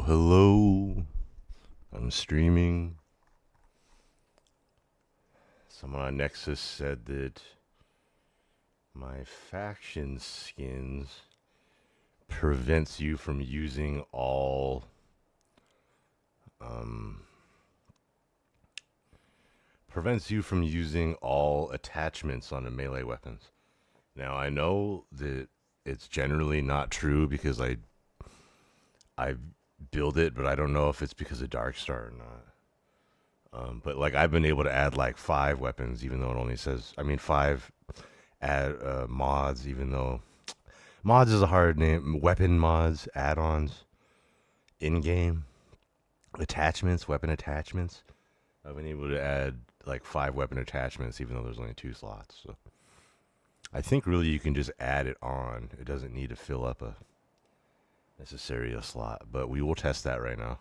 Hello. I'm streaming. Someone on Nexus said that my faction skins prevents you from using all um attachments on the melee weapons. Now I know that it's generally not true because I build it, but I don't know if it's because of Darkstar or not. But like I've been able to add like 5 weapons, even though it only says, I mean, 5 mods, even though mods is a hard name. Weapon mods, add-ons, in-game attachments, weapon attachments. I've been able to add like 5 weapon attachments, even though there's only 2 slots. So I think really you can just add it on. It doesn't need to fill up a necessary a slot, but we will test that right now.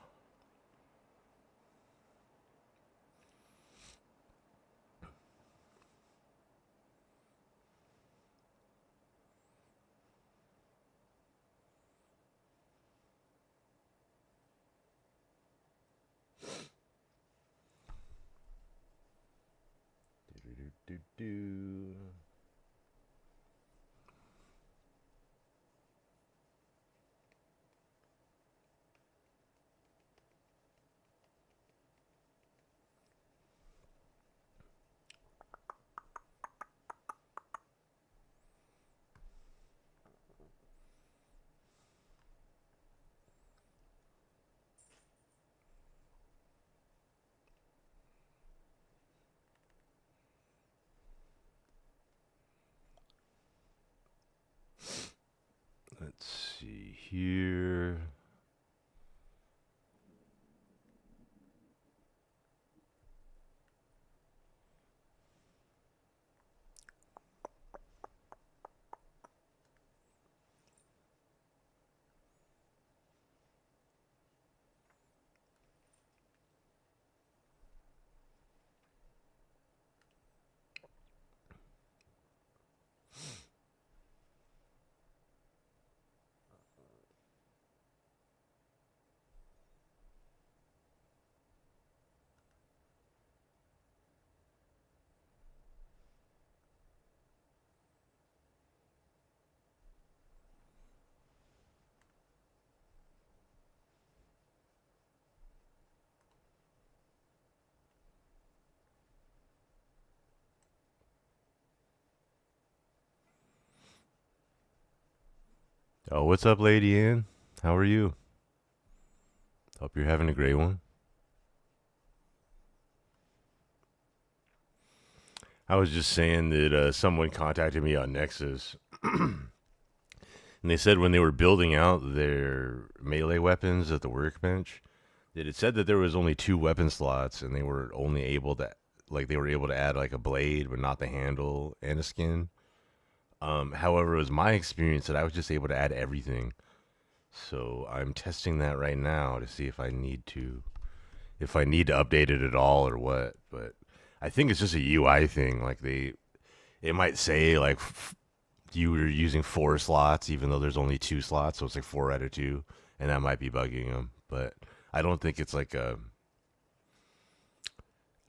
Do. Let's see here. Oh, what's up, Lady Ann? How are you? Hope you're having a great one. I was just saying that someone contacted me on Nexus, and they said when they were building out their melee weapons at the workbench, that it said that there was only 2 weapon slots, and they were only able to, like, they were able to add like a blade, but not the handle and a skin. However, it was my experience that I was just able to add everything. So I'm testing that right now to see if I need to update it at all or what. But I think it's just a UI thing. Like it might say like you were using 4 slots, even though there's only 2 slots, so it's like 4 out of 2, and that might be bugging them. But I don't think it's like a.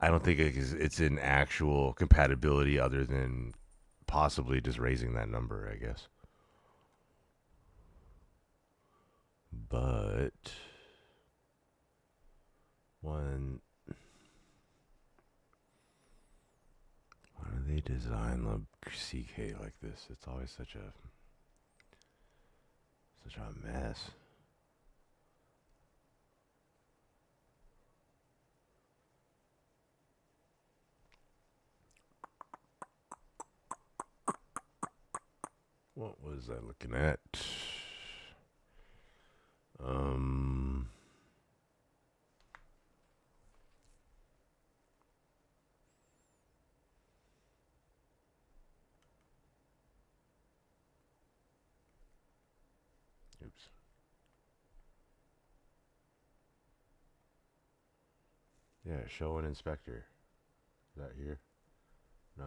I don't think it's an actual compatibility other than possibly just raising that number, I guess. But when why do they design the CK like this? It's always such a mess. What was I looking at? Um, oops. Yeah, show an inspector. Is that here? No.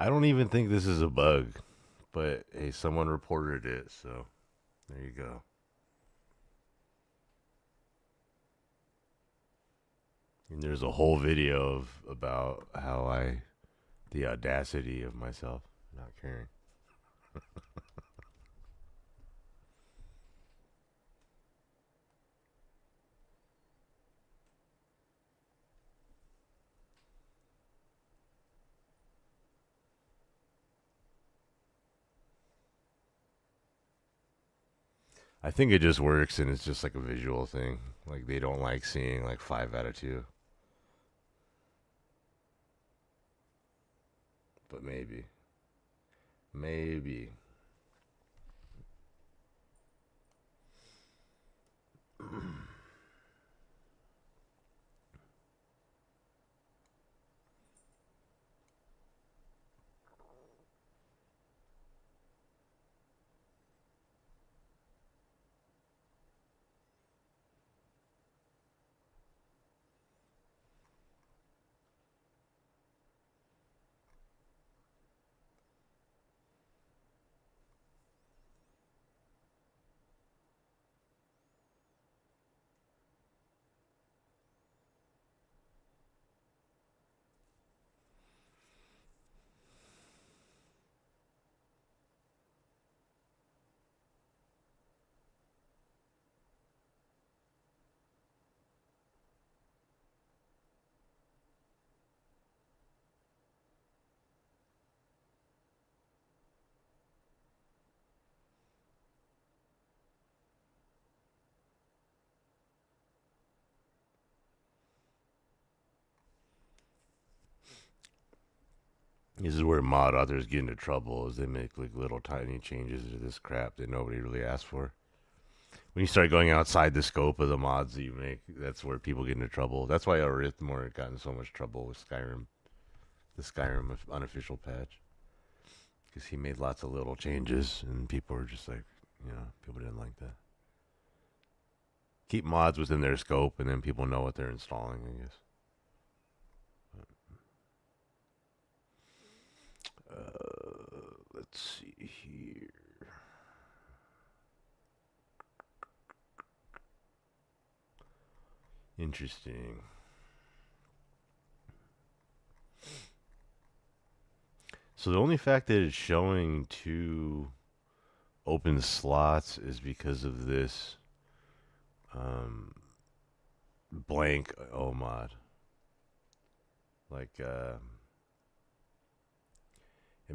I don't even think this is a bug, but hey, someone reported it, so there you go. And there's a whole video of about how the audacity of myself not caring. I think it just works, and it's just like a visual thing. Like they don't like seeing like 5 out of 2, but maybe. This is where mod authors get into trouble, is they make like little tiny changes to this crap that nobody really asked for. When you start going outside the scope of the mods that you make, that's where people get into trouble. That's why Arithmore got in so much trouble with Skyrim, the Skyrim unofficial patch, because he made lots of little changes, and people were just like, people didn't like that. Keep mods within their scope, and then people know what they're installing, I guess. Let's see here. Interesting. So the only fact that it's showing 2 open slots is because of this blank OMOD. Like, it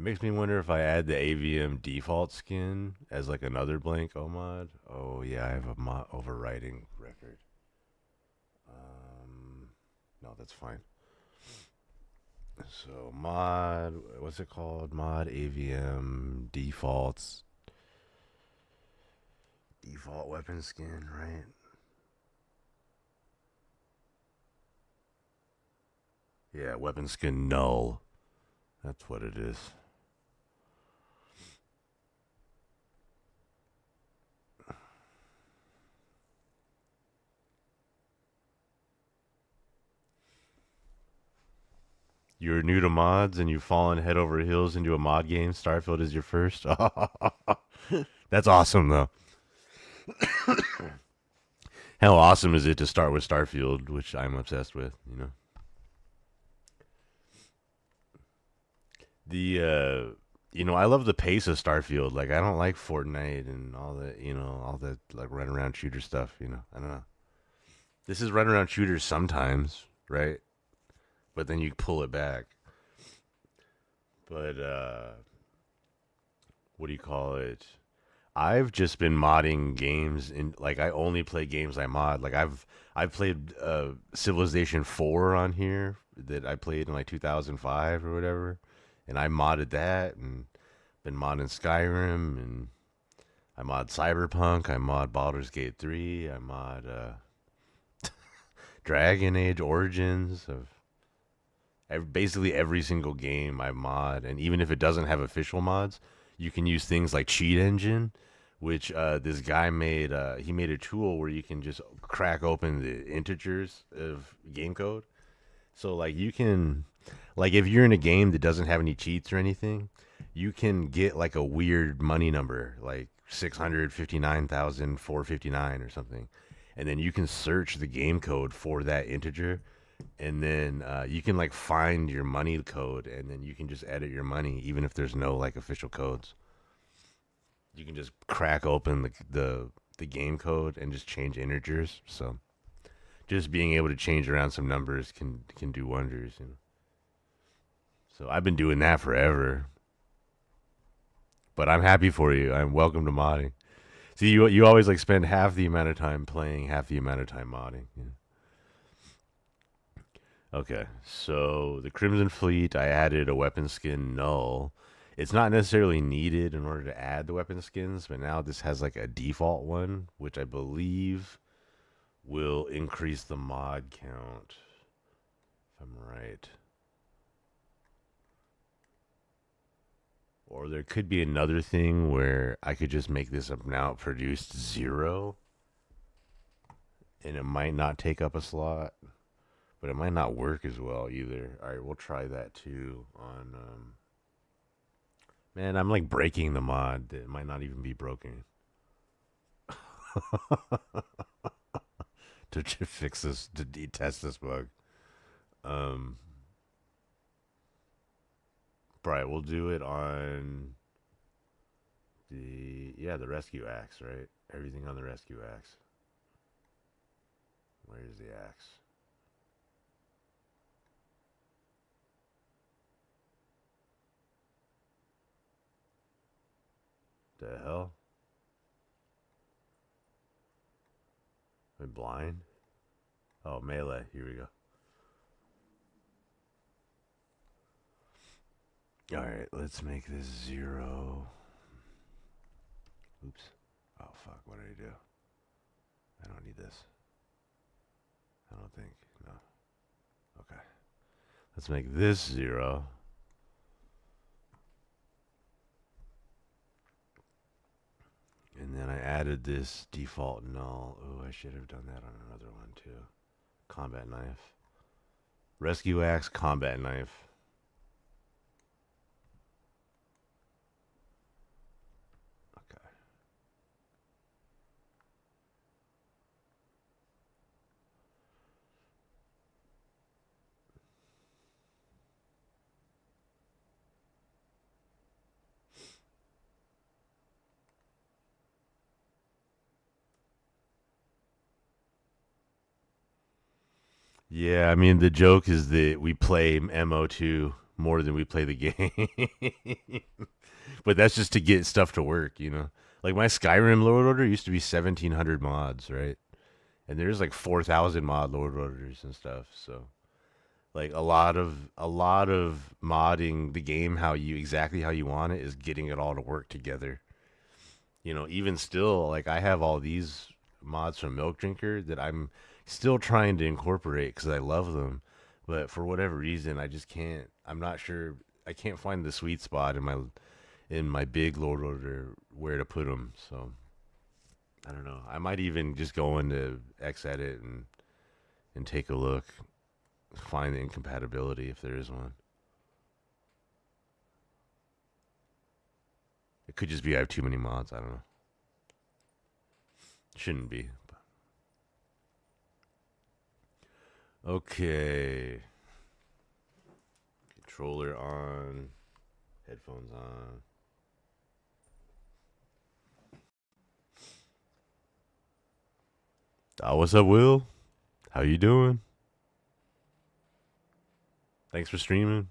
makes me wonder if I add the AVM default skin as like another blank OMOD. Oh yeah, I have a mod overwriting record. No, that's fine. So mod, what's it called? Mod AVM defaults. Default weapon skin, right? Yeah, weapon skin null. That's what it is. You're new to mods and you've fallen head over heels into a mod game. Starfield is your first. That's awesome, though. How awesome is it to start with Starfield, which I'm obsessed with, I love the pace of Starfield. Like, I don't like Fortnite and all that, like, run around shooter stuff, I don't know. This is run around shooters sometimes, right? But then you pull it back. But, what do you call it? I've just been modding games like I only play games I mod. Like I've played Civilization 4 on here that I played in like 2005 or whatever, and I modded that and been modding Skyrim and I mod Cyberpunk, I mod Baldur's Gate 3, I mod Dragon Age Origins of basically every single game I mod, and even if it doesn't have official mods, you can use things like Cheat Engine, which this guy made. He made a tool where you can just crack open the integers of game code. So like you can, Like if you're in a game that doesn't have any cheats or anything, you can get like a weird money number, like 659,459 or something. And then you can search the game code for that integer, and then you can like find your money code, and then you can just edit your money even if there's no like official codes. You can just crack open the game code and just change integers. So just being able to change around some numbers can do wonders, you know. So I've been doing that forever. But I'm happy for you. I'm welcome to modding. See, you always like spend half the amount of time playing, half the amount of time modding. Yeah. Okay, so the Crimson Fleet, I added a weapon skin null. It's not necessarily needed in order to add the weapon skins, but now this has like a default one, which I believe will increase the mod count. If I'm right. Or there could be another thing where I could just make this up now produced 0, and it might not take up a slot, but it might not work as well either. All right, we'll try that too on. Man, I'm like breaking the mod that might not even be broken. to fix this, to detest this bug. Um, right, we'll do it on the rescue axe, right? Everything on the rescue axe. Where's the axe? The hell? Am I blind? Oh, melee. Here we go. Alright, let's make this 0. Oops. Oh, fuck. What did I do? I don't need this. I don't think. No. Okay. Let's make this 0. And then I added this default null. Oh, I should have done that on another one too. Combat knife. Rescue axe, combat knife. Okay. Yeah, I mean the joke is that we play MO2 more than we play the game. But that's just to get stuff to work, you know. Like my Skyrim load order used to be 1,700 mods, right? And there's like 4,000 mod load orders and stuff. So like a lot of modding the game exactly how you want it is getting it all to work together. You know, even still, like I have all these mods from Milk Drinker that I'm still trying to incorporate because I love them, but for whatever reason, I just can't. I'm not sure. I can't find the sweet spot in my big load order where to put them. So I don't know. I might even just go into Xedit and take a look, find the incompatibility if there is one. It could just be I have too many mods. I don't know. Shouldn't be. Okay. Controller on. Headphones on. What's up, Will? How you doing? Thanks for streaming.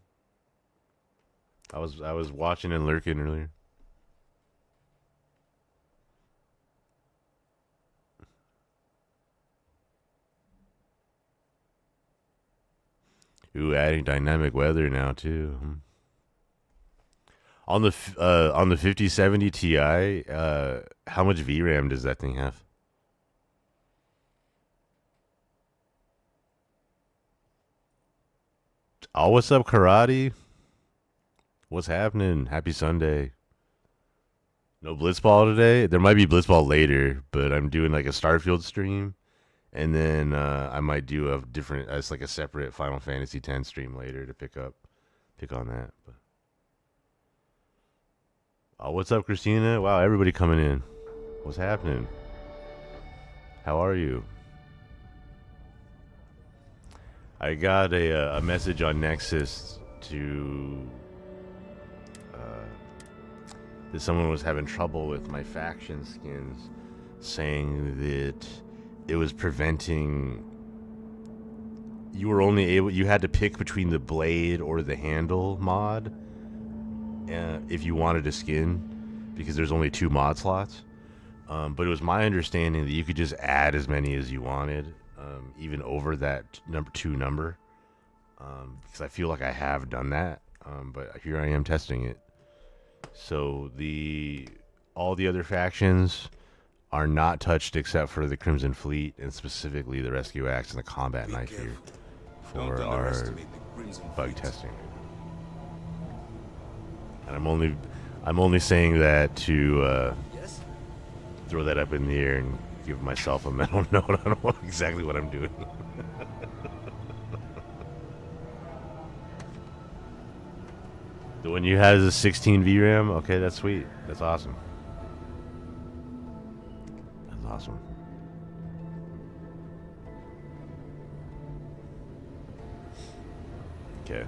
I was watching and lurking earlier. Ooh, adding dynamic weather now too. On the 5070 Ti, how much VRAM does that thing have? Oh, what's up, Karate? What's happening? Happy Sunday. No Blitzball today. There might be Blitzball later, but I'm doing like a Starfield stream, and then I might do a different, as like a separate Final Fantasy X stream later to pick up. pick on that. But. Oh, what's up, Christina? Wow, everybody coming in. What's happening? How are you? I got a message on Nexus to that someone was having trouble with my faction skins, saying that it was preventing. You were only able. You had to pick between the blade or the handle mod if you wanted a skin, because there's only 2 mod slots. But it was my understanding that you could just add as many as you wanted, even over that number 2 number. Because I feel like I have done that, but here I am testing it. So all the other factions are not touched except for the Crimson Fleet, and specifically the Rescue Axe and the Combat Knife here for our bug testing. And I'm only saying that to throw that up in the air and give myself a mental note on exactly what I'm doing. The one you had is a 16 VRAM? Okay, that's sweet. That's awesome. That's awesome. Okay.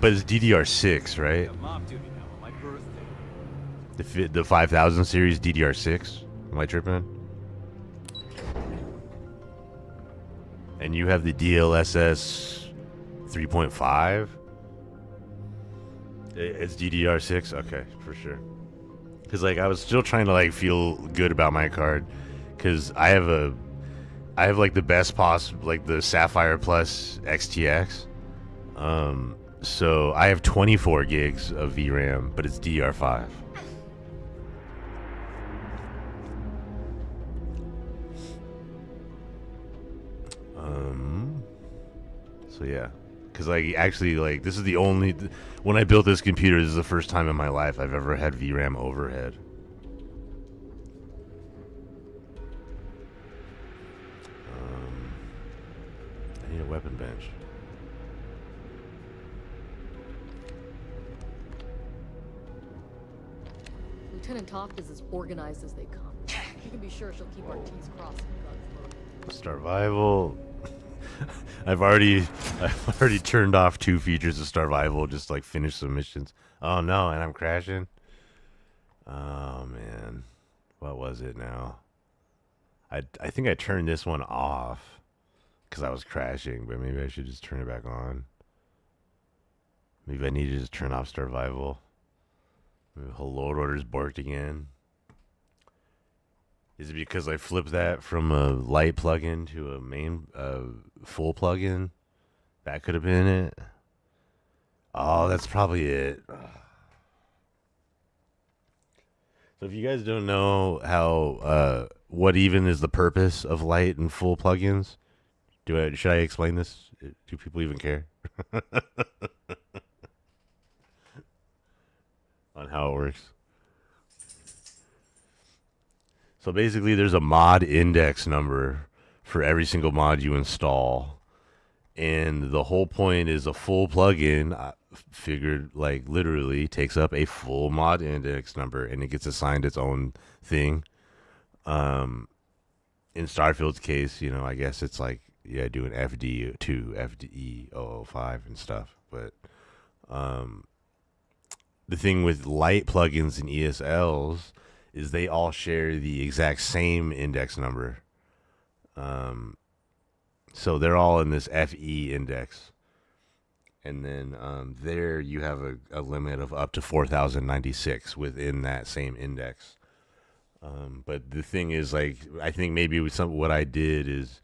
But it's DDR6, right? The 5000 series DDR6? Am I tripping? And you have the DLSS 3.5? It's DDR6? Okay, for sure. Because, like, I was still trying to, like, feel good about my card. Because I have, like, the best possible, like, the Sapphire Plus XTX. So I have 24 gigs of VRAM, but it's DDR5. So yeah, because like actually like this is the only when I built this computer, this is the first time in my life I've ever had VRAM overhead. I need a weapon bench. Lieutenant Toft is as organized as they come. You can be sure she'll keep our T's crossed and guns loaded. Starvival. I've already turned off 2 features of Starvival, just like finish some missions. Oh no, and I'm crashing. Oh man, what was it now? I think I turned this one off because I was crashing, but maybe I should just turn it back on. Maybe I need to just turn off Starvival. Hello orders barked again. Is it because I flipped that from a light plugin to a main full plugin? That could have been it. Oh, that's probably it. So if you guys don't know how what even is the purpose of light and full plugins, should I explain this? Do people even care? On how it works. So basically, there's a mod index number for every single mod you install. And the whole point is a full plugin, I figured, like, literally takes up a full mod index number, and it gets assigned its own thing. In Starfield's case, you know, I guess it's like, yeah, doing FD2, FDE005 and stuff. But the thing with light plugins and ESLs is they all share the exact same index number. So they're all in this FE index. And then there you have a limit of up to 4,096 within that same index. But the thing is, like, I think maybe what I did is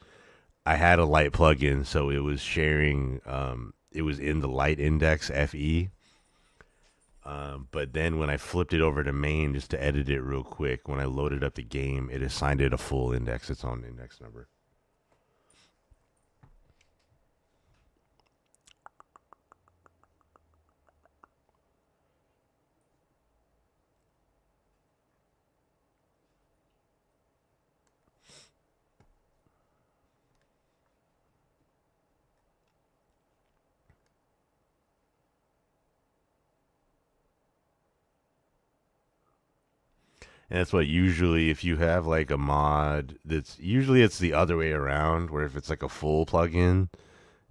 I had a light plugin, so it was sharing, it was in the light index FE. But then when I flipped it over to main just to edit it real quick, when I loaded up the game, it assigned it a full index, its own index number. And that's what usually, if you have like a mod that's usually it's the other way around, where if it's like a full plugin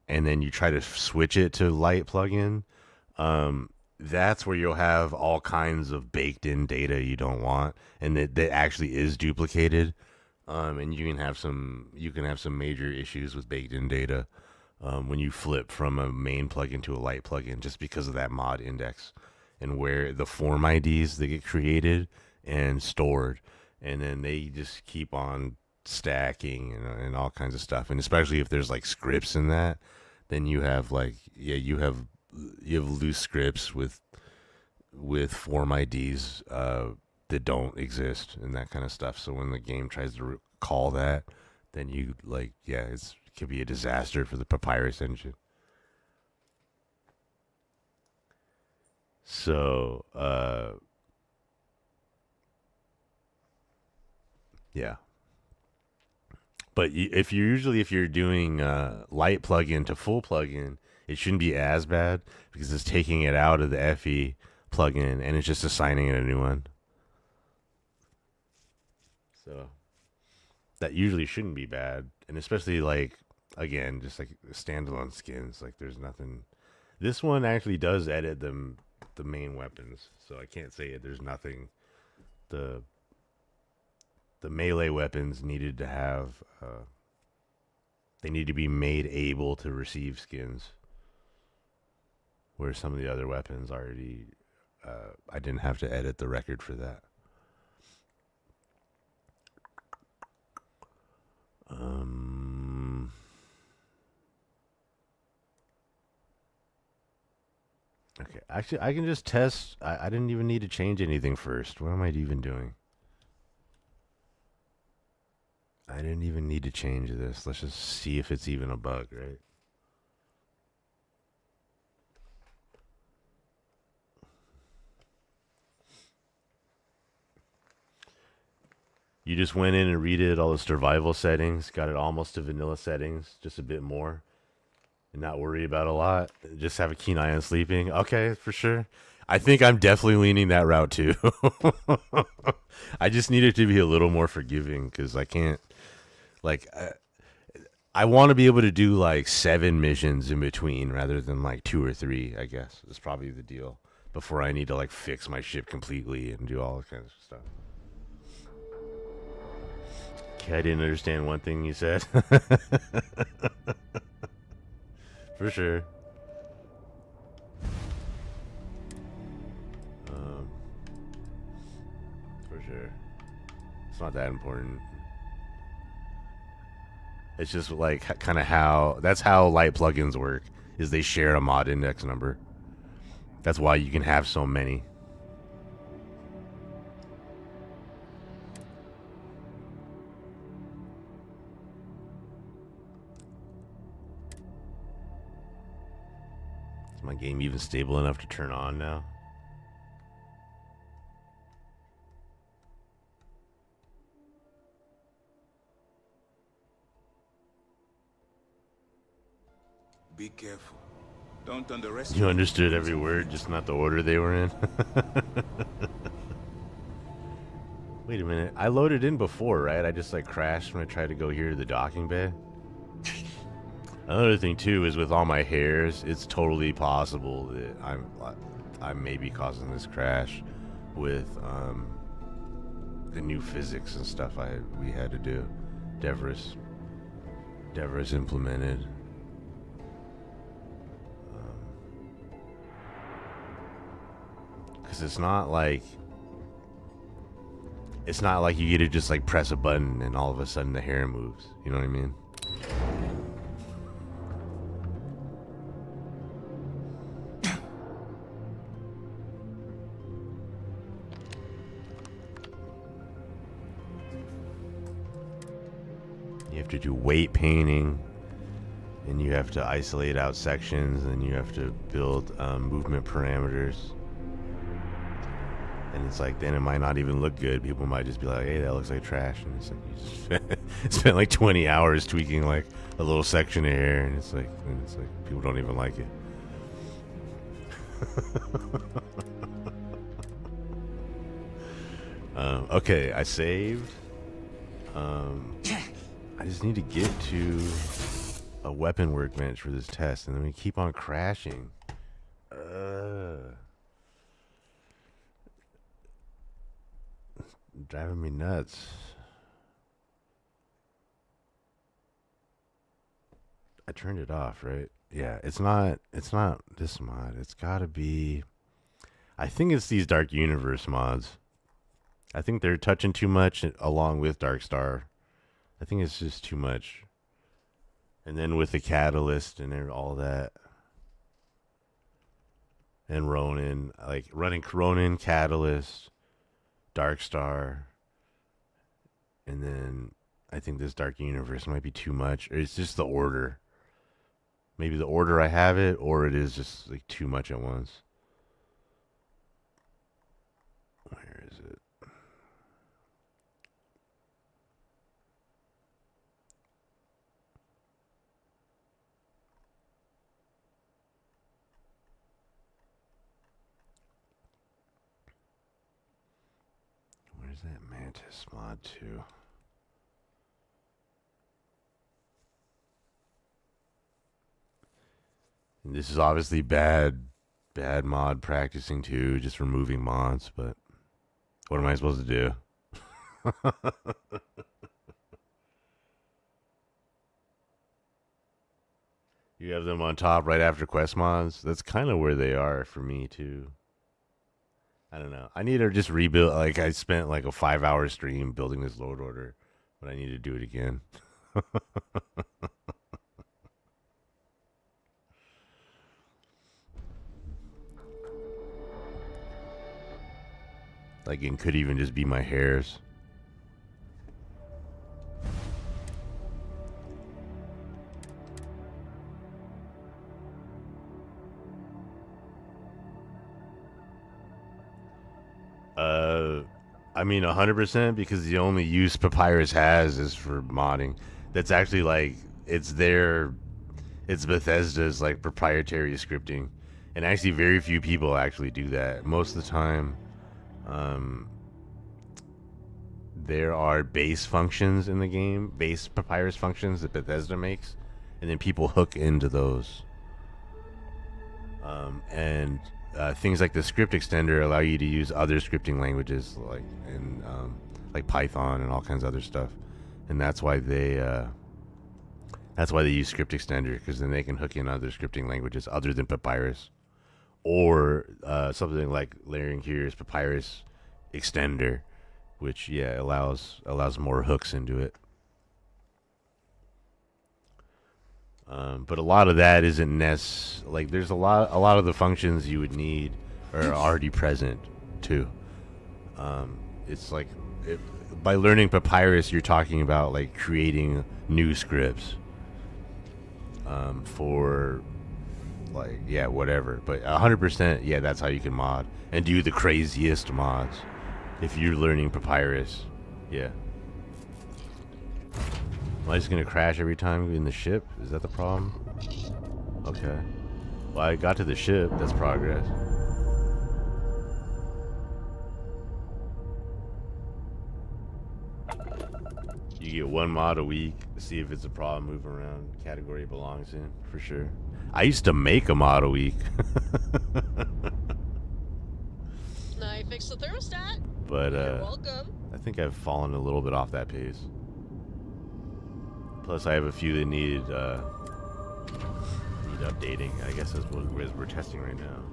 and then you try to switch it to light plugin, that's where you'll have all kinds of baked in data you don't want, and that actually is duplicated. And you can have some major issues with baked in data when you flip from a main plugin to a light plugin, just because of that mod index and where the form IDs they get created and stored, and then they just keep on stacking and all kinds of stuff. And especially if there's like scripts in that, then you have like you have loose scripts with form IDs that don't exist and that kind of stuff. So when the game tries to call that, then you like it could be a disaster for the Papyrus engine. So yeah. But if you're doing light plugin to full plugin, it shouldn't be as bad because it's taking it out of the FE plugin and it's just assigning it a new one. So that usually shouldn't be bad, and especially like again, just like standalone skins, like there's nothing. This one actually does edit the main weapons, so I can't say it. There's nothing. The melee weapons needed to have they need to be made able to receive skins, where some of the other weapons already I didn't have to edit the record for that. Okay, actually I can just test. I didn't even need to change anything first. What am I even doing? I didn't even need to change this. Let's just see if it's even a bug, right? You just went in and redid all the survival settings, got it almost to vanilla settings, just a bit more, and not worry about a lot. Just have a keen eye on sleeping. Okay, for sure. I think I'm definitely leaning that route too. I just need it to be a little more forgiving because I can't, like, I want to be able to do like 7 missions in between rather than like 2 or 3, I guess. That's probably the deal before I need to like fix my ship completely and do all that kind of stuff. Okay, I didn't understand one thing you said. For sure. For sure. It's not that important. It's just like kind of that's how light plugins work, is they share a mod index number. That's why you can have so many. Is my game even stable enough to turn on now? Be careful. Don't underestimate. You understood every word, just not the order they were in. Wait a minute. I loaded in before, right? I just like crashed when I tried to go here to the docking bay. Another thing too is with all my hairs, it's totally possible that I may be causing this crash with the new physics and stuff we had to do. Devra's implemented. Because it's not like you get to just like press a button and all of a sudden the hair moves. You know what I mean? You have to do weight painting, and you have to isolate out sections, and you have to build movement parameters. And it's like, then it might not even look good. People might just be like, hey, that looks like trash. And it's like, you just spent like 20 hours tweaking like a little section of hair. And it's like people don't even like it. Okay, I saved. I just need to get to a weapon workbench for this test, and then we keep on crashing. Driving me nuts. I turned it off, right? Yeah, it's not this mod. It's gotta be, I think it's these Dark Universe mods. I think they're touching too much along with Dark Star. I think it's just too much. And then with the Catalyst and all that. And Ronin, like running Ronin, Catalyst, Dark Star. And then I think this Dark Universe might be too much. Or it's just the order. Maybe the order I have it, or it is just like too much at once. Where is it? Where's that Mantis mod to? And this is obviously bad mod practicing too, just removing mods, but what am I supposed to do? You have them on top right after quest mods? That's kind of where they are for me too. I don't know. I need to just rebuild. Like, I spent like a 5-hour stream building this load order, but I need to do it again. Like, it could even just be my hairs. I mean 100%, because the only use Papyrus has is for modding. That's actually like, it's Bethesda's like proprietary scripting. And actually very few people actually do that. Most of the time, there are base functions in the game, base Papyrus functions that Bethesda makes, and then people hook into those. And things like the script extender allow you to use other scripting languages, like Python and all kinds of other stuff. And that's why they use script extender, because then they can hook in other scripting languages other than Papyrus, or something like layering here is Papyrus extender, which allows more hooks into it. But a lot of that isn't like, there's a lot of the functions you would need are already present too. It's like, by learning Papyrus, you're talking about like creating new scripts for like, whatever. But 100%, that's how you can mod and do the craziest mods if you're learning Papyrus. Am I just gonna crash every time in the ship? Is that the problem? Okay. Well, I got to the ship. That's progress. You get one mod a week. See if it's a problem. Move around. Category it belongs in. For sure. I used to make a mod a week. Now you fixed the thermostat. But You're welcome. I think I've fallen a little bit off that pace. Plus, I have a few that need updating. I guess that's what we're testing right now.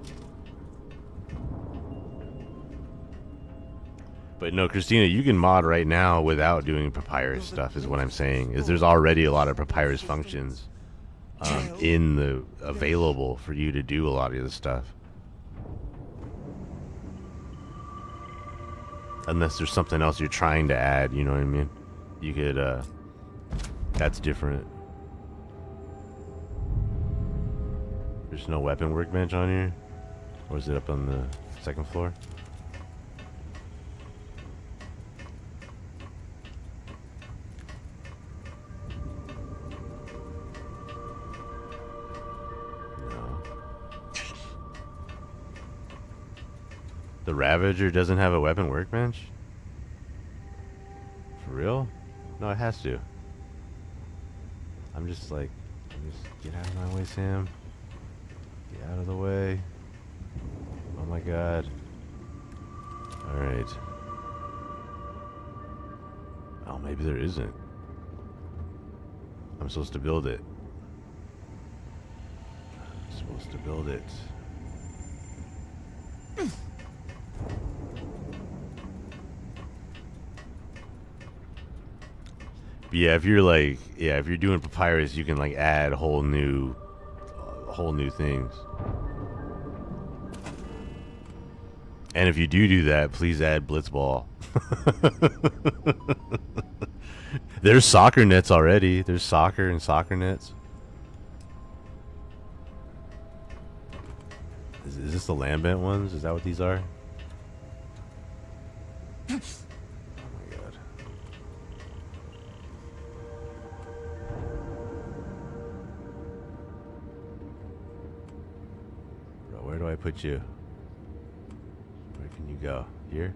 But no, Christina, you can mod right now without doing Papyrus stuff, is what I'm saying. Is there's already a lot of Papyrus functions available for you to do a lot of this stuff. Unless there's something else you're trying to add, you know what I mean? You could, that's different. There's no weapon workbench on here? Or is it up on the second floor? No. The Ravager doesn't have a weapon workbench? For real? No, it has to. I'm just like, just get out of my way, Sam. Get out of the way. Oh my god. Alright. Oh, maybe there isn't. I'm supposed to build it. I'm supposed to build it. But yeah, if you're like, yeah, if you're doing papyrus, you can like add whole new things. And if you do that, please add blitzball. There's soccer nets already. There's soccer and soccer nets. Is this the lambent ones? Is that what these are? Oh my god. Bro, where do I put you? Where can you go? Here?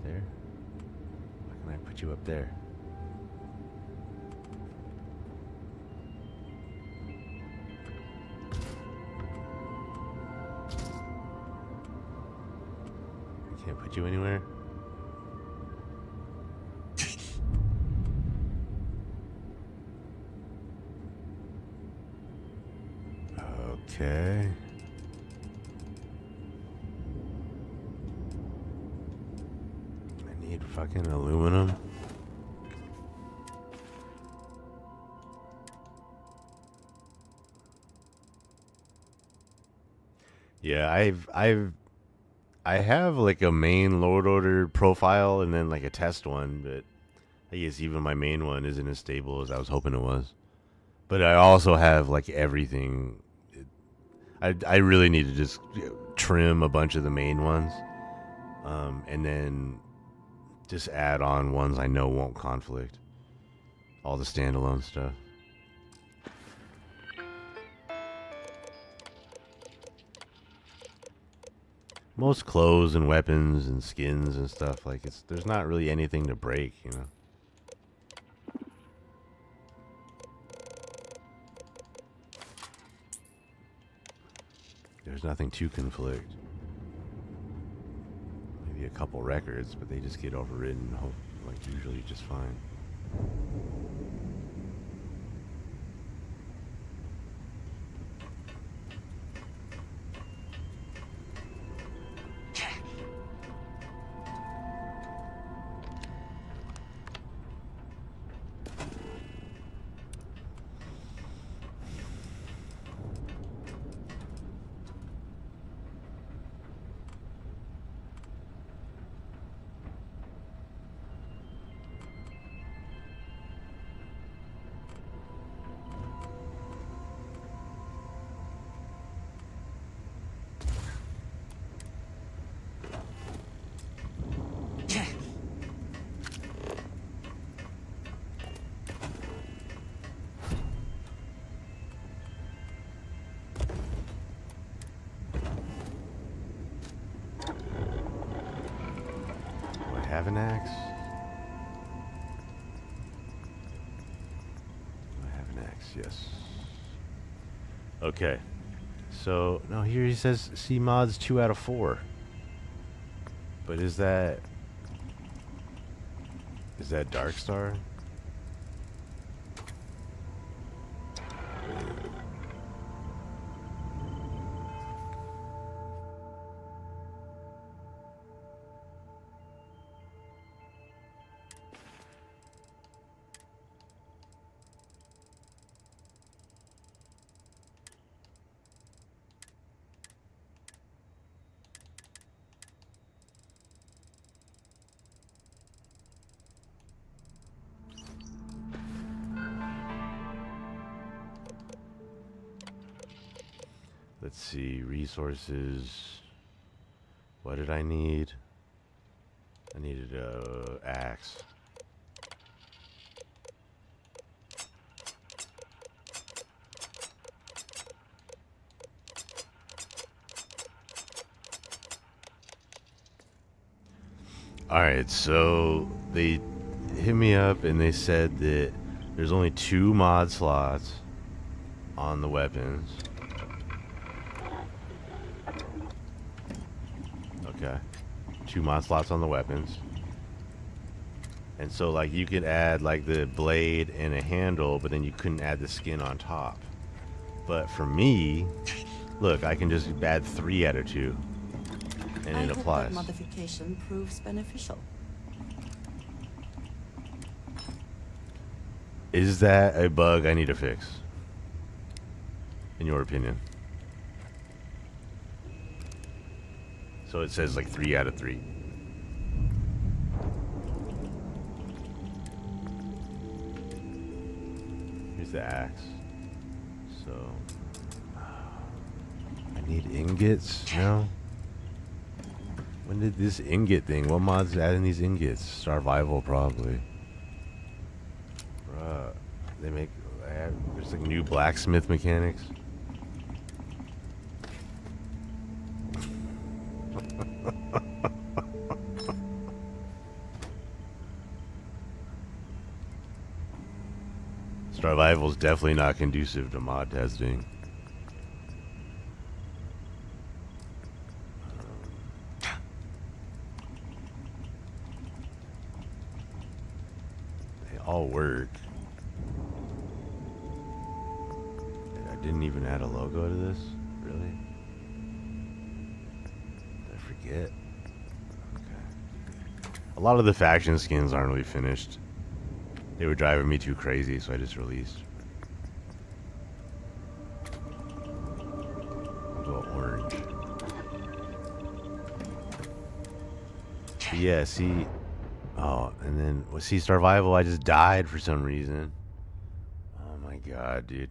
There? Why can I put you up there? I can't put you anywhere? Okay. I need fucking aluminum. Yeah, I have like a main load order profile and then like a test one, but I guess even my main one isn't as stable as I was hoping it was. But I also have like everything. I really need to just trim a bunch of the main ones, and then just add on ones I know won't conflict. All the standalone stuff. Most clothes and weapons and skins and stuff, like there's not really anything to break, you know. There's nothing to conflict. Maybe a couple records, but they just get overridden, like usually just fine. Have an axe? I have an axe, yes. Okay. So, no, here he says C mods 2 out of 4. But is that Darkstar? Let's see, resources. What did I need? I needed a axe. Alright, so they hit me up and they said that there's only 2 mod slots on the weapons. Okay. 2 mod slots on the weapons. And so, like, you could add, like, the blade and a handle, but then you couldn't add the skin on top. But for me, look, I can just add 3 out of 2. And it applies. That modification proves beneficial. Is that a bug I need to fix? In your opinion? So it says like 3 out of 3. Here's the axe. So I need ingots now. When did this ingot thing? What mod's adding these ingots? Survival probably. Bruh, they make. There's like new blacksmith mechanics. Survival's definitely not conducive to mod testing. They all work. I didn't even add a logo to this? Really? Did I forget? Okay. A lot of the faction skins aren't really finished. They were driving me too crazy, so I just released. I'll go orange. But yeah, see. Oh, and then, well, see, Survival, I just died for some reason. Oh my god, dude.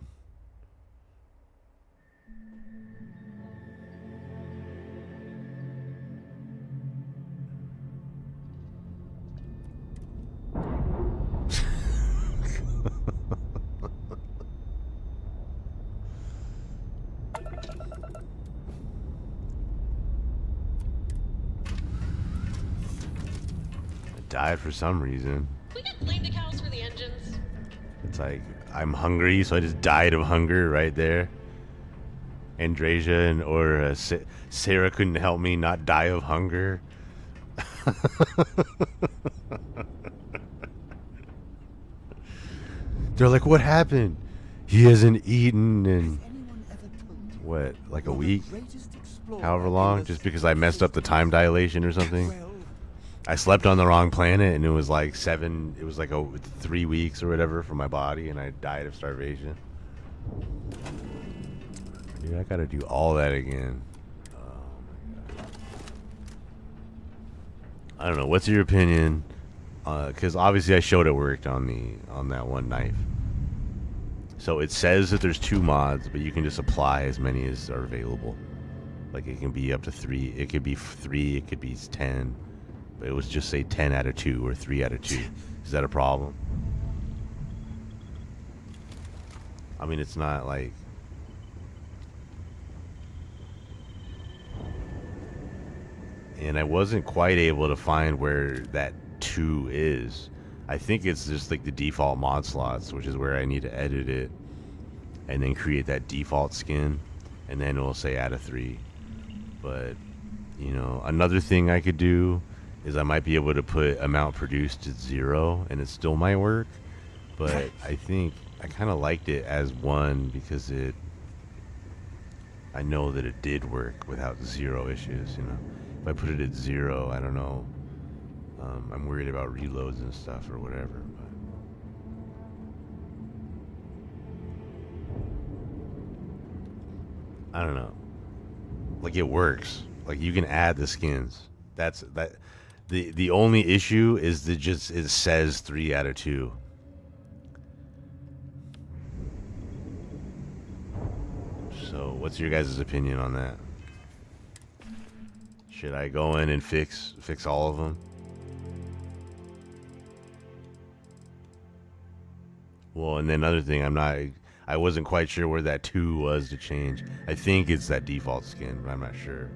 Died for some reason. We get blame the cows for the engines. It's like, I'm hungry, so I just died of hunger right there. Andrasia or Sarah couldn't help me not die of hunger. They're like, what happened? He hasn't eaten in, what, like a week? However long? Just because I messed up the time dilation or something? I slept on the wrong planet and it was like 3 weeks or whatever for my body and I died of starvation. Dude, I gotta do all that again. Oh my god. I don't know, what's your opinion? Cause obviously I showed it worked on that one knife. So it says that there's 2 mods, but you can just apply as many as are available. Like it can be up to 3, it could be 3, it could be 10. But it was just say 10 out of 2 or 3 out of 2. Is that a problem? I mean, it's not like... And I wasn't quite able to find where that 2 is. I think it's just like the default mod slots, which is where I need to edit it. And then create that default skin. And then it will say add a 3. But, you know, another thing I could do is I might be able to put amount produced at 0 and it still might work, but I think I kind of liked it as 1 because I know that it did work without 0 issues, you know. If I put it at 0, I don't know, I'm worried about reloads and stuff or whatever, but I don't know. Like it works. Like you can add the skins. The only issue is that just it says 3 out of 2. So, what's your guys' opinion on that? Should I go in and fix all of them? Well, and then another thing, I wasn't quite sure where that 2 was to change. I think it's that default skin, but I'm not sure.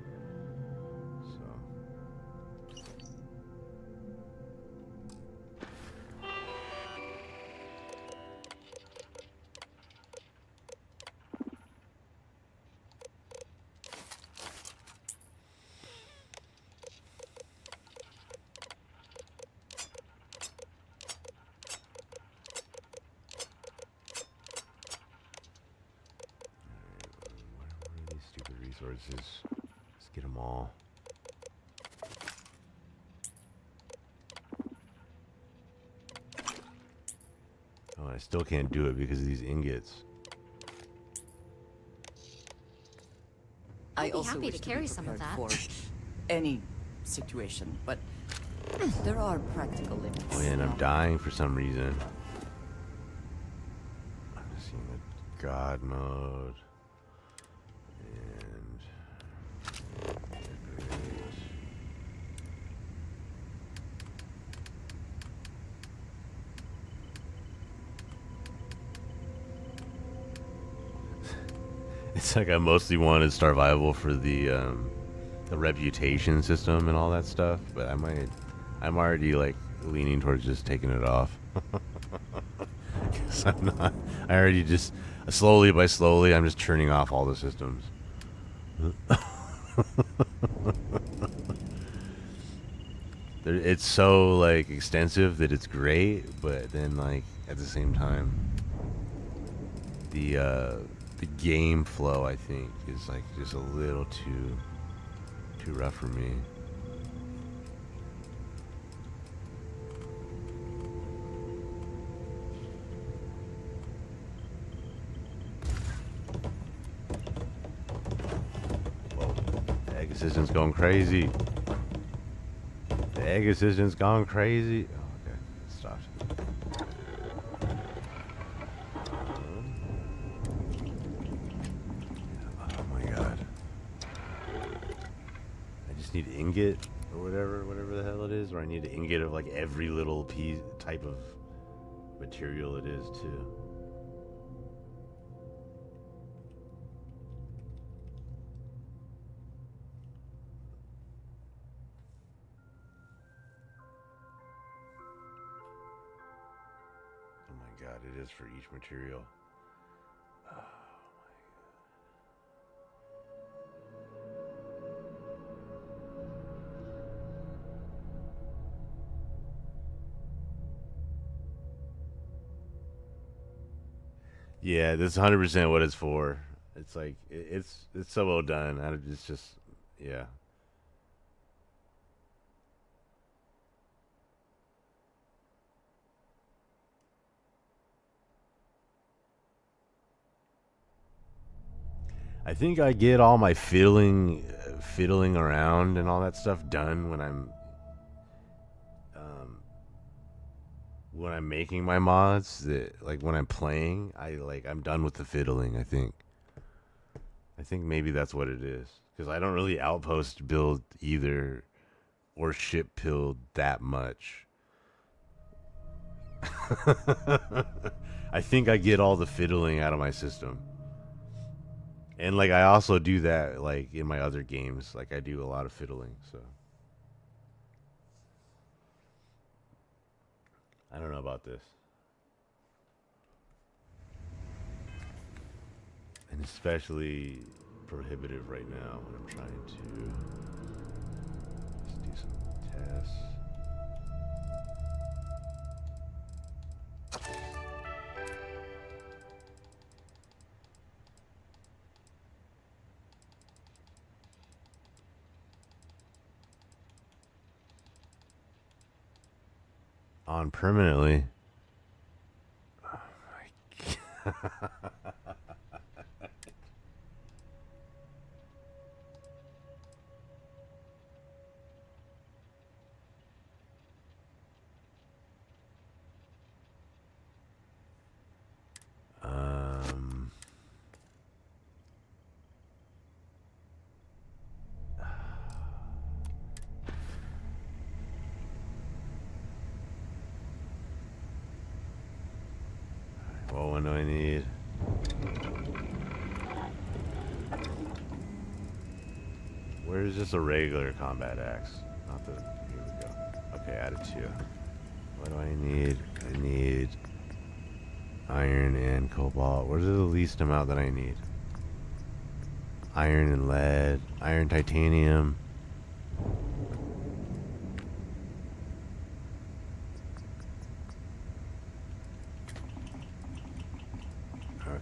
Let's get them all. Oh, I still can't do it because of these ingots. I I'd be also happy wish to be carry some of prepared that. for any situation, but there are practical limits. Oh, yeah, and I'm dying for some reason. I'm just seeing the God mode. And... It's like I mostly wanted Starvival for the reputation system and all that stuff, but I'm already like leaning towards just taking it off. 'Cause I already just, slowly by slowly, I'm just turning off all the systems. It's so like extensive that it's great, but then like at the same time, the game flow I think is like just a little too rough for me. Whoa, the egg assistant's going crazy. The egg assistant's gone crazy. Oh, okay, stop. Oh my god. I just need ingot or whatever the hell it is, or I need an ingot of like every little piece type of material it is too. Oh my god, it is for each material. Yeah, that's 100% what it's for. It's like it's so well done. It's just yeah. I think I get all my fiddling around and all that stuff done when I'm making my mods. That like when I'm playing, I'm done with the fiddling. I think maybe that's what it is, because I don't really outpost build either or ship build that much. I think I get all the fiddling out of my system. And like I also do that like in my other games. Like I do a lot of fiddling, so I don't know about this. And especially prohibitive right now when I'm trying to just do some tests. On permanently. Oh my god. What one do I need? Where is just a regular combat axe? Not the. Here we go. Okay, added 2. What do I need? I need iron and cobalt. What is the least amount that I need? Iron and lead. Iron, titanium.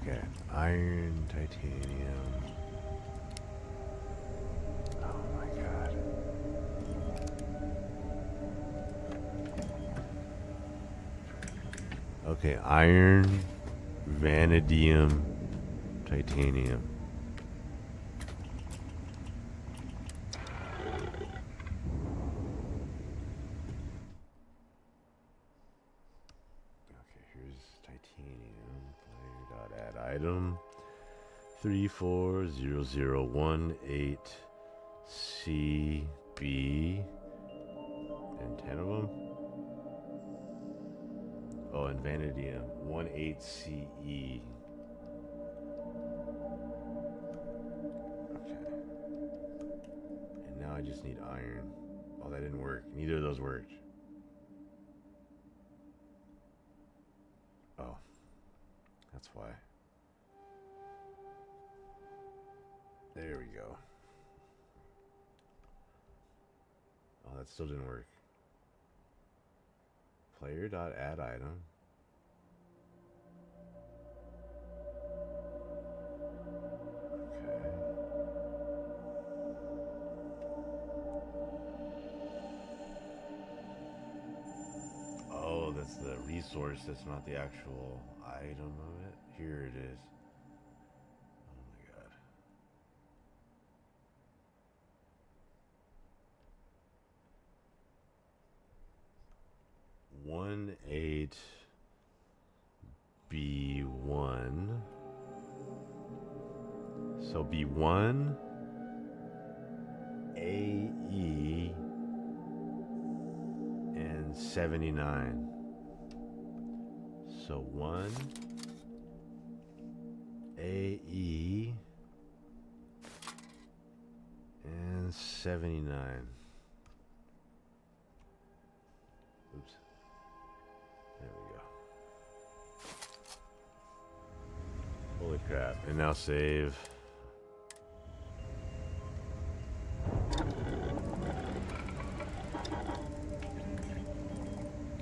Okay, iron, titanium. Okay, iron, vanadium, titanium. Okay, here's titanium. Player dot add item 340018 CB. And 10 of them. Oh, and vanadium 18CE. Okay. And now I just need iron. Oh, that didn't work. Neither of those worked. Oh, that's why. There we go. Oh, that still didn't work. Player dot add item. Okay. Oh, that's the resource. That's not the actual item of it. Here it is. Oh my god. 18B1. So B1 AE and 79. So 1 AE and 79. Oops. There we go. Holy crap. And now save.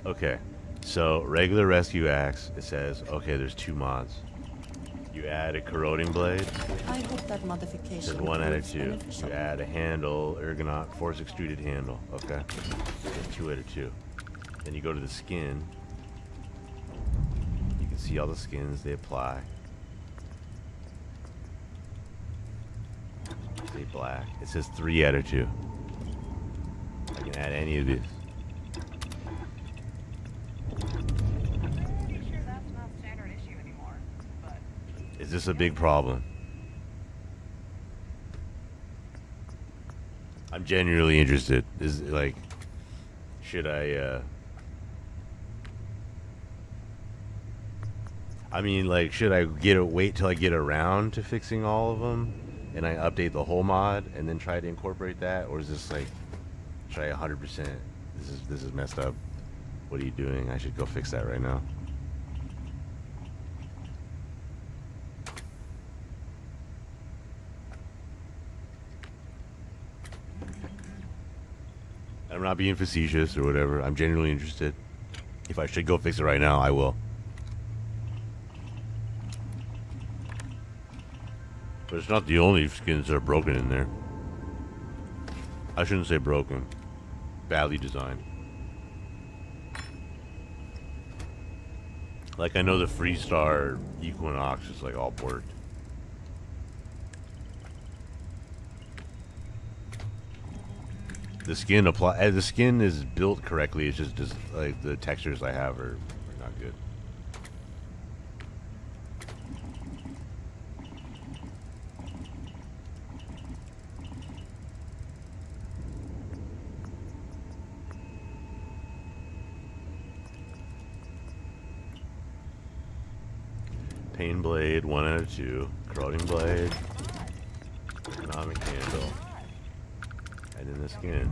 Okay. So, regular rescue axe, it says, okay, there's 2 mods. You add a corroding blade, I hope that it modification says 1 out of proves 2. beneficial. You add a handle, ergonomic, force extruded handle, okay? And 2 out of 2. Then you go to the skin. You can see all the skins they apply. Say black. It says 3 out of 2. I can add any of these. Sure, that's not standard issue anymore, but Is this a big problem? I'm genuinely interested. Is like, should I mean, like, should I wait till I get around to fixing all of them, and I update the whole mod, and then try to incorporate that, or is this like, should I 100%? This is messed up. What are you doing? I should go fix that right now. I'm not being facetious or whatever. I'm genuinely interested. If I should go fix it right now, I will. But it's not the only skins that are broken in there. I shouldn't say broken. Badly designed. Like, I know the Freestar Equinox is like all borked. The skin is built correctly. It's just like the textures I have are not good. Pain blade, 1 out of 2. Corroding blade. Economic handle. And in the skin.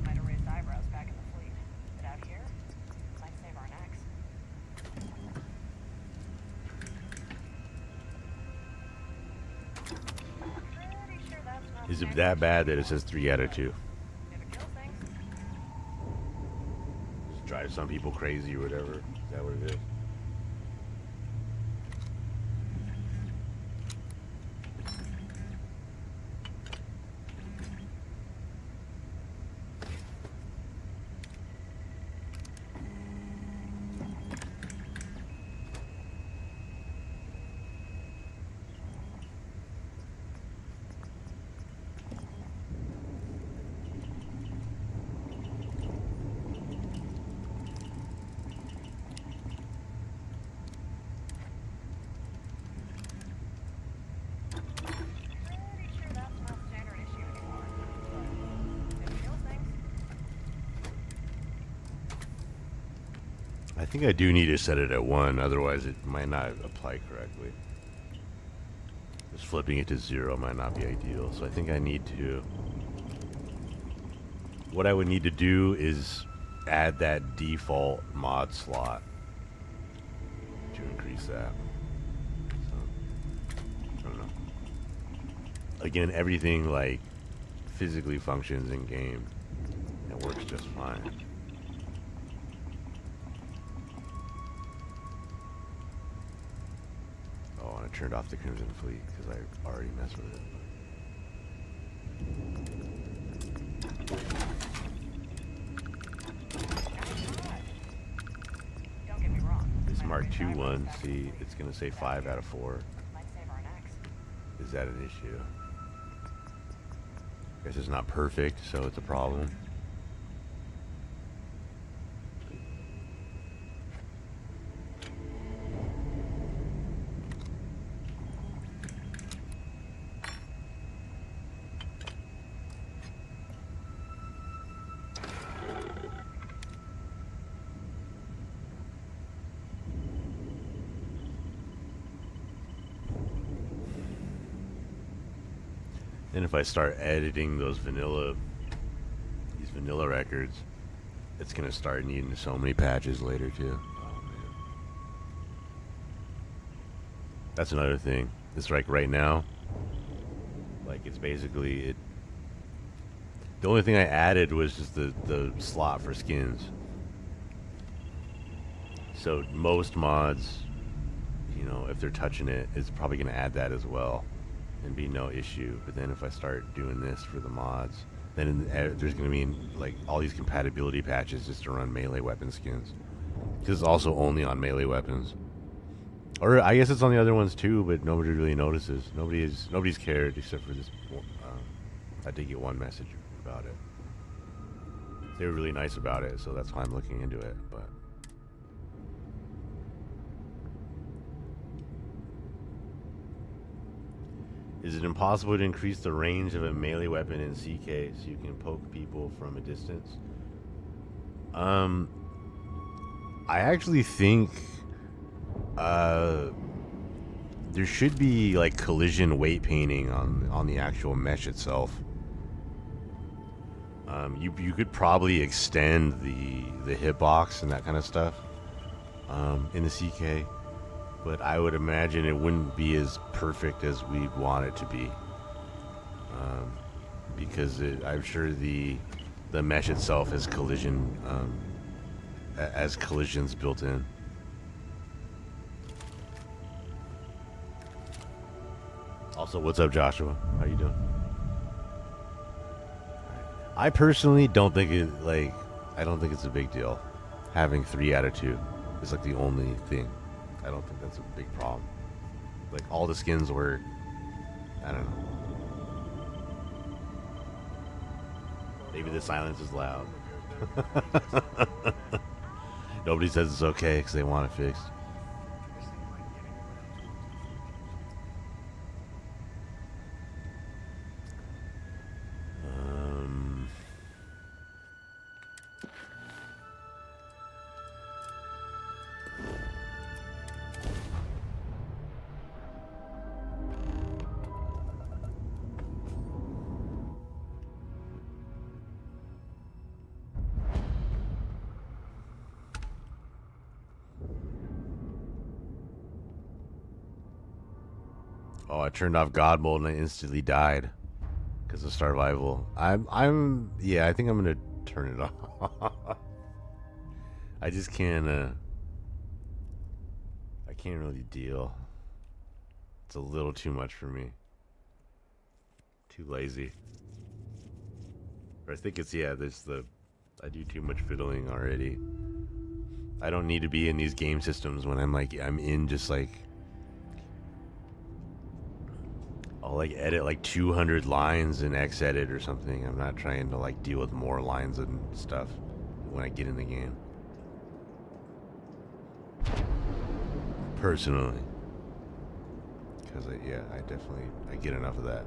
might have raised eyebrows back in the fleet. But out here, might save our necks. Pretty sure that's not Is it standard that bad that it says 3 out of 2? issue. If it kills things, Just drive some people crazy or whatever. Is that what it is? I think I do need to set it at 1, otherwise it might not apply correctly. Just flipping it to 0 might not be ideal, so I think I need to... What I would need to do is add that default mod slot to increase that. So, I don't know. Again, everything like physically functions in game and works just fine. Oh, and I turned off the Crimson Fleet because I already messed with it. Don't get me wrong. This My Mark free II drive one, back see, in the it's going to say 5 out of 4. might save our necks. Is that an issue? I guess it's not perfect, so it's a problem. And if I start editing these vanilla records, it's gonna start needing so many patches later too. Oh man, that's another thing. It's like right now, like it's basically it. The only thing I added was just the slot for skins. So most mods, you know, if they're touching it, it's probably gonna add that as well. And be no issue. But then if I start doing this for the mods, then there's going to be like all these compatibility patches just to run melee weapon skins, because it's also only on melee weapons. Or I guess it's on the other ones too, but nobody really notices. Nobody's cared except for this. I did get one message about it. They were really nice about it, so that's why I'm looking into it. But is it impossible to increase the range of a melee weapon in CK so you can poke people from a distance? I actually think there should be like collision weight painting on the actual mesh itself. You could probably extend the hitbox and that kind of stuff in the CK. But I would imagine it wouldn't be as perfect as we'd want it to be, because I'm sure the mesh itself has collisions built in. Also, what's up, Joshua? How you doing? I personally don't think I don't think it's a big deal. Having 3 out of 2 is like the only thing. I don't think that's a big problem. Like all the skins work. I don't know. Maybe the silence is loud. Nobody says it's okay because they want it fixed. Oh, I turned off God mode and I instantly died because of survival. Yeah, I think I'm gonna turn it off. I just can't. I can't really deal. It's a little too much for me. Too lazy. Or I think it's I do too much fiddling already. I don't need to be in these game systems when I'm in just like. I'll like edit like 200 lines in X-Edit or something. I'm not trying to like deal with more lines and stuff when I get in the game. Personally. Because I get enough of that.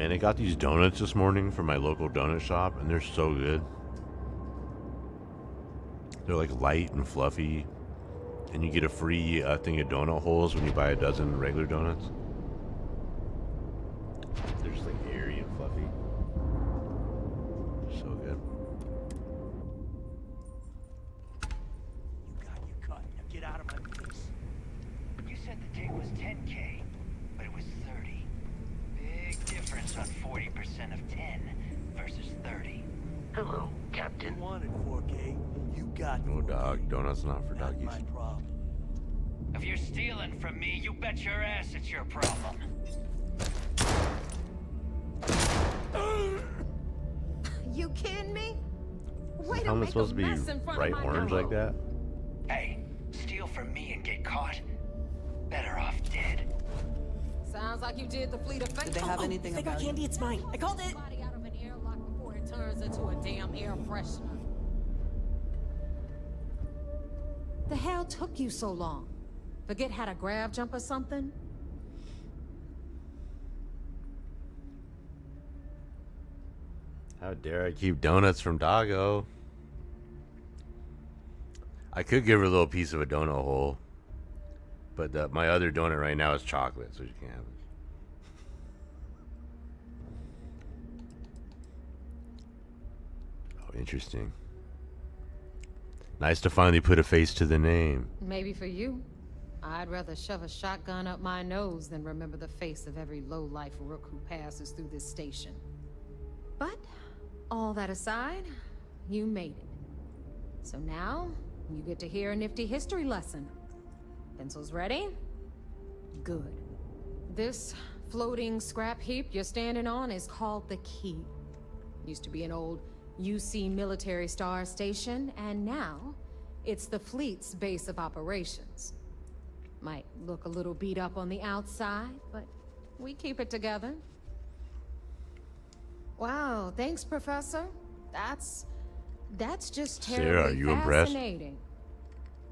Man, I got these donuts this morning from my local donut shop, and they're so good. They're like light and fluffy, and you get a free thing of donut holes when you buy a dozen regular donuts. They're just like airy and fluffy. So good. You got your cut. Now get out of my face. You said the take was 10K, but it was 30. Big difference on 40% of 10 versus 30. Hello, Captain. You wanted 4K. You got No 4K. dog. Donuts not for Not doggies. my problem. If you're stealing from me, you bet your ass it's your problem. You kidding me? Way How am I to make a supposed to be mess in front bright of my orange like that? Hey, steal from me and get caught. Better off dead. Sounds like you did the fleet of fate. Did they have anything They got about candy. It's mine. I called it. Body out of an airlock before it turns into a damn air freshener. The hell took you so long? Forget how to grab jump or something? How dare I keep donuts from Doggo? I could give her a little piece of a donut hole, but my other donut right now is chocolate, so she can't have it. Oh, interesting. Nice to finally put a face to the name. Maybe for you. I'd rather shove a shotgun up my nose than remember the face of every low-life rook who passes through this station. But, all that aside, you made it. So now, you get to hear a nifty history lesson. Pencils ready? Good. This floating scrap heap you're standing on is called the Key. Used to be an old UC military star station, and now it's the fleet's base of operations. Might look a little beat up on the outside, but we keep it together. Wow, thanks, Professor. That's just Sarah, terribly are you impressed? fascinating.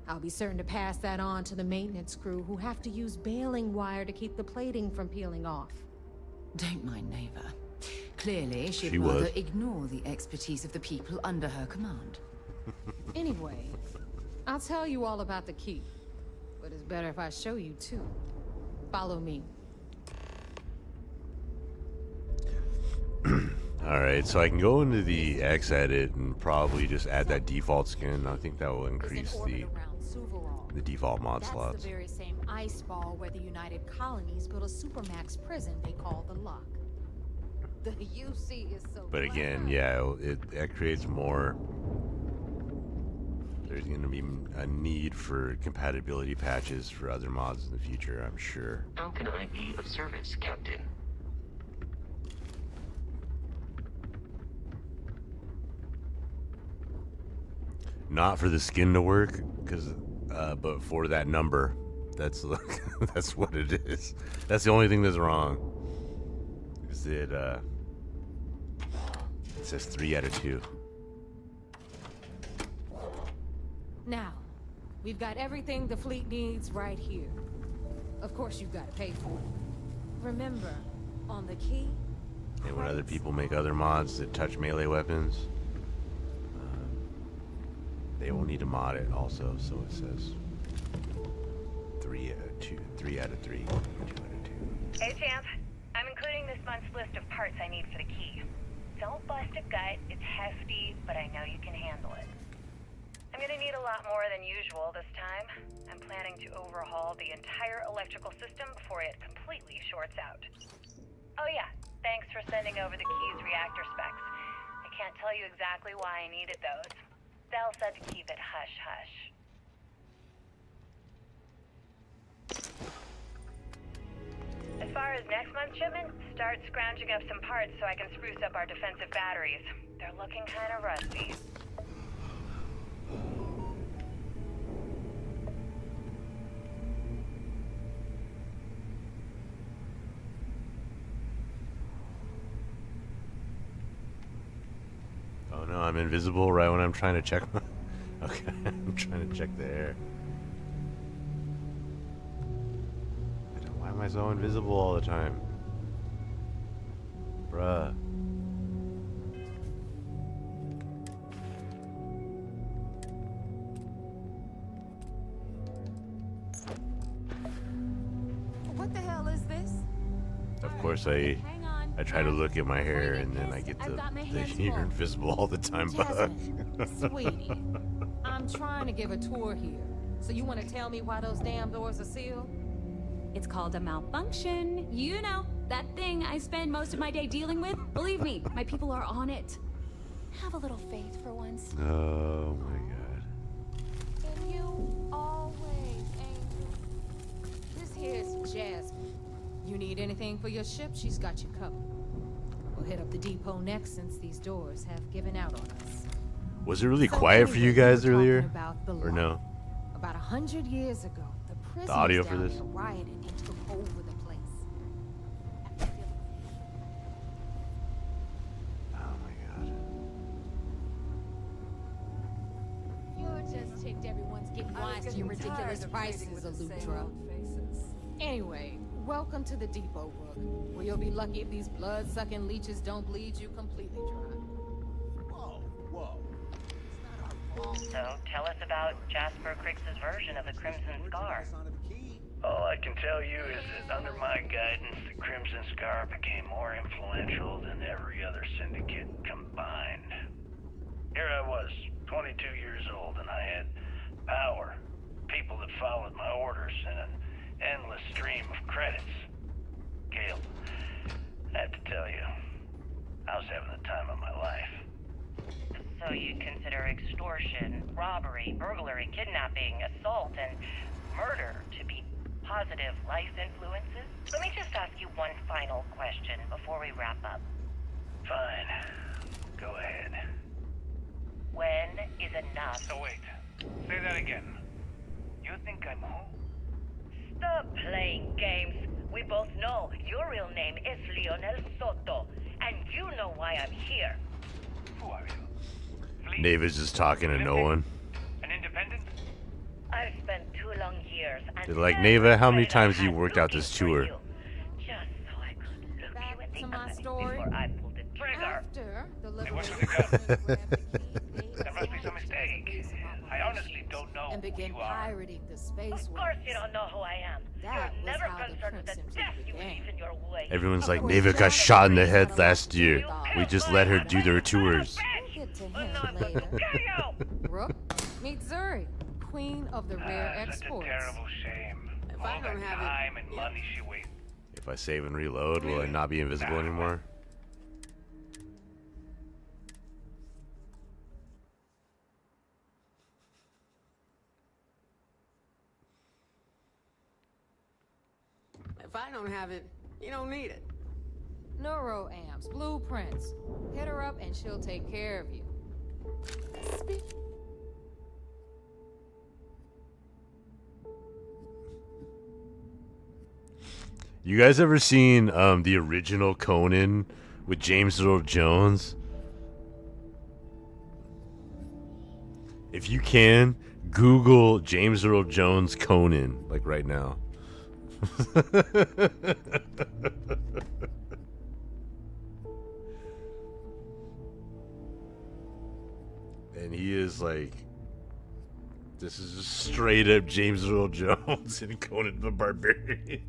I'll be certain to pass that on to the maintenance crew who have to use baling wire to keep the plating from peeling off. Don't mind Neva. Clearly, she'd She rather was. ignore the expertise of the people under her command. Anyway, I'll tell you all about the key. But it's better if I show you too. Follow me. Alright, so I can go into the X edit and probably just add that default skin. I think that will increase the default mod slots. That's the very same ice ball where the United Colonies built a supermax prison they call the Lock. The UC is so But again, yeah, it creates more. There's going to be a need for compatibility patches for other mods in the future, I'm sure. How can I be of service, Captain? Not for the skin to work, but for that number. That's that's what it is. That's the only thing that's wrong. Is it says 3 out of 2. Now, we've got everything the fleet needs right here. Of course, you've got to pay for it. Remember, on the key. And when other people make other mods that touch melee weapons, they will need to mod it also. So it says 3 out of 2, 3 out of 3, 2 out of 2. Hey, champ. I'm including this month's list of parts I need for the key. Don't bust a gut. It's hefty, but I know you can handle it. I'm gonna need a lot more than usual this time. I'm planning to overhaul the entire electrical system before it completely shorts out. Oh yeah, thanks for sending over the key's reactor specs. I can't tell you exactly why I needed those. Dell said to keep it hush-hush. As far as next month's shipment, start scrounging up some parts so I can spruce up our defensive batteries. They're looking kind of rusty. Oh no, I'm invisible right when I'm trying to check my... Okay, I'm trying to check the air. Why am I so invisible all the time? Bruh. What the hell is this? Of course, I try to look at my hair and then I get the you're invisible all the time bug. Jasmine, sweetie, I'm trying to give a tour here. So you want to tell me why those damn doors are sealed? It's called a malfunction. You know, that thing I spend most of my day dealing with. Believe me, my people are on it. Have a little faith for once. Oh my god. And you always, Angel. This here's Jasmine. You need anything for your ship, she's got you covered. We'll hit up the depot next since these doors have given out on us. Was it really So quiet for anyway, you guys we were earlier? talking about the Or law. no? About 100 years ago, the prisoners audio for down this? there rioted and took over the place. Oh my god. You're just ticked everyone's getting wise to your ridiculous prices, Elutra. Anyway, welcome to the depot, Rook, where you'll be lucky if these blood-sucking leeches don't bleed you completely dry. Whoa, whoa. So, tell us about Jasper Crick's version of the Crimson Scar. All I can tell you is that under my guidance, the Crimson Scar became more influential than every other syndicate combined. Here I was, 22 years old, and I had power, people that followed my orders, and an endless stream of credits. Gale, I have to tell you, I was having the time of my life. So you consider extortion, robbery, burglary, kidnapping, assault, and murder to be positive life influences? Let me just ask you one final question before we wrap up. Fine. Go ahead. When is enough? So wait. Say that again. You think I'm who? Stop playing games. We both know your real name is Leonel Soto, and you know why I'm here. Who are you? Navid's just talking to no one. An independent? I've spent 2 long years and They're like, Neva, how many times have you worked out this tour? just so I could look you Back in to the my eye story. before I pulled the trigger. After the what's liberation with the gun? grabbed the key, they There must be some established mistake. a base of I honestly don't know and who began you are. pirating the space Of course you don't know who I am. That You're was never how the concerned with the Crimson death you began. leave in your way. Everyone's Of like, course, Neva got Jasmine shot in the was head not last allowed year. to We just let her do their tours. We'll get to him later. Rook, meet Zuri, queen of the rare Such a exports. terrible shame. If All I don't that have it- time and money she wasted. If I save and reload, will I not be invisible anymore? If I don't have it, you don't need it. Neuroamps, blueprints. Hit her up and she'll take care of you. You guys ever seen the original Conan with James Earl Jones? If you can, Google James Earl Jones Conan, like right now. And he is like, this is just straight up James Earl Jones and Conan the Barbarian.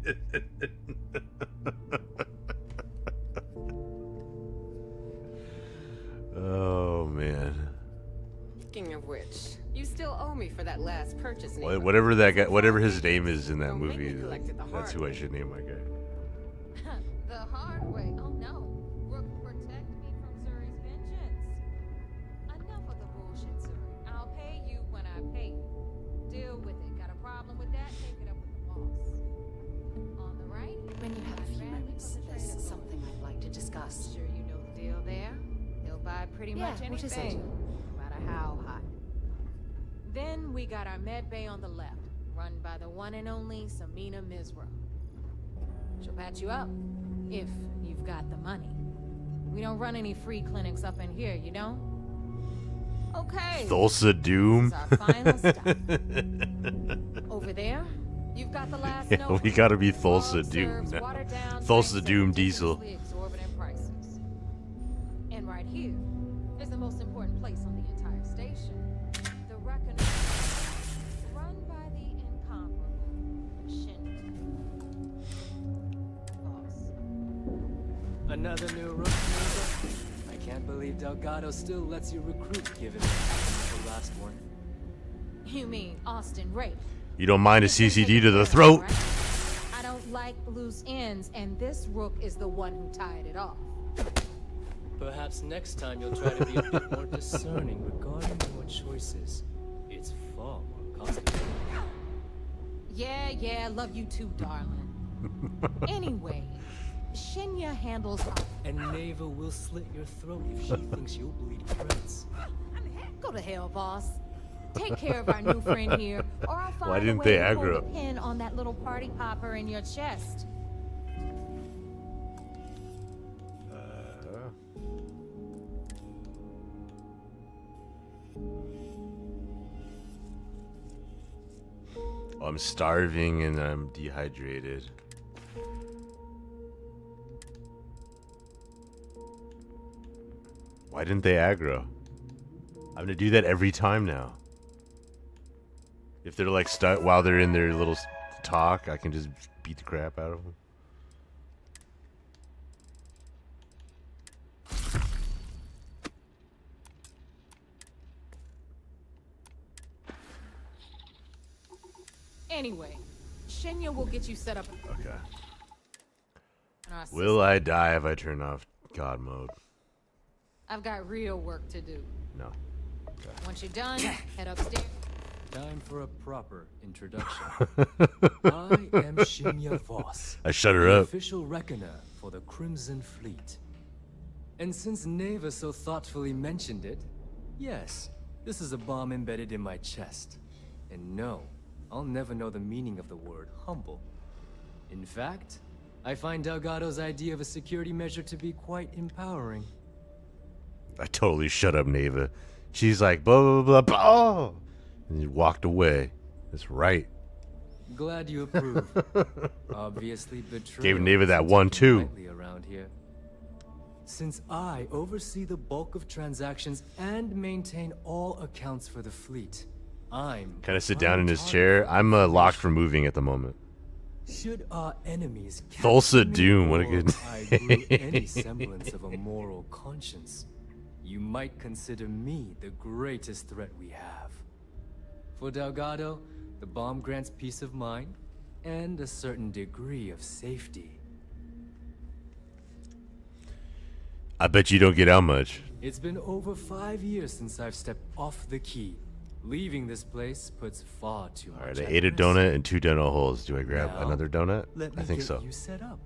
Oh man. Speaking of which, you still owe me for that last purchase. Neva. Whatever that guy, whatever his name is in that Don't make me movie, collect it the that's hard who I way. should name my guy. The hard way. Oh no. Rook, protect me from Zuri's vengeance. Enough of the bullshit, Zuri. I'll pay you when I pay you. Deal with it. Got a problem with that? Take it up with the boss. On the right? When you have a few moments, this is something I'd like to discuss. Sure you know the deal there. He'll buy pretty Yeah, much what is it? anything, no matter how hot. Then we got our med bay on the left, run by the one and only Samina Mizra. She'll patch you up, if you've got the money. We don't run any free clinics up in here, you don't? Okay. Thulsa Doom. This is our final stop. Over there, you've got the last Yeah, Nova. we gotta be World Thulsa Doom serves now. watered-down Thulsa drinks at Doom Diesel. ridiculously exorbitant prices. here is the most important place on the entire station. The Reckoner, run by the incomparable Shin. Boss. Another new rook, Nova? I can't believe Delgado still lets you recruit, given the last one. You mean Austin Ray? You don't mind a CCD to the throat? I don't like loose ends, and this rook is the one who tied it off. Perhaps next time you'll try to be a bit more discerning regarding your choices. It's far more costly. Yeah, love you too, darling. Anyway, Shinya handles our... And Neva will slit your throat if she thinks you'll bleed friends. Go to hell, boss. Take care of our new friend here, or I'll find Why didn't a way they to pull aggro? the pin on that little party popper in your chest. I'm starving and I'm dehydrated. Why didn't they aggro? I'm gonna do that every time now. If they're like stuck while they're in their little talk, I can just beat the crap out of them. Anyway, Shinya will get you set up. Okay. in our Will I die if I turn off God mode? I've got real work to do. No. Okay. Once you're done, head upstairs. Time for a proper introduction. I am Shinya Voss. I shut her the up. Official reckoner for the Crimson Fleet. And since Neva so thoughtfully mentioned it, yes, this is a bomb embedded in my chest. And no, I'll never know the meaning of the word humble. In fact, I find Delgado's idea of a security measure to be quite empowering. I totally shut up Neva. She's like, blah, blah, blah, blah. And he walked away. That's right. Glad you approve. Obviously, betrayal Gave Neva that isn't one, taken too. lightly around here. Since I oversee the bulk of transactions and maintain all accounts for the fleet, I'm... Kind of sit down in his chair. I'm locked for moving at the moment. Should our enemies Thulsa capture me Doom, what a or good I grew any semblance of a moral conscience, you might consider me the greatest threat we have. For Delgado, the bomb grants peace of mind and a certain degree of safety. I bet you don't get out much. It's been over 5 years since I've stepped off the key. Leaving this place puts far too much. Alright, I at ate a risk. donut and 2 donut holes. Do I grab Now, another donut? Let me I think get so. you set up.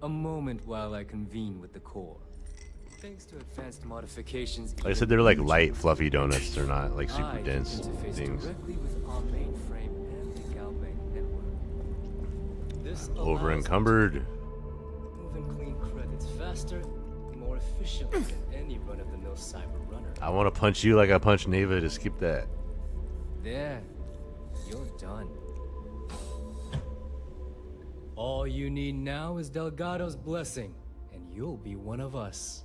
A moment while I convene with the core. Thanks to advanced modifications. Like I said, they're like light, fluffy donuts. They're not like super I can dense interface things. directly with our mainframe and the Galbank network. This Over allows encumbered. me to move and clean credits faster, more efficiently than any run-of-the-mill cyber runner. I want to punch you like I punched Neva to skip that. There, you're done. All you need now is Delgado's blessing, and you'll be one of us.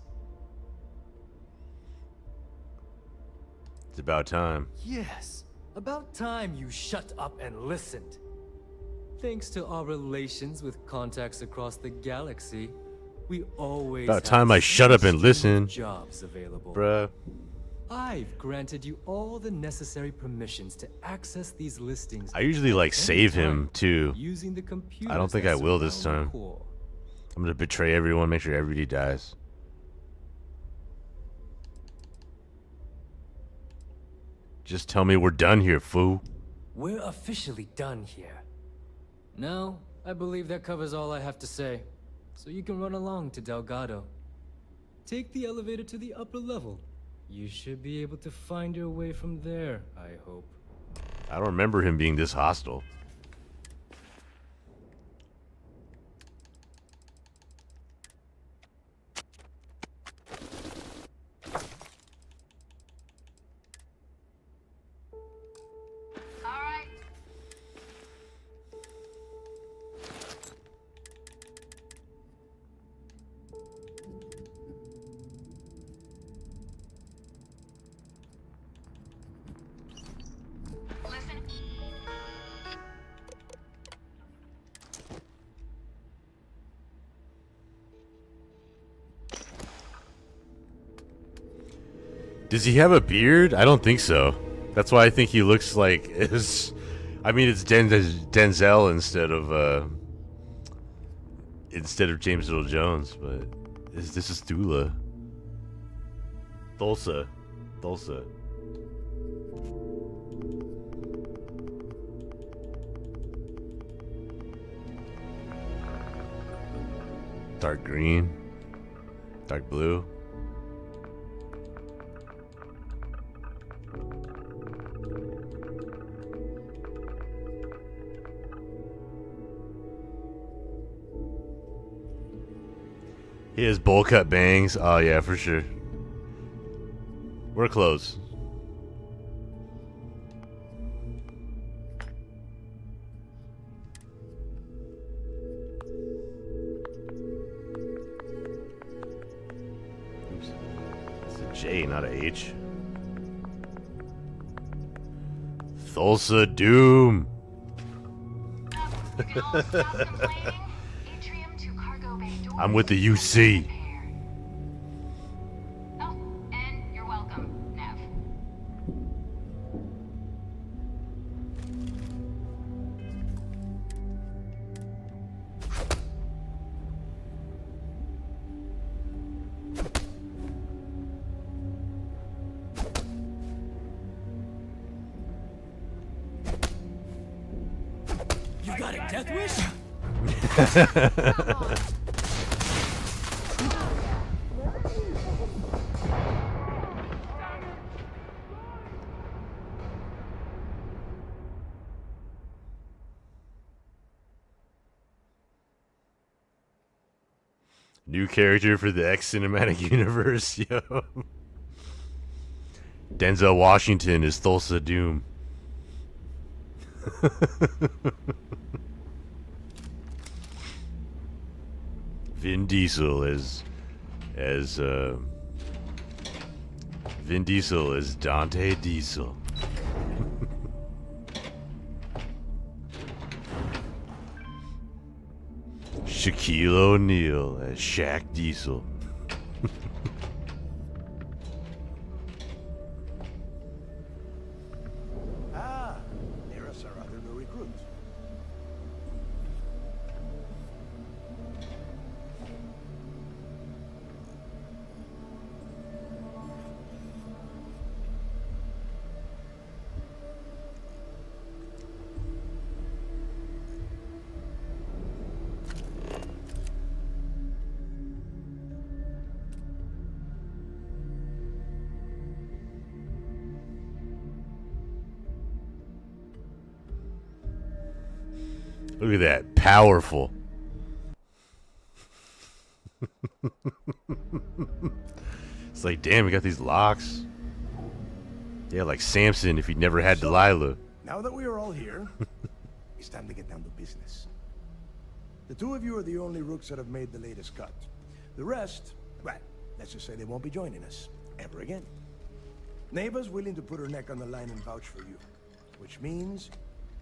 It's about time. Yes, about time you shut up and listened. Thanks to our relations with contacts across the galaxy, we always About have time I a shut up and stream of listen. Jobs available. Bruh. I've granted you all the necessary permissions to access these listings. I usually like save him anytime, too. Using the computers I don't think that I will this surround the time. core. I'm gonna betray everyone, make sure everybody dies. Just tell me we're done here, fool. We're officially done here. Now, I believe that covers all I have to say. So you can run along to Delgado. Take the elevator to the upper level. You should be able to find your way from there, I hope. I don't remember him being this hostile. Does he have a beard? I don't think so. That's why I think he looks like it's. I mean, it's Denzel instead of James Earl Jones, but this is Thula. Thulsa. Dark green, dark blue. He has bowl cut bangs. Oh yeah, for sure. We're close. Oops. It's a J, not a H. Thulsa Doom. I'm with the UC. Oh, and you're welcome, Nev. You got a death wish? New character for the X cinematic universe, yo. Denzel Washington is Thulsa Doom. Vin Diesel as Dante Diesel. Shaquille O'Neal as Shaq Diesel. Ah, there's our other new recruit. Look at that. Powerful. It's like, damn, we got these locks. Yeah, like Samson if he'd never had Delilah. Now that we are all here, it's time to get down to business. The two of you are the only rooks that have made the latest cut. The rest, well, let's just say they won't be joining us ever again. Neva's willing to put her neck on the line and vouch for you, which means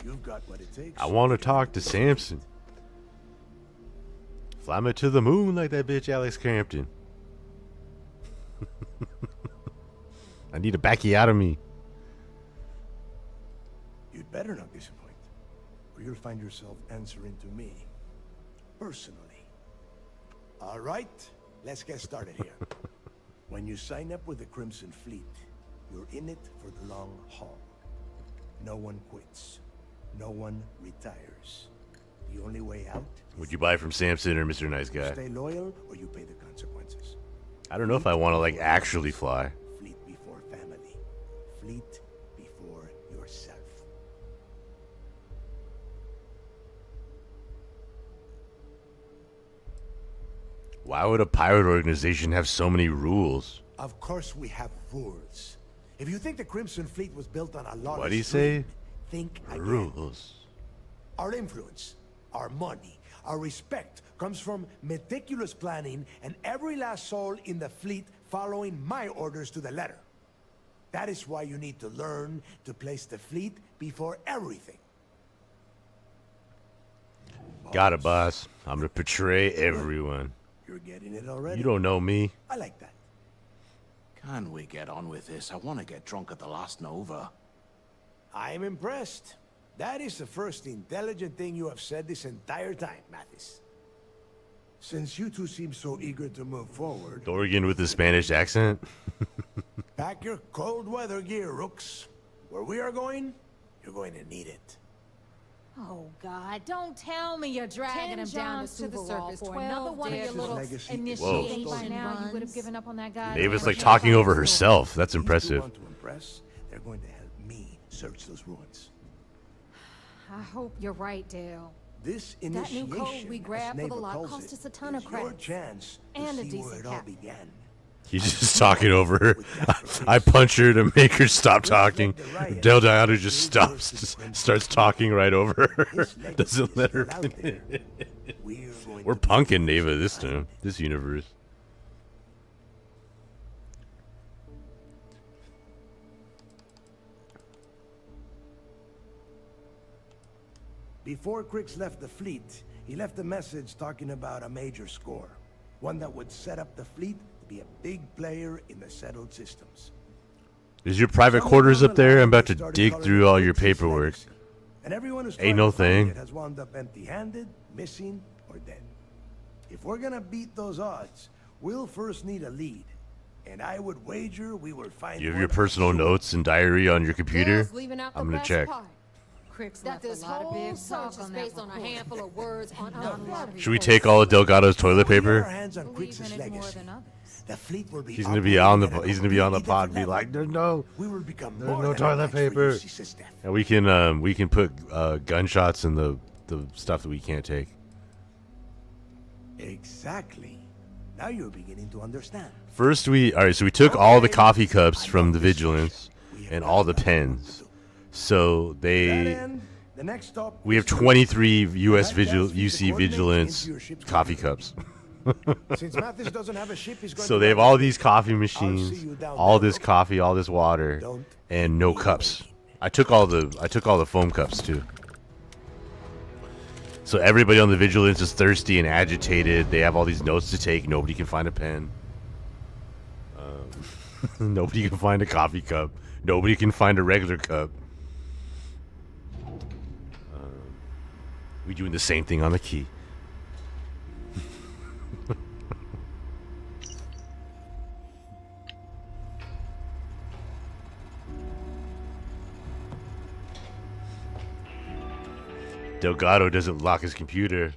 you've got what it takes. I want to talk to Samson. Fly me to the moon like that bitch Alex Crampton. I need a backiotomy. You'd better not disappoint, or you'll find yourself answering to me, personally. All right, let's get started here. When you sign up with the Crimson Fleet, you're in it for the long haul. No one quits. No one retires. The only way out... Would you buy from Samson or Mr. Nice Guy? Stay loyal, or you pay the consequences. I don't know if I want to, like, actually fly. Fleet before family. Fleet before yourself. Why would a pirate organization have so many rules? Of course we have rules. If you think the Crimson Fleet was built on a lot What'd he say? Think again. Rules. Our influence, our money, our respect comes from meticulous planning and every last soul in the fleet following my orders to the letter. That is why you need to learn to place the fleet before everything. Got it, boss. I'm gonna portray everyone. You're getting it already. You don't know me. I like that. Can we get on with this? I want to get drunk at the last Nova. I'm impressed. That is the first intelligent thing you have said this entire time, Mathis. Since you two seem so eager to move forward... Dorian with the Spanish accent. Pack your cold weather gear, Rooks. Where we are going, you're going to need it. Oh, God, don't tell me you're dragging him down to the surface for another one of your little initiation by now. You would have given up on that guy. Ava's like talking over herself. That's impressive. Want to impress? They're going to help me search those ruins. I hope you're right, Dale. This that new initiation, code we grabbed for the lot cost us a ton of your credits. Chance And a see where decent it all cap. began. He's just talking over her. I punch her to make her stop talking. Del Diado just starts talking right over her. Doesn't let her finish. We're punking Neva this time, this universe. Before Crix left the fleet, he left a message talking about a major score. One that would set up the fleet to be a big player in the settled systems. Is your private quarters up there? I'm about to dig through all your paperwork. And everyone who's Ain't no thing. has wound up empty-handed, missing, or dead. If we're gonna beat those odds, we'll first need a lead. And I would wager we will find You have your personal notes and diary on your computer? I'm gonna check. That this whole search is based on a handful of words on unflattering. Should we take all of Delgado's toilet Our paper? hands on Crix's legacy. The fleet will be He's gonna be on the operating at a he's gonna be on the completely pod and be different like, level. there's We will become no more than a toilet match for paper. UC system. And we can put gunshots in the stuff that we can't take. Exactly. Now you're beginning to understand. First so we took all the coffee cups from the Vigilance and all the pens. So The next stop we have 23 UC Vigilance coffee cups. Since Mathis doesn't have a ship, he's going So to they have run all the these ship. coffee I'll see machines, you down all there. this coffee, all this water, and no cups. I took all the foam cups too. So everybody on the Vigilance is thirsty and agitated. They have all these notes to take. Nobody can find a pen. Nobody can find a coffee cup. Nobody can find a regular cup. We doing the same thing on the key. Delgado doesn't lock his computer.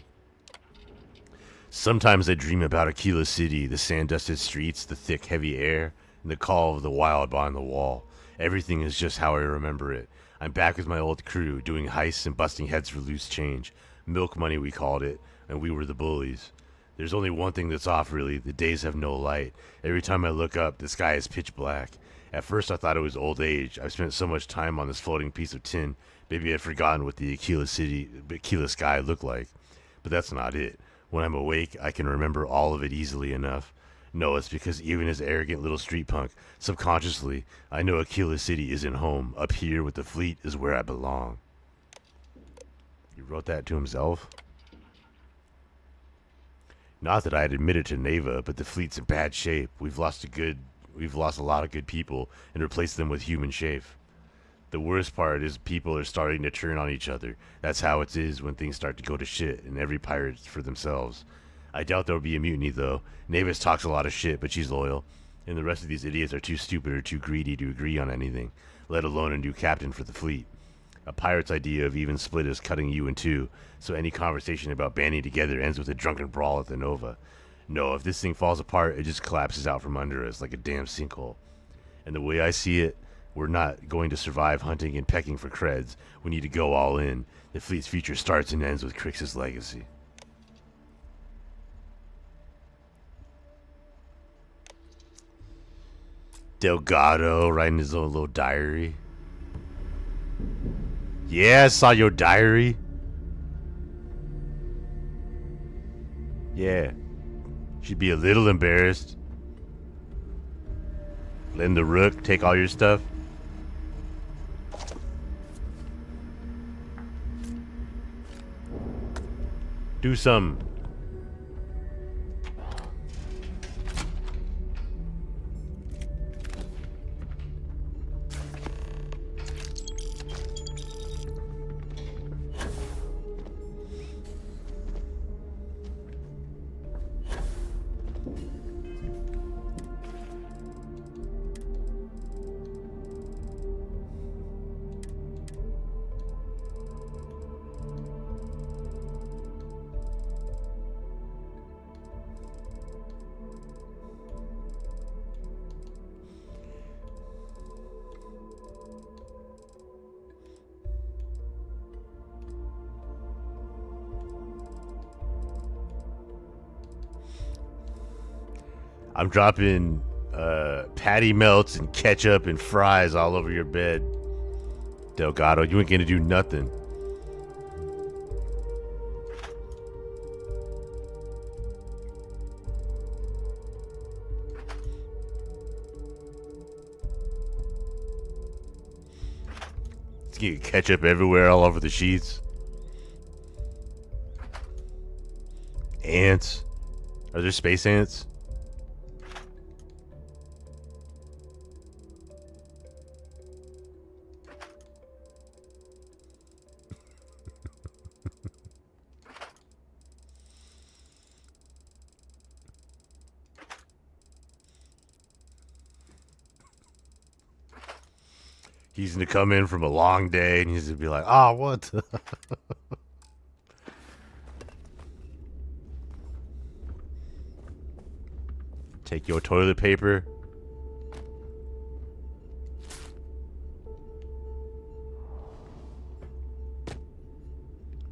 Sometimes I dream about Aquila City, the sand-dusted streets, the thick, heavy air, and the call of the wild behind the wall. Everything is just how I remember it. I'm back with my old crew, doing heists and busting heads for loose change. Milk money, we called it, and we were the bullies. There's only one thing that's off, really. The days have no light. Every time I look up, the sky is pitch black. At first, I thought it was old age. I've spent so much time on this floating piece of tin, maybe I'd forgotten what the Aquila sky looked like. But that's not it. When I'm awake, I can remember all of it easily enough. No, it's because even as arrogant little street punk, subconsciously, I know Aquila City isn't home. Up here with the fleet is where I belong. He wrote that to himself? Not that I had admitted to Neva, but the fleet's in bad shape. We've lost a lot of good people and replaced them with human shape. The worst part is people are starting to turn on each other. That's how it is when things start to go to shit, and every pirate's for themselves. I doubt there'll be a mutiny, though. Navis talks a lot of shit, but she's loyal. And the rest of these idiots are too stupid or too greedy to agree on anything, let alone a new captain for the fleet. A pirate's idea of even split is cutting you in two, so any conversation about banding together ends with a drunken brawl at the Nova. No, if this thing falls apart, it just collapses out from under us like a damn sinkhole. And the way I see it, we're not going to survive hunting and pecking for creds. We need to go all in. The fleet's future starts and ends with Crix's legacy. Delgado writing his own little diary. Yeah, I saw your diary. Yeah. Should be a little embarrassed. Letting the Rook take all your stuff. Do something. I'm dropping patty melts and ketchup and fries all over your bed. Delgado, you ain't gonna do nothing. Let's get ketchup everywhere, all over the sheets. Ants. Are there space ants? He's gonna come in from a long day and he's gonna be like, "Ah, what?" Take your toilet paper.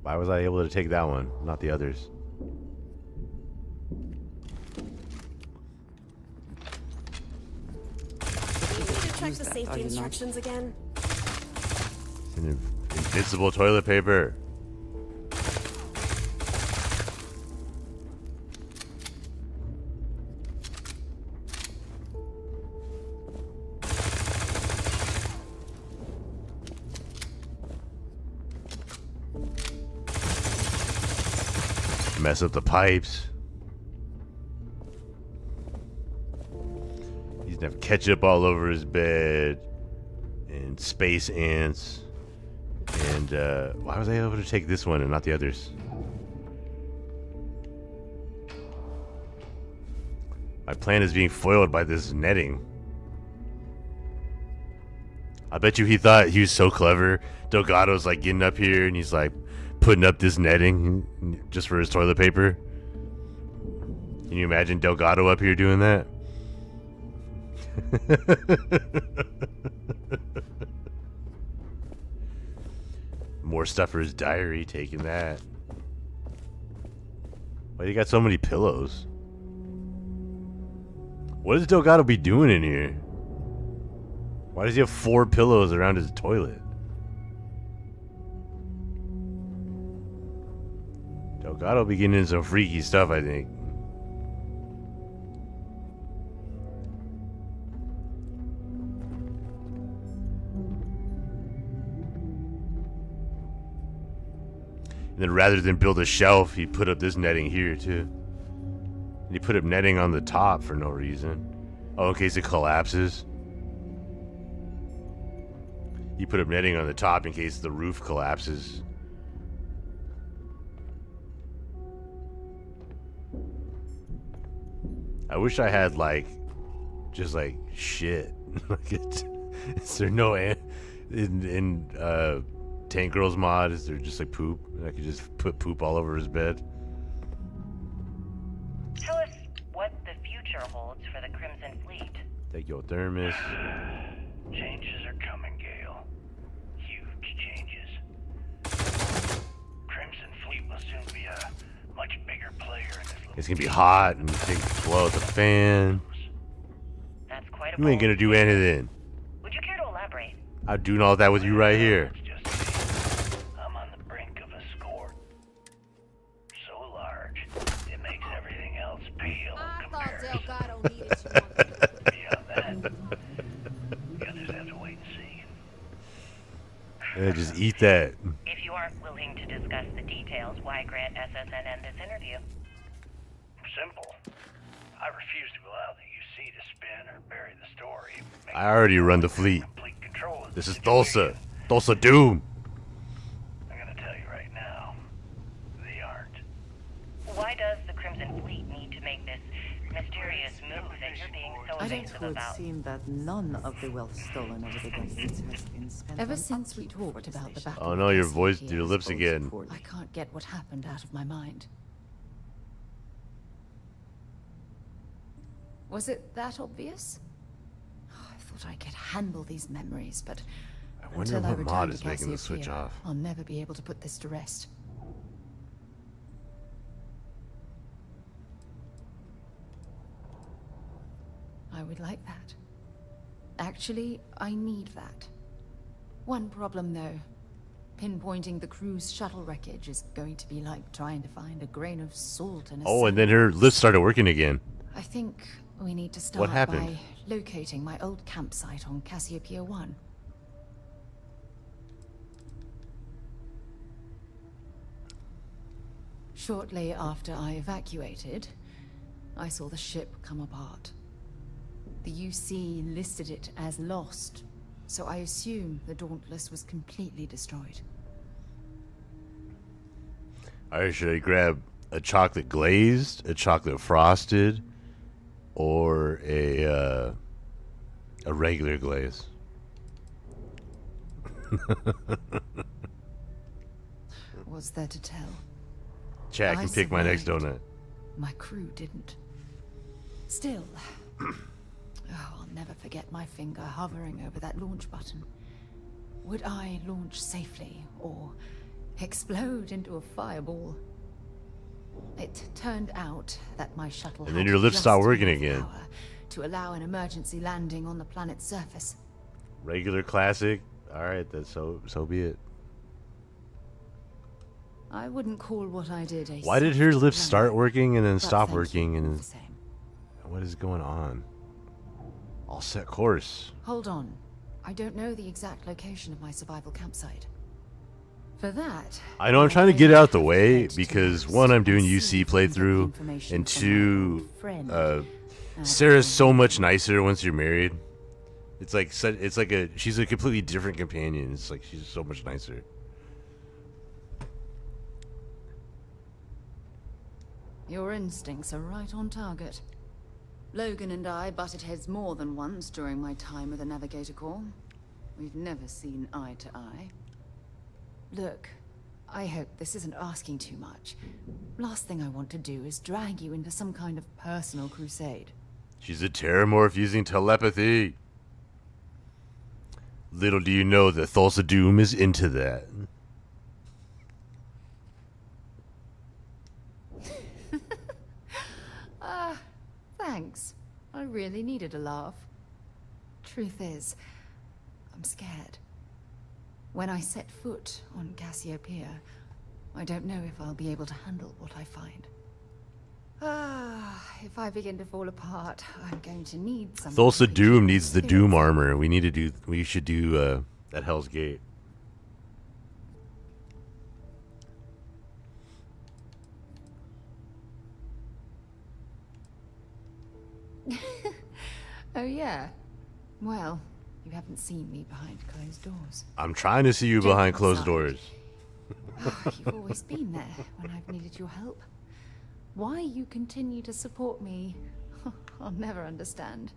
Why was I able to take that one, not the others? Check the safety instructions again. An invincible toilet paper. Mess up the pipes. He's gonna have ketchup all over his bed and space ants. And why was I able to take this one and not the others? My plan is being foiled by this netting. I bet you he thought he was so clever. Delgado's like getting up here and he's like putting up this netting just for his toilet paper. Can you imagine Delgado up here doing that? More stuff for his diary, taking that. Why you got so many pillows? What does Delgado be doing in here? Why does he have 4 pillows around his toilet? Delgado be getting into some freaky stuff, I think. And then rather than build a shelf, he put up this netting here too. And he put up netting on the top for no reason. Oh, in case it collapses. He put up netting on the top in case the roof collapses. I wish I had like, just like shit. Is there no in Tank Girls mod? Is there just like poop? I could just put poop all over his bed. Tell us what the future holds for the Crimson Fleet. Take your thermos. Changes are coming, Gale. Huge changes. Crimson Fleet will soon be a much bigger player in this little. It's gonna be hot and things blow out the fan. That's quite a You ain't gonna do anything. Would you care to elaborate? I'm doing all that with you right here. I'm on the brink of a score so large it makes everything else pale in comparison. Beyond that, you'll just have to wait and see. Yeah, just eat that. If you aren't willing to discuss the details, why grant SSNN this interview? Simple. I refuse to allow the UC to spin or bury the story. I already run the fleet. This is Tulsa. Tulsa Doom. I'm gonna tell you right now, they aren't. Why does the Crimson Fleet need to make this mysterious move that you're being so I don't evasive would about? seem that none of the wealth stolen over the decades has been spent Ever on since we upkeep talked for the about the station. battle. Oh no, your voice, your lips again. I can't get what happened out of my mind. Was it that obvious? I thought I could handle these memories, but I wonder until I what return mod to is making the switch Cassiopeia, off. I'll never be able to put this to rest. I would like that. Actually, I need that. One problem, though. Pinpointing the crew's shuttle wreckage is going to be like trying to find a grain of salt in a Oh, and sand. then her lift started working again. I think we need to start What happened? by locating my old campsite on Cassiopeia 1. Shortly after I evacuated, I saw the ship come apart. The UC listed it as lost, so I assume the Dauntless was completely destroyed. Alright, should I grab a chocolate glazed, a chocolate frosted, or a regular glaze? What's there to tell? Chad I can pick my next survived. donut. My crew didn't. Still, oh, I'll never forget my finger hovering over that launch button. Would I launch safely or explode into a fireball? It turned out that my shuttle And then had your lift just stopped working enough again. power to allow an emergency landing on the planet's surface. Regular classic. Alright, that's so be it. I wouldn't call what I did a Why did her soft lift landing, start working and then but stop thank you working all and the same. what is going on? All set course. Hold on. I don't know the exact location of my survival campsite. For that, I know I'm trying to get out the way because one, I'm doing UC playthrough, and two, Sarah's so much nicer once you're married. It's like she's a completely different companion. It's like she's so much nicer. your instincts are right on target. Logan and I butted heads more than once during my time with the Navigator Corps. We've never seen eye to eye. Look, I hope this isn't asking too much. Last thing I want to do is drag you into some kind of personal crusade. She's a terramorph using telepathy. Little do you know that Thulsa Doom is into that. Thanks. I really needed a laugh. Truth is, I'm scared. When I set foot on Cassiopeia, I don't know if I'll be able to handle what I find. If I begin to fall apart, I'm going to need some. Thulsa Doom needs the Doom armor. We should do that Hell's Gate. Oh yeah. Well, you haven't seen me behind closed doors. I'm trying to see you behind closed doors. You've always been there when I've needed your help. Why you continue to support me, I'll never understand.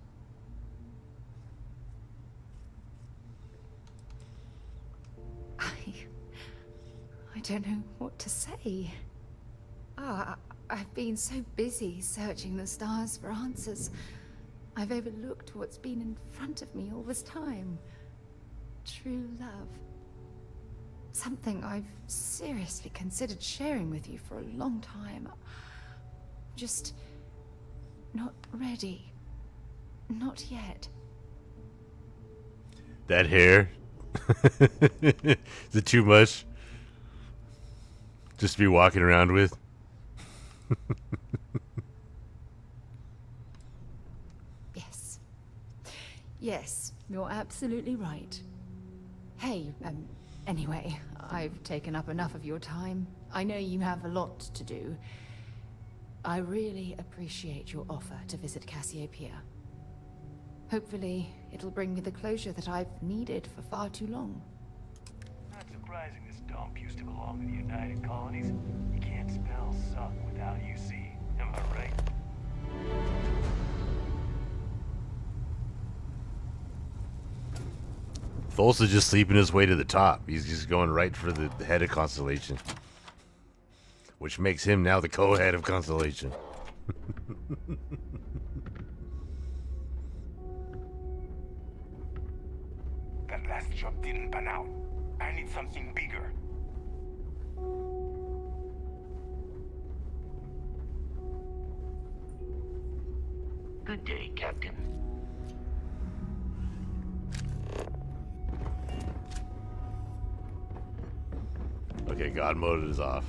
I don't know what to say. I've been so busy searching the stars for answers. I've overlooked what's been in front of me all this time. True love. Something I've seriously considered sharing with you for a long time. Just not ready. Not yet. That hair? Is it too much? Just to be walking around with? Yes, you're absolutely right. Hey, anyway, I've taken up enough of your time. I know you have a lot to do. I really appreciate your offer to visit Cassiopeia. Hopefully, it'll bring me the closure that I've needed for far too long. Not surprising this dump used to belong to the United Colonies. You can't spell suck without UC, am I right? Thulsa's just sleeping his way to the top. He's just going right for the head of Constellation. Which makes him now the co-head of Constellation. That last job didn't pan out. I need something bigger. Good day, Captain. Okay, God mode is off.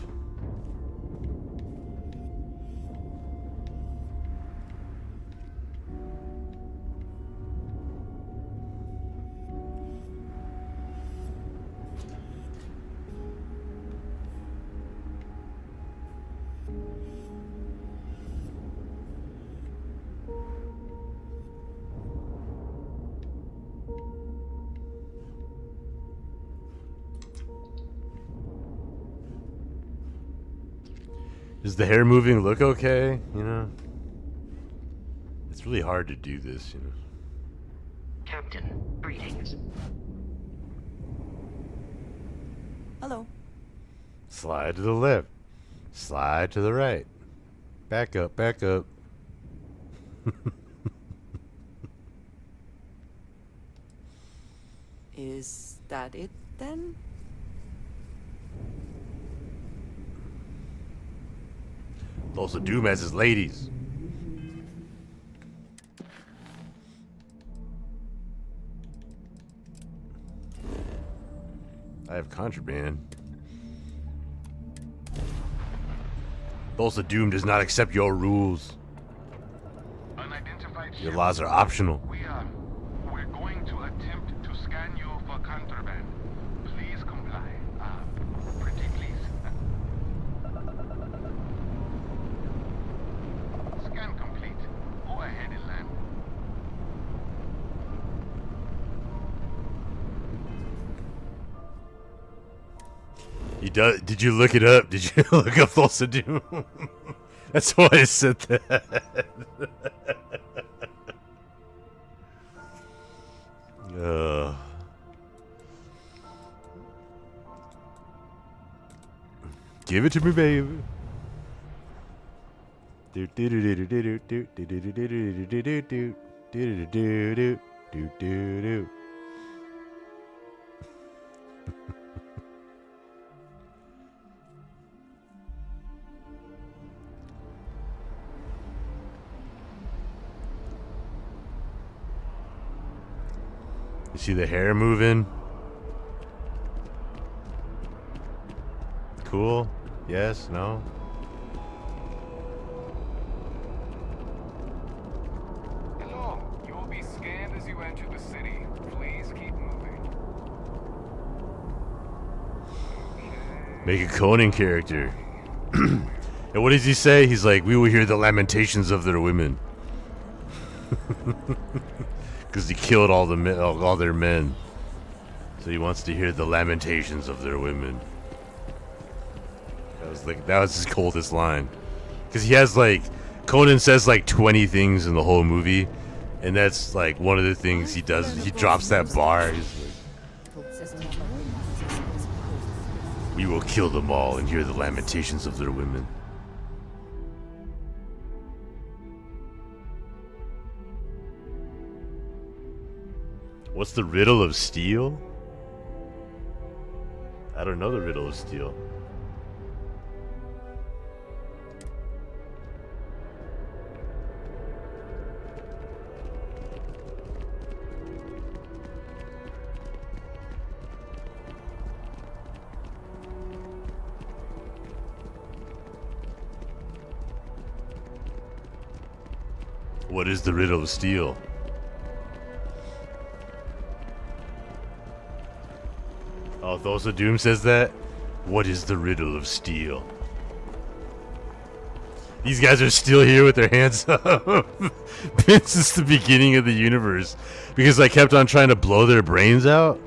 Does the hair moving look okay? You know? It's really hard to do this, you know? Captain, greetings. Hello. Slide to the left. Slide to the right. Back up, back up. Is that it then? Those are Doom as his ladies. I have contraband. Thulsa Doom does not accept your rules. Your laws are optional. We're going to attempt to scan you for contraband. Please comply. Pretty please. Scan complete. Go ahead and land. Did you look it up? Did you look up Thulsa Doom? That's why I said that. Give it to me, baby. Do do do do do do do do do do do do do do do do do do do. You see the hair moving? Cool? Yes? No? Hello. You will be scanned as you enter the city. Please keep moving. Make a Conan character. And what does he say? He's like, we will hear the lamentations of their women. Because he killed all their men. So he wants to hear the lamentations of their women. That was his coldest line. Because he has Conan says 20 things in the whole movie. And that's one of the things he does. He drops that bar. He's like, we will kill them all and hear the lamentations of their women. What's the riddle of steel? I don't know the riddle of steel. What is the riddle of steel? Oh, Thulsa Doom says that? What is the riddle of steel? These guys are still here with their hands up since the beginning of the universe. Because I kept on trying to blow their brains out.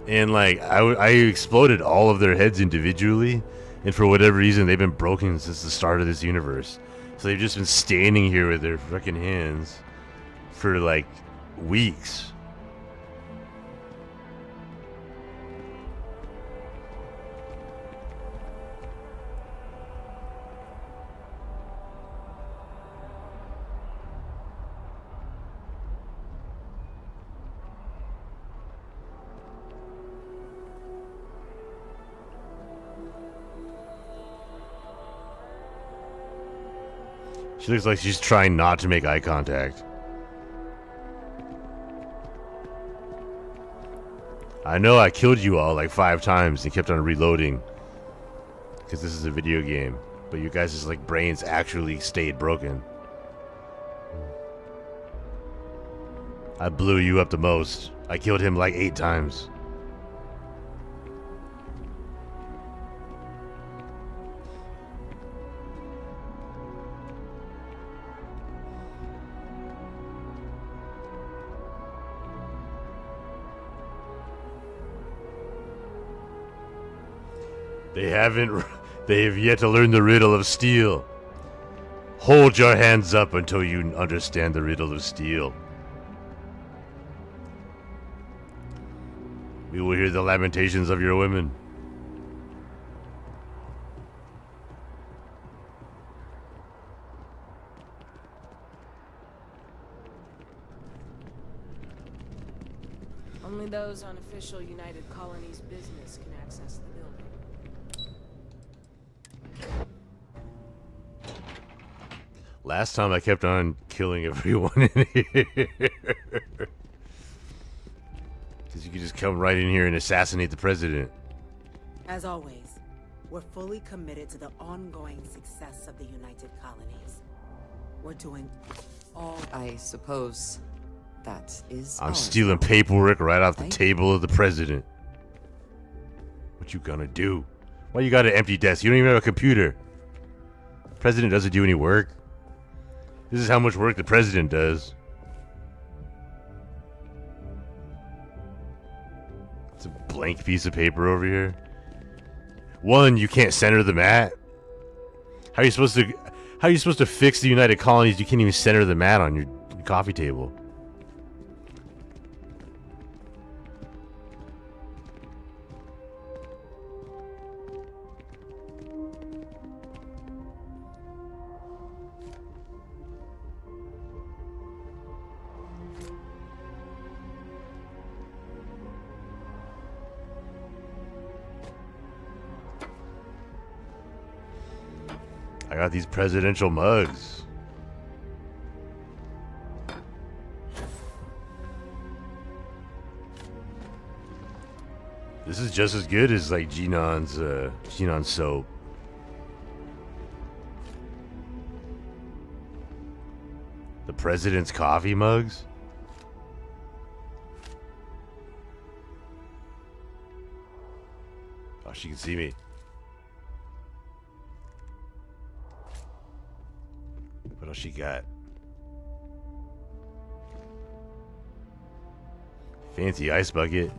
And I exploded all of their heads individually. And for whatever reason, they've been broken since the start of this universe. So they've just been standing here with their fucking hands for weeks. She looks like she's trying not to make eye contact. I know I killed you all 5 times and kept on reloading. because this is a video game. But you guys' like brains actually stayed broken. I blew you up the most. I killed him like 8 times. They have yet to learn the riddle of steel. Hold your hands up until you understand the riddle of steel. We will hear the lamentations of your women. Only those on official United Colonies business can access the building. Last time I kept on killing everyone in here. Because you could just come right in here and assassinate the president. As always, we're fully committed to the ongoing success of the United Colonies. We're doing all... I suppose that is... I'm stealing paperwork right off the table of the president. What you gonna do? Why you got an empty desk? You don't even have a computer. The president doesn't do any work. This is how much work the president does. It's a blank piece of paper over here. One, you can't center the mat. How are you supposed to fix the United Colonies? You can't even center the mat on your coffee table. I got these presidential mugs. This is just as good as like Genon's soap. The president's coffee mugs? Oh, she can see me. What else she got? Fancy ice bucket.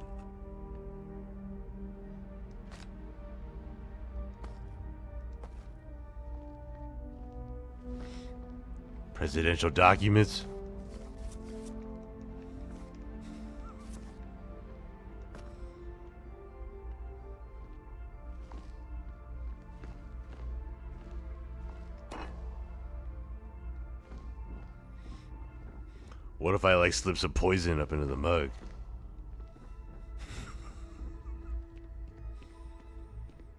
Presidential documents. What if I like slip some poison up into the mug?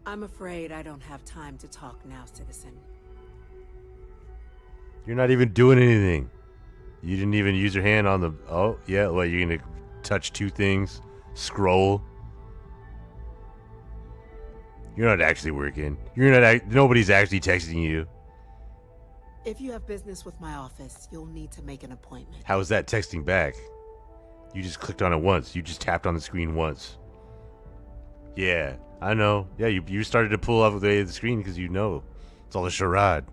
I'm afraid I don't have time to talk now, citizen. You're not even doing anything. You didn't even use your hand on the... Oh, yeah, what, you're gonna touch 2 things? Scroll? You're not actually working. Nobody's actually texting you. If you have business with my office, you'll need to make an appointment. How is that texting back? You just clicked on it once. You just tapped on the screen once. Yeah, I know. Yeah, you started to pull off the screen because you know. It's all a charade.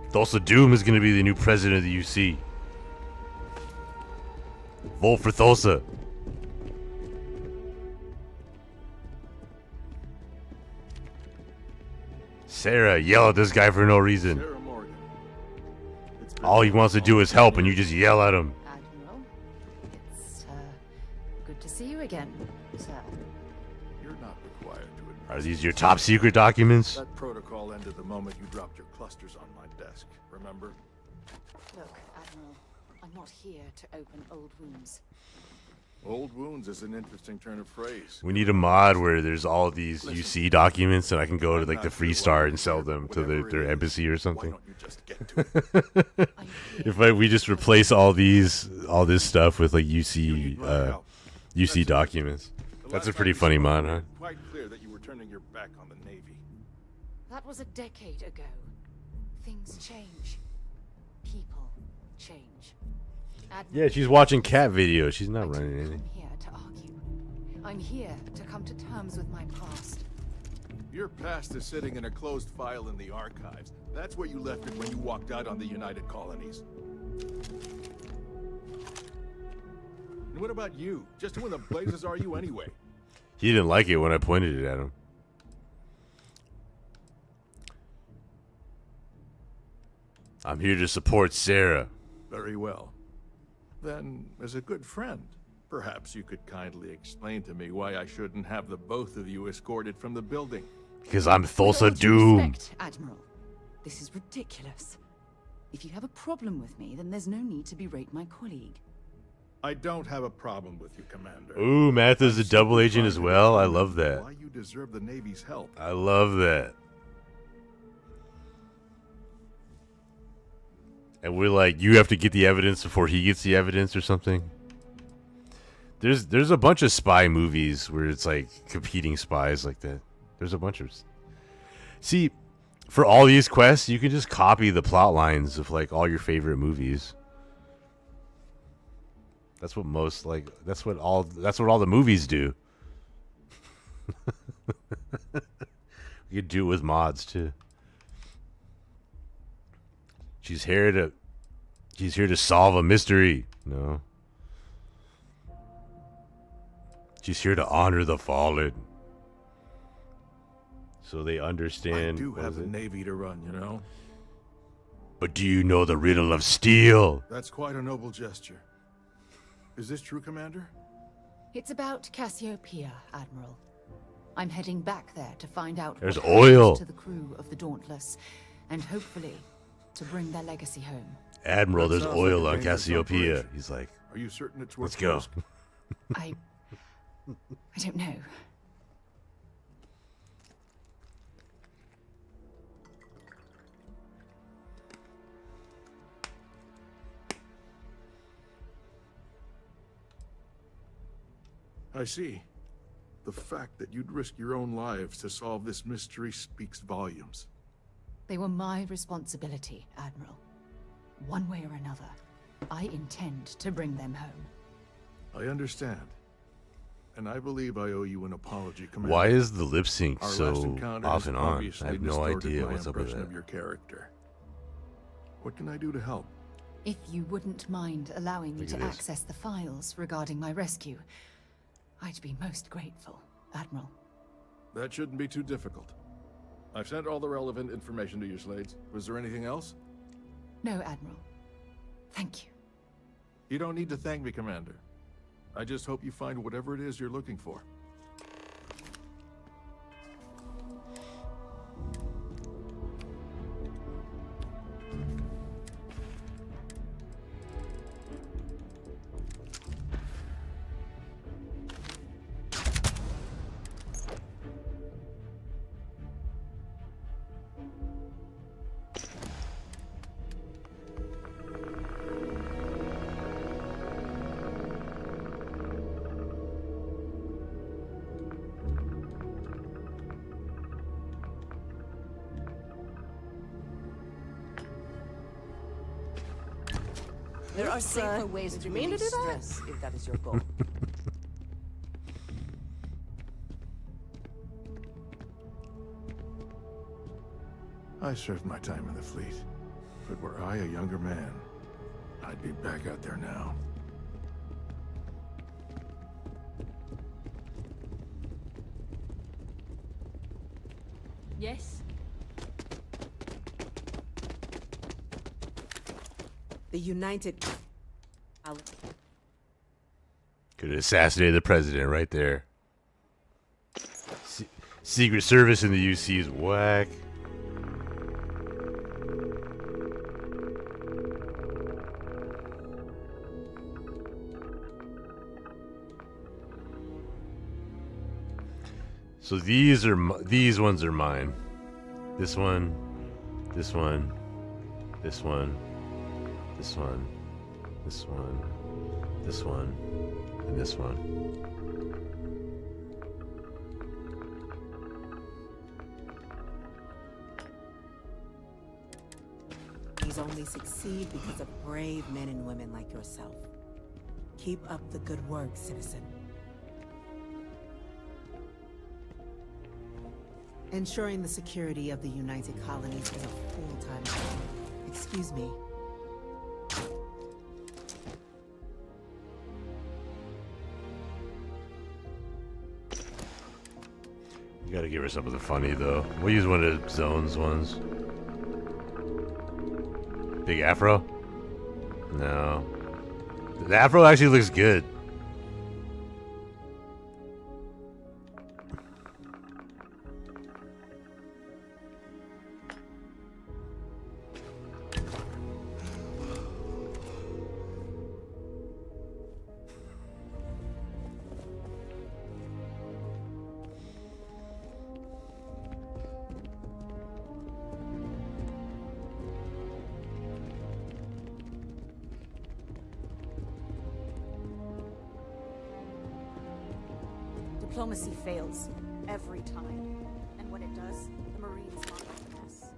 Thulsa Doom is going to be the new president of the UC. Vote for Thulsa. Sarah, yell at this guy for no reason. All he wants to do is help, and you just yell at him. Admiral, it's good to see you again, sir. You're not required to admit. Are these your top secret documents? That protocol ended the moment you dropped your clusters on my desk, remember? Look, Admiral, I'm not here to open old wounds. Old wounds is an interesting turn of phrase. We need a mod where there's all these UC documents and I can go to like the Free Star and sell them to their embassy or something. If we just replace all this stuff with like UC documents. That's a pretty funny mod, huh? Quite clear that you were turning your back on the Navy. That was a decade ago. Things change. People change. Yeah, she's watching cat videos. She's not running anything. I'm here to argue. I'm here to come to terms with my past. Your past is sitting in a closed file in the archives. That's where you left it when you walked out on the United Colonies. And what about you? Just who in the blazes are you anyway? He didn't like it when I pointed it at him. I'm here to support Sarah. Very well. Then, as a good friend, perhaps you could kindly explain to me why I shouldn't have the both of you escorted from the building. Because I'm Thulsa With all due Doom. respect, Admiral, this is ridiculous. If you have a problem with me, then there's no need to berate my colleague. I don't have a problem with you, Commander. Ooh, Martha's a double agent as well. I love that. Why you deserve the Navy's help. I love that. And we're like, you have to get the evidence before he gets the evidence or something. There's a bunch of spy movies where it's like competing spies like that. There's a bunch of... See, for all these quests, you can just copy the plot lines of like all your favorite movies. That's what most like. That's what all the movies do. You could do it with mods too. She's here to solve a mystery. No. She's here to honor the fallen. So they understand. I do have the Navy to run, you know. But do you know the riddle of steel? That's quite a noble gesture. Is this true, Commander? It's about Cassiopeia, Admiral. I'm heading back there to find out There's what oil. happened to the crew of the Dauntless, and hopefully to bring their legacy home. Admiral, That there's sounds oil like a on dangerous Cassiopeia. operation. He's like, Are you certain it's worth let's go. risk? I don't know. I see. The fact that you'd risk your own lives to solve this mystery speaks volumes. They were my responsibility, Admiral. One way or another, I intend to bring them home. I understand. And I believe I owe you an apology, Commander. Why is the lip sync Our so last encounter off has and on? obviously I have no distorted idea my what's up with impression that. of your character. What can I do to help? If you wouldn't mind allowing me Look to at this. access the files regarding my rescue, I'd be most grateful, Admiral. That shouldn't be too difficult. I've sent all the relevant information to you, Slades. Was there anything else? No, Admiral. Thank you. You don't need to thank me, Commander. I just hope you find whatever it is you're looking for. There are safer Oops, ways did to you mean to release do that? stress, if that is your goal. I served my time in the fleet, but were I a younger man, I'd be back out there now. Yes? The United... Could have assassinated the president right there. Secret Service in the UC is whack. So these ones are mine. This one, this one, this one, this one, this one, this one, and this one. These only succeed because of brave men and women like yourself. Keep up the good work, citizen. Ensuring the security of the United Colonies is a full-time job. Excuse me. You gotta give her some of the funny, though. We'll use one of the Zone's ones. Big afro? No. The afro actually looks good. Diplomacy fails every time. And when it does, the Marines lock up the mess.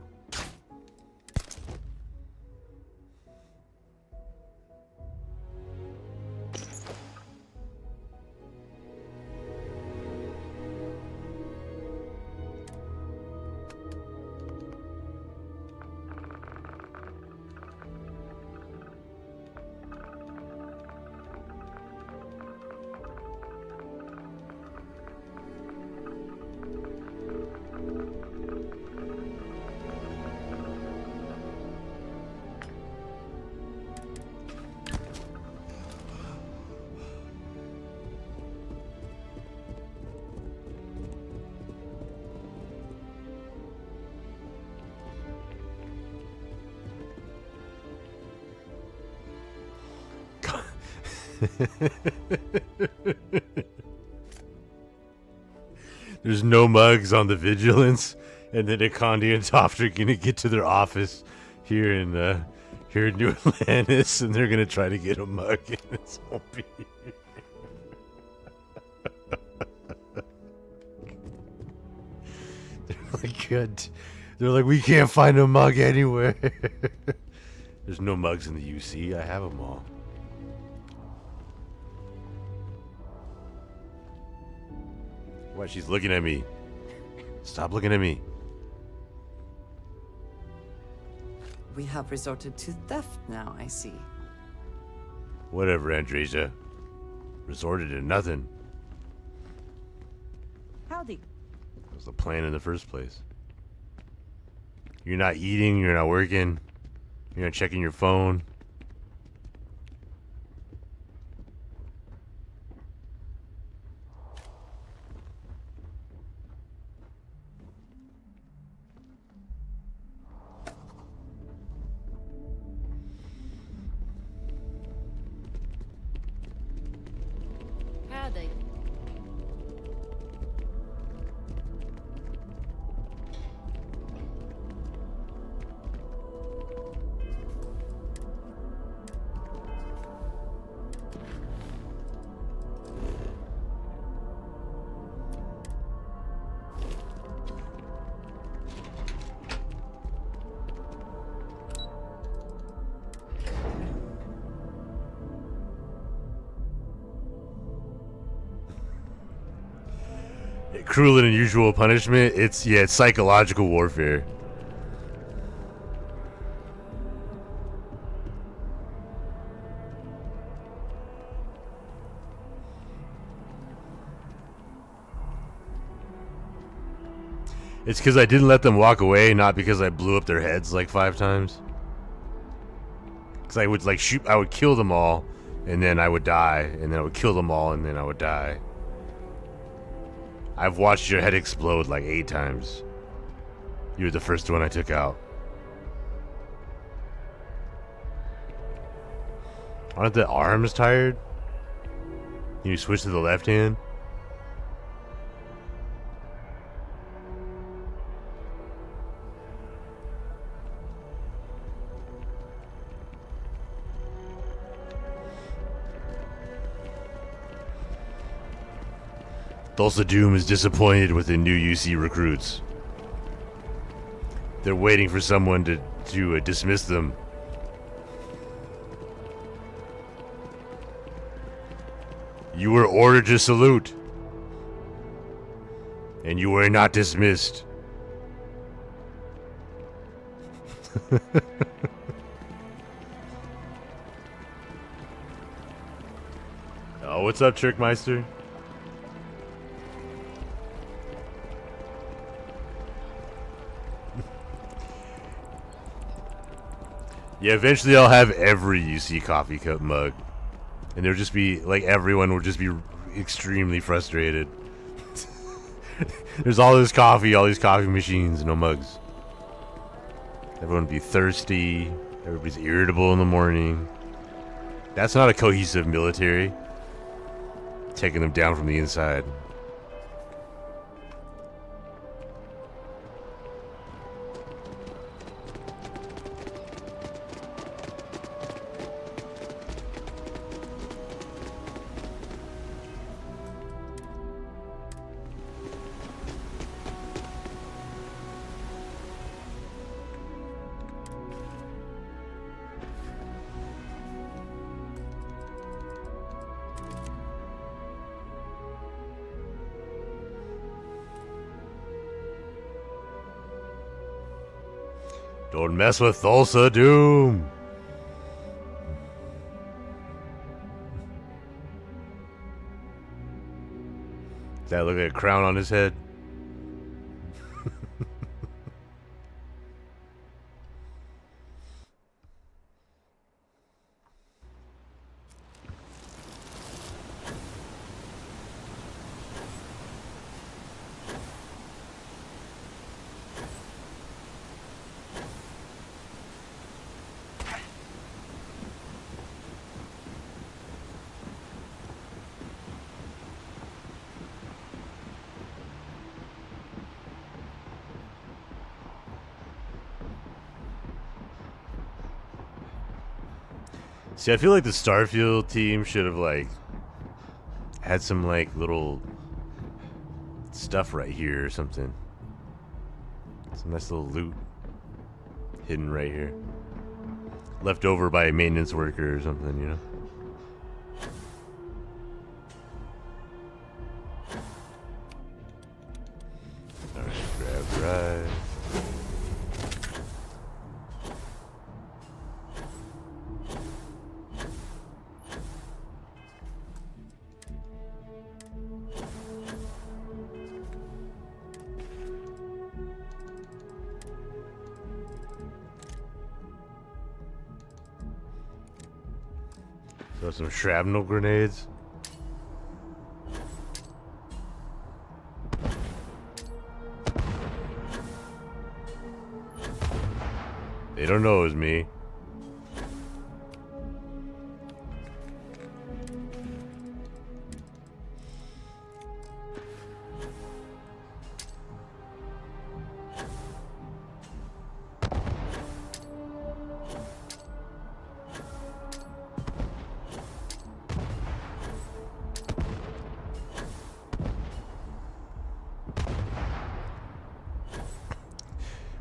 There's no mugs on the Vigilance, and then Akandi and Toph are gonna get to their office here in New Atlantis, and they're gonna try to get a mug, and it's won't be. They're like, good. They're like, we can't find a mug anywhere. There's no mugs in the UC. I have them all. What? She's looking at me. Stop looking at me. We have resorted to theft now, I see. Whatever, Andreja. Resorted to nothing. Howdy. That was the plan in the first place. You're not eating, you're not working, you're not checking your phone. Howdy. Cruel and unusual punishment. It's psychological warfare. It's because I didn't let them walk away, not because I blew up their heads like 5 times. Because I would I would kill them all, and then I would die, and then I would kill them all, and then I would die. I've watched your head explode like 8 times. You were the first one I took out. Aren't the arms tired? Can you switch to the left hand? Thulsa Doom is disappointed with the new UC recruits. They're waiting for someone to dismiss them. You were ordered to salute. And you were not dismissed. Oh, what's up, Trickmeister? Yeah, eventually I'll have every UC coffee cup mug. And there'll just be, like, everyone will just be extremely frustrated. There's all this coffee, all these coffee machines, no mugs. Everyone will be thirsty. Everybody's irritable in the morning. That's not a cohesive military. Taking them down from the inside. Don't mess with Thulsa Doom. Does that look like a crown on his head? See, I feel like the Starfield team should have, like, had some, like, little stuff right here or something. Some nice little loot hidden right here. Left over by a maintenance worker or something, you know? Alright, grab drive. So some shrapnel grenades. They don't know it was me.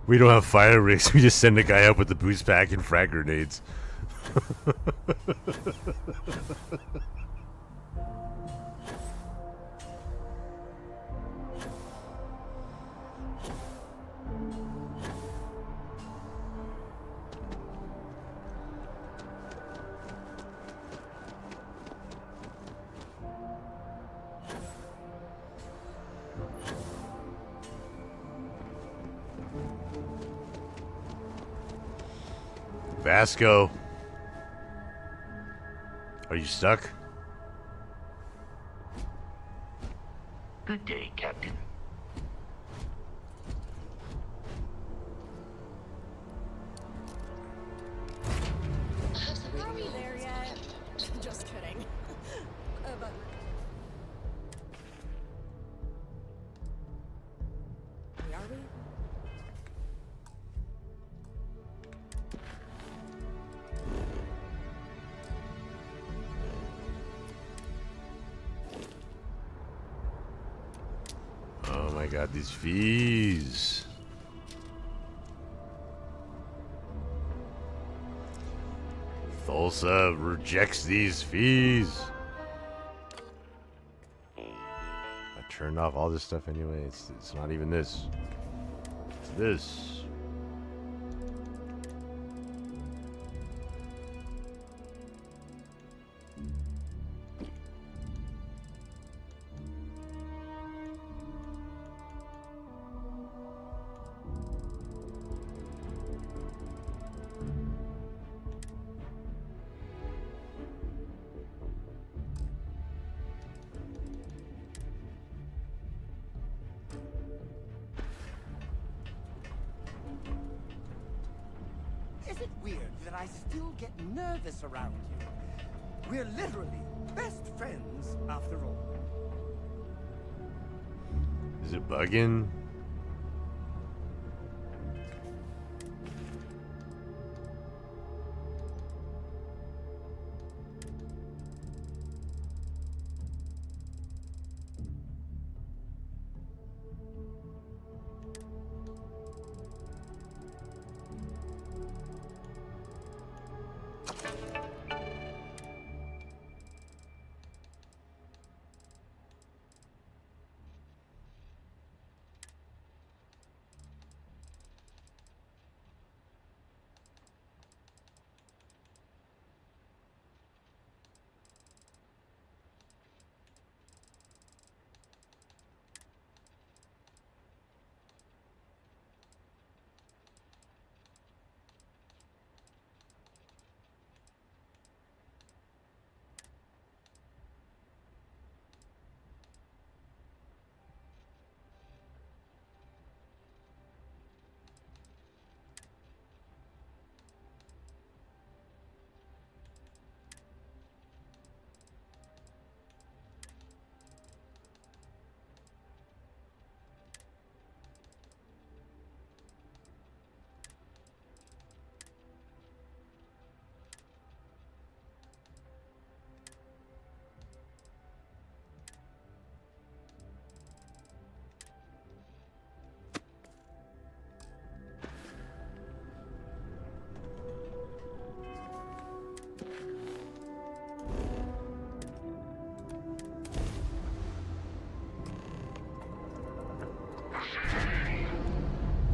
We don't have fire rigs. We just send a guy up with the boost pack and frag grenades. Vasco. Are you stuck? Good day, Captain. Are we there yet? Just kidding. But are we? got these fees. Thulsa rejects these fees. I turned off all this stuff anyway. It's not even this. It's this. Is it weird that I still get nervous around you? We're literally best friends after all. Is it bugging?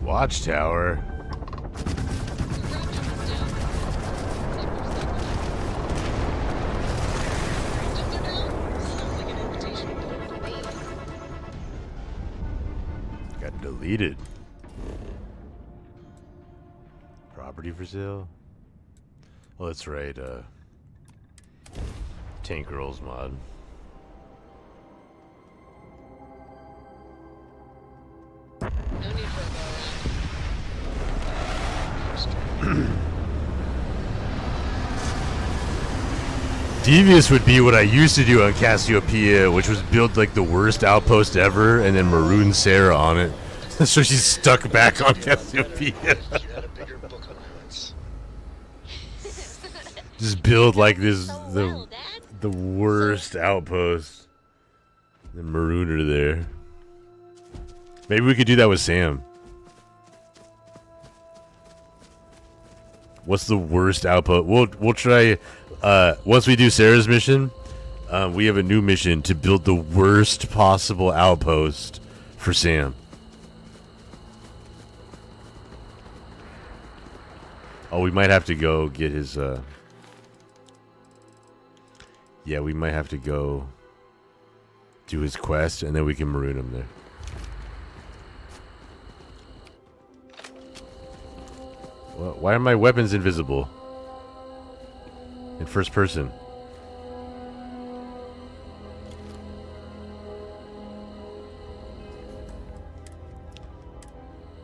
Watchtower. Got deleted. Property for sale? Oh, that's right. Tank Girls mod. Devious would be what I used to do on Cassiopeia, which was build like the worst outpost ever and then maroon Sarah on it. So she's stuck back on Cassiopeia. Just build like this the worst outpost. Then maroon her there. Maybe we could do that with Sam. What's the worst outpost? We'll try. Once we do Sarah's mission, we have a new mission to build the worst possible outpost for Sam. Oh, we might have to go get his. Yeah, we might have to go do his quest, and then we can maroon him there. Well, why are my weapons invisible? In first person.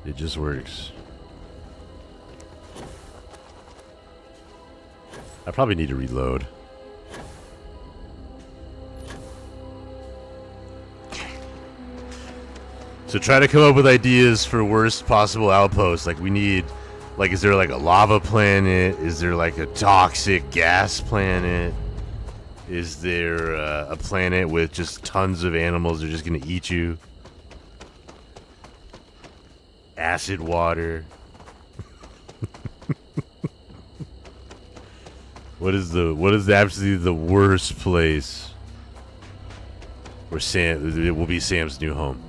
It just works. I probably need to reload. So try to come up with ideas for worst possible outposts. Like we need, like, is there like a lava planet? Is there like a toxic gas planet? Is there a planet with just tons of animals that are just gonna eat you? acid water. What is absolutely the worst place where it will be Sam's new home?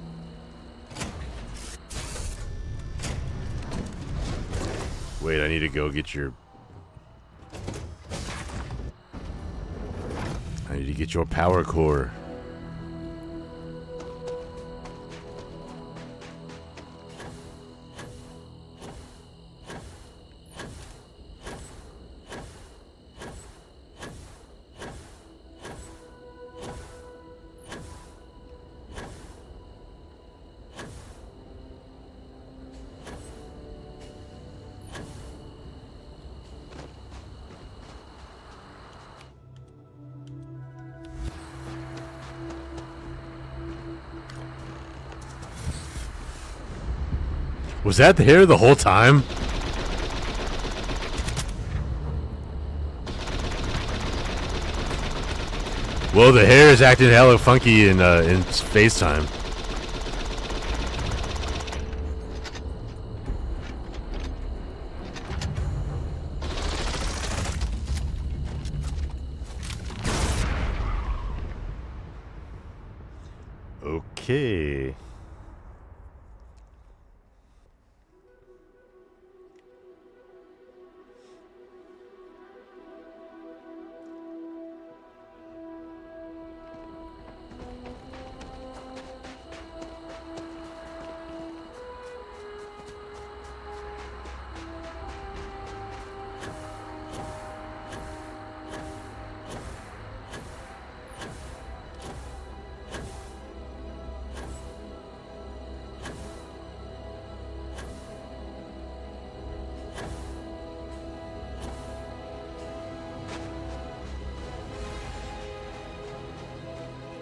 Wait, I need to go get your power core. Was that the hair the whole time? Well, the hair is acting hella funky in FaceTime. Okay.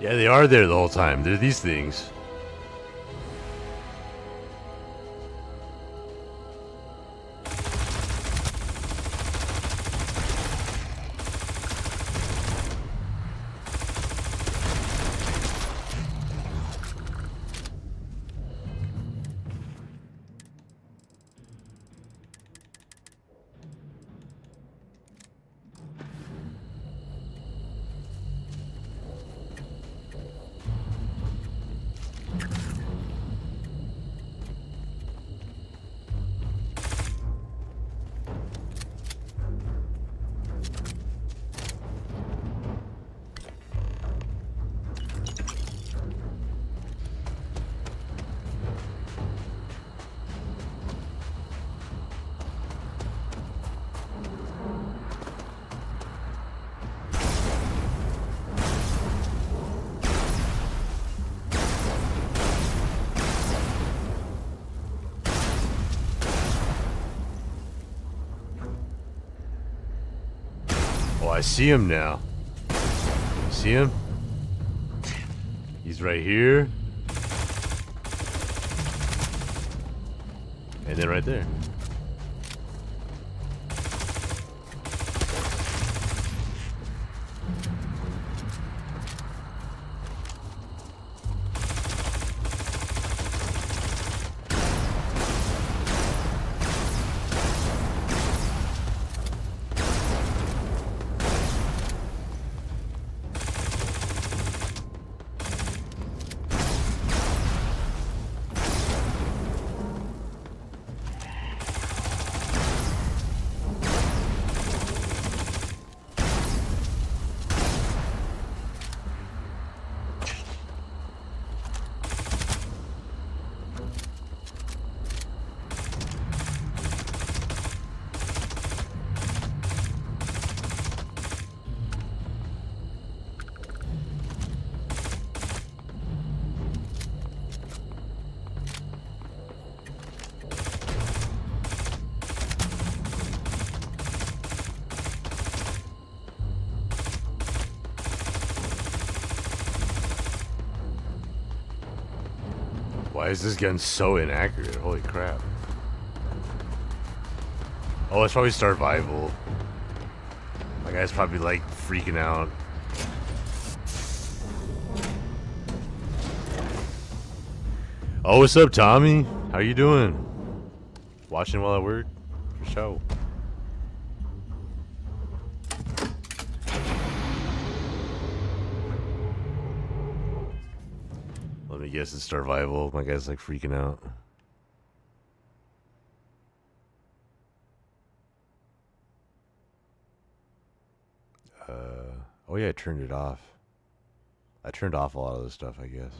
Yeah, they are there the whole time. They're these things. I see him now. See him? He's right here. And then right there. Why is this gun so inaccurate? Holy crap. Oh, it's probably survival. My guy's probably like freaking out. Oh, what's up, Tommy? How you doing? Watching while I work, for sure. Let me guess, it's survival. My guy's like freaking out. Oh yeah, I turned it off. I turned off a lot of this stuff, I guess.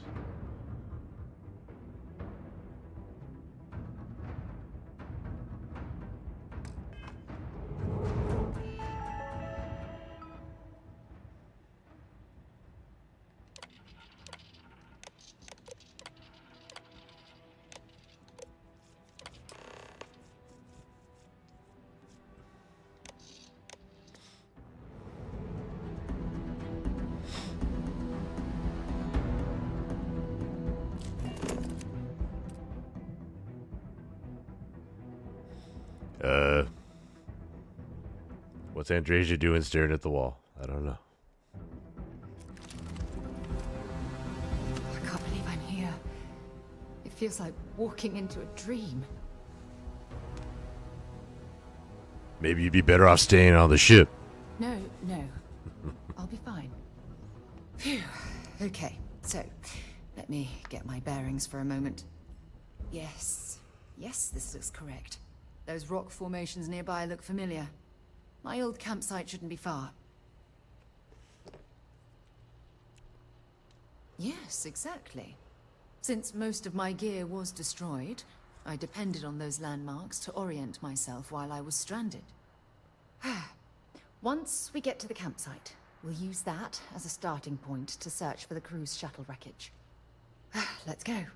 What's Andresia doing staring at the wall? I don't know. I can't believe I'm here. It feels like walking into a dream. Maybe you'd be better off staying on the ship. No. I'll be fine. Phew. Okay, so let me get my bearings for a moment. Yes, this looks correct. Those rock formations nearby look familiar. My old campsite shouldn't be far. Yes, exactly. Since most of my gear was destroyed, I depended on those landmarks to orient myself while I was stranded. Once we get to the campsite, we'll use that as a starting point to search for the cruise shuttle wreckage. Let's go.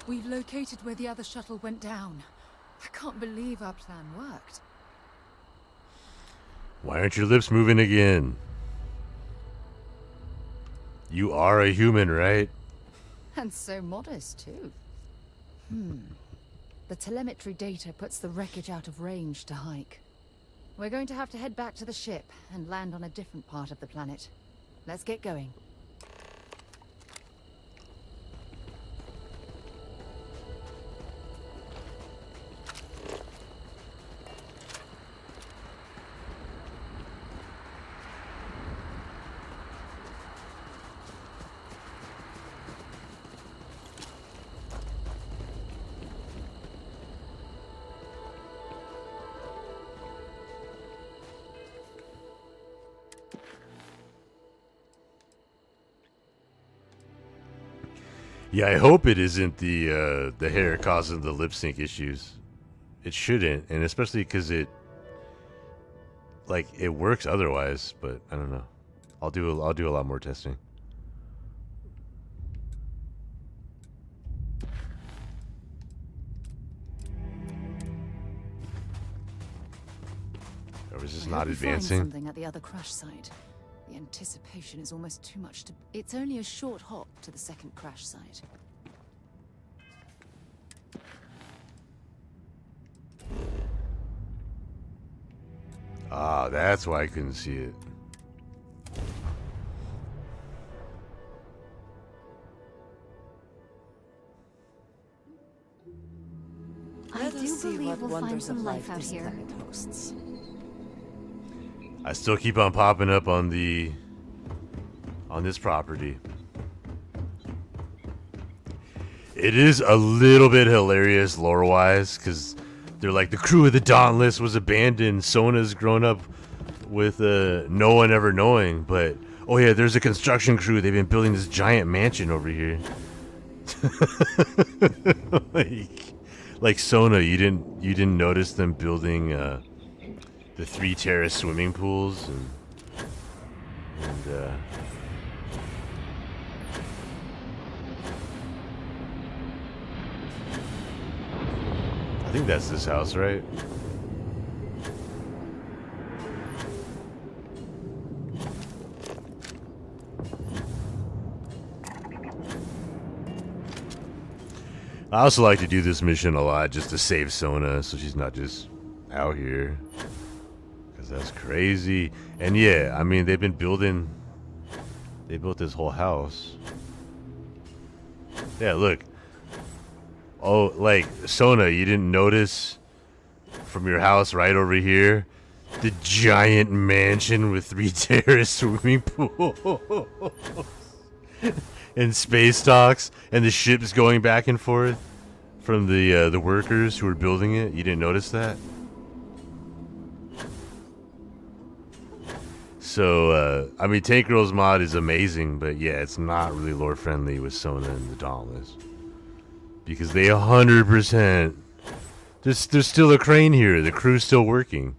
We've located where the other shuttle went down. I can't believe our plan worked. Why aren't your lips moving again? You are a human, right? And so modest, too. The telemetry data puts the wreckage out of range to hike. We're going to have to head back to the ship and land on a different part of the planet. Let's get going. Yeah, I hope it isn't the hair causing the lip sync issues. It shouldn't, and especially because it works otherwise. But I don't know. I'll do a lot more testing. Or was this not advancing? Find something at the other crash site. The anticipation is almost too much to... It's only a short hop to the second crash site. Ah, that's why I couldn't see it. I do believe we'll find some life out here. Hosts. I still keep on popping up on this property. It is a little bit hilarious lore-wise, because they're like, the crew of the Dauntless was abandoned. Sona's grown up with no one ever knowing, but Oh yeah, there's a construction crew. They've been building this giant mansion over here. like Sona, you didn't notice them building the 3 terrace swimming pools and I think that's this house, right? I also like to do this mission a lot just to save Sona so she's not just out here. Because that's crazy. And yeah, I mean, they built this whole house. Yeah, look. Oh, like, Sona, you didn't notice from your house right over here the giant mansion with 3 terrace swimming pools and space docks and the ships going back and forth from the workers who were building it? You didn't notice that? So, I mean, Tank Girl's mod is amazing, but yeah, it's not really lore friendly with Sona and the Dauntless. Because they 100%... There's still a crane here. The crew's still working.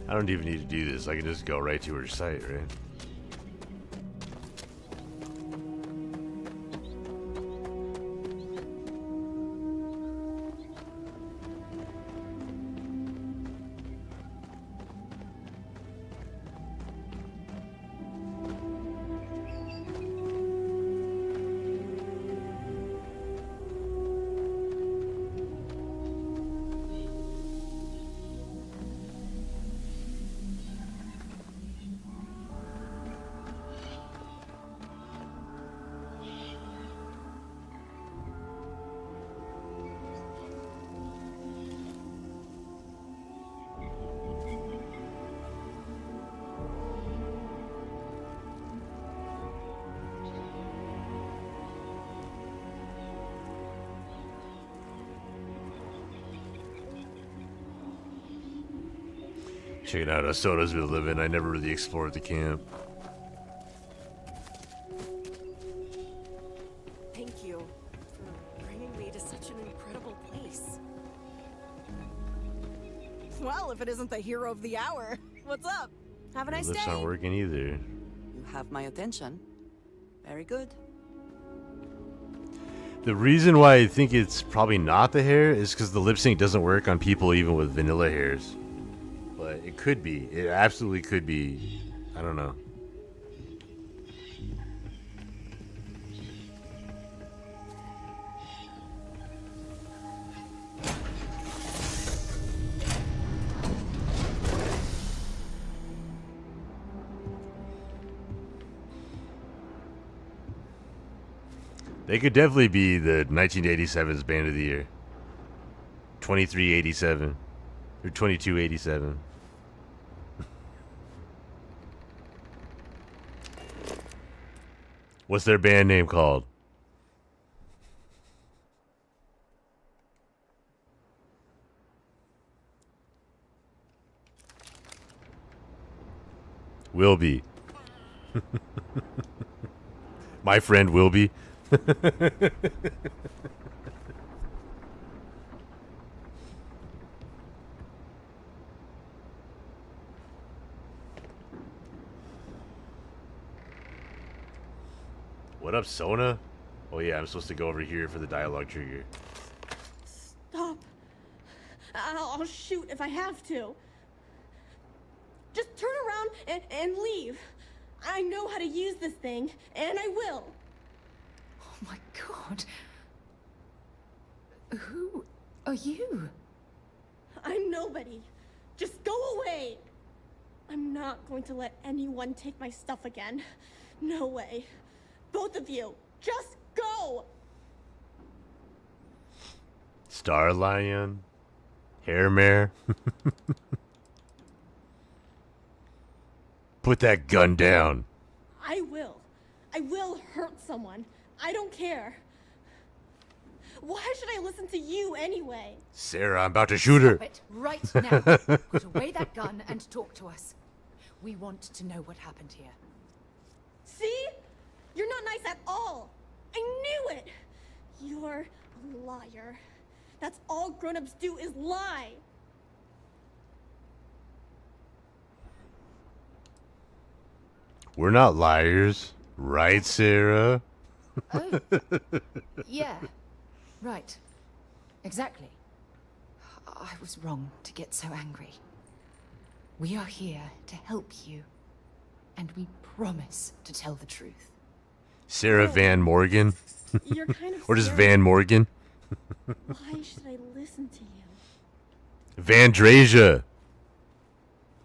I don't even need to do this. I can just go right to her site, right? Checking out how Soda's been living. I never really explored the camp. Thank you for bringing me to such an incredible place. Well, if it isn't the hero of the hour. What's up? Have a nice day. Lips aren't working either. You have my attention. Very good. The reason why I think it's probably not the hair is because the lip sync doesn't work on people even with vanilla hairs. But it could be. It absolutely could be. I don't know. They could definitely be the 1987's Band of the Year. 2387. Or 2287. What's their band name called? Will be. My friend will be. What up, Sona? Oh yeah, I'm supposed to go over here for the dialogue trigger. Stop. I'll shoot if I have to. Just turn around and leave. I know how to use this thing, and I will. Oh my god. Who are you? I'm nobody. Just go away. I'm not going to let anyone take my stuff again. No way. Both of you, just go. Star Lion, Hair Mare. Put that gun down. I will. I will hurt someone. I don't care. Why should I listen to you anyway? Sarah, I'm about to shoot her. Stop it right now. Put away that gun and talk to us. We want to know what happened here. See? You're not nice at all. I knew it. You're a liar. That's all grown-ups do is lie. We're not liars, right, Sarah? Oh. Yeah. Right. Exactly. I was wrong to get so angry. We are here to help you. And we promise to tell the truth. Sarah Van Morgan? You're kind of Or just scary. Van Morgan? Why should I listen to you? Vandrasia.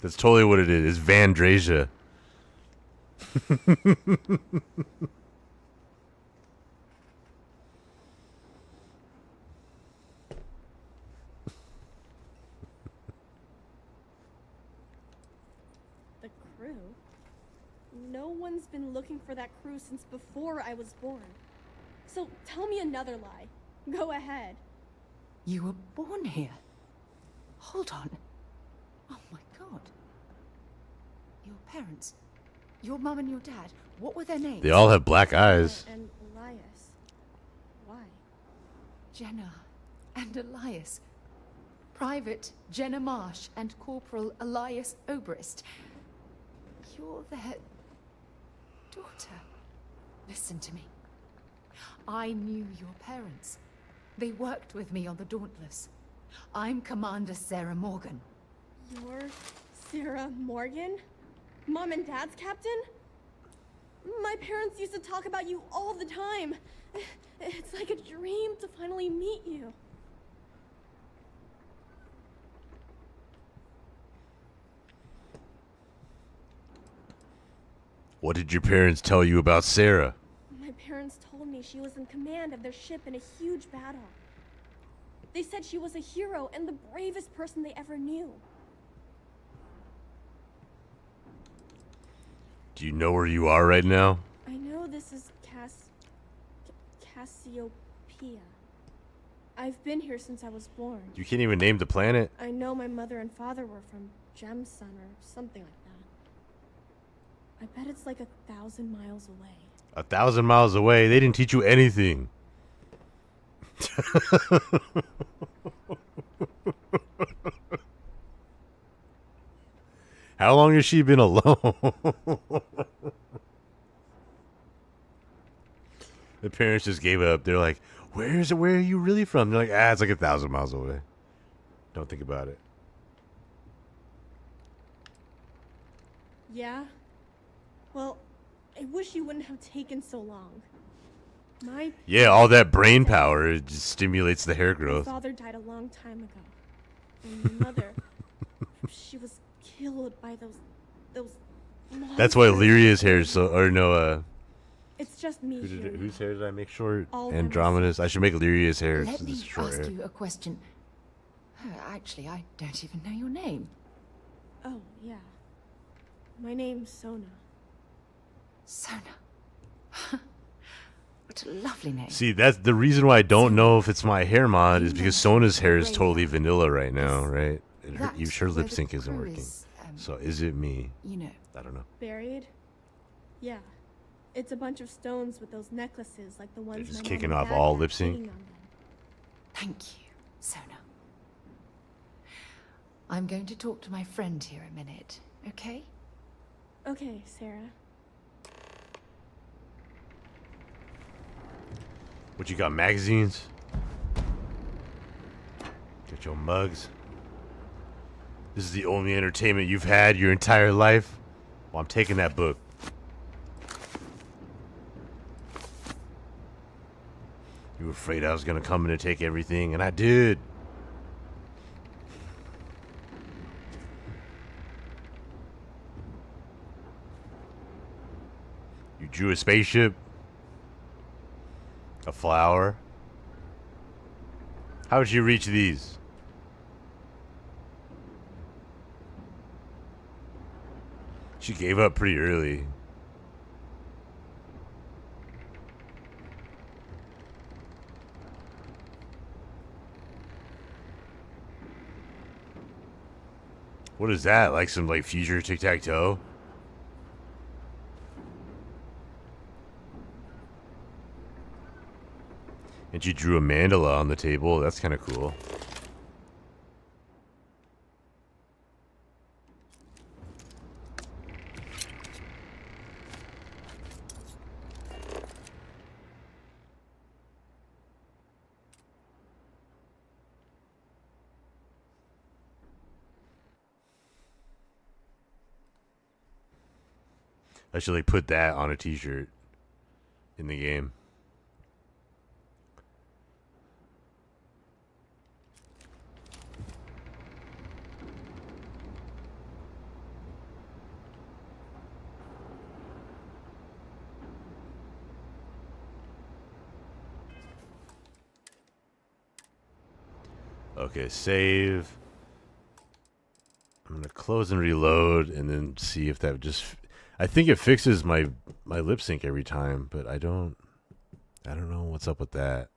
That's totally what it is. It's Vandrasia. The crew? No one's been looking for that crew since before I was born. So tell me another lie. Go ahead. You were born here. Hold on. Oh my god. Your parents. Your mum and your dad. What were their names? They all have black eyes. And Elias. Why? Jenna and Elias. Private Jenna Marsh and Corporal Elias Obrist. You're their daughter. Listen to me. I knew your parents. They worked with me on the Dauntless. I'm Commander Sarah Morgan. You're Sarah Morgan? Mom and Dad's captain? My parents used to talk about you all the time. It's like a dream to finally meet you. What did your parents tell you about Sarah? My parents told me she was in command of their ship in a huge battle. They said she was a hero and the bravest person they ever knew. Do you know where you are right now? I know this is Cassiopeia. I've been here since I was born. You can't even name the planet? I know my mother and father were from Gemsun or something like that. I bet it's like 1,000 miles away. 1,000 miles away. They didn't teach you anything. How long has she been alone? The parents just gave up. They're like, where are you really from? They're like, it's like 1,000 miles away. Don't think about it. Yeah? Well, I wish you wouldn't have taken so long. Yeah, all that brain power, it just stimulates the hair My growth. father died a long time ago. And my mother, she was killed by those That's why monsters. Lyria's hair is so, or no, It's just me here. whose hair did I make short? All by Andromeda's. I should make Lyria's hair. Let so me this is short ask hair. you a question. Actually, I don't even know your name. Oh, yeah. My name's Sona. Sona. What a lovely name. See, that's the reason why I don't know if it's my hair mod is because Sona's hair is totally vanilla right now, right? Her lip sync isn't working. So is it me? You know. I don't know. Buried? Yeah. It's a bunch of stones with those necklaces like the ones just my kicking mom and off dad all had lip sync? hanging on them. Thank you, Sona. I'm going to talk to my friend here a minute, okay? Okay, Sarah. What you got, magazines? Get your mugs. This is the only entertainment you've had your entire life? Well, I'm taking that book. You were afraid I was gonna come in and take everything, and I did. You drew a spaceship? A flower? How did you reach these? She gave up pretty early. What is that? Like some like future tic-tac-toe? And she drew a mandala on the table. That's kind of cool. I should like put that on a t-shirt in the game. Okay, save. I'm gonna close and reload, and then see if that just. I think it fixes my lip sync every time, but I don't know what's up with that.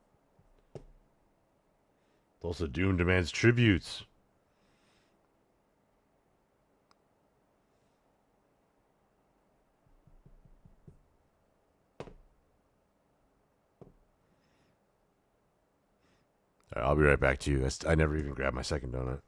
Also, Doom demands tributes. All right, I'll be right back to you. I never even grabbed my second donut.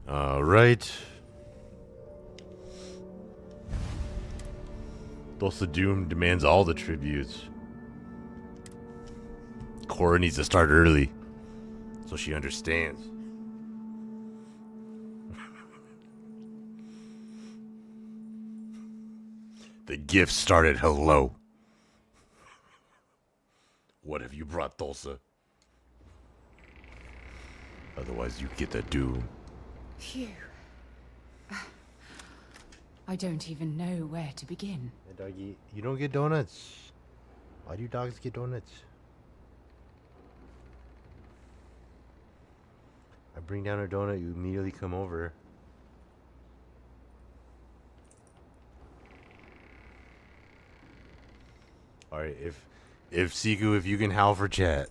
All right. Thulsa Doom demands all the tributes. Cora needs to start early, so she understands. The gift started hello. What have you brought, Tulsa? Otherwise, you get the doom. Phew. I don't even know where to begin. Hey, doggy, you don't get donuts. Why do dogs get donuts? I bring down a donut, you immediately come over. Alright, if Siku, if you can howl for chat.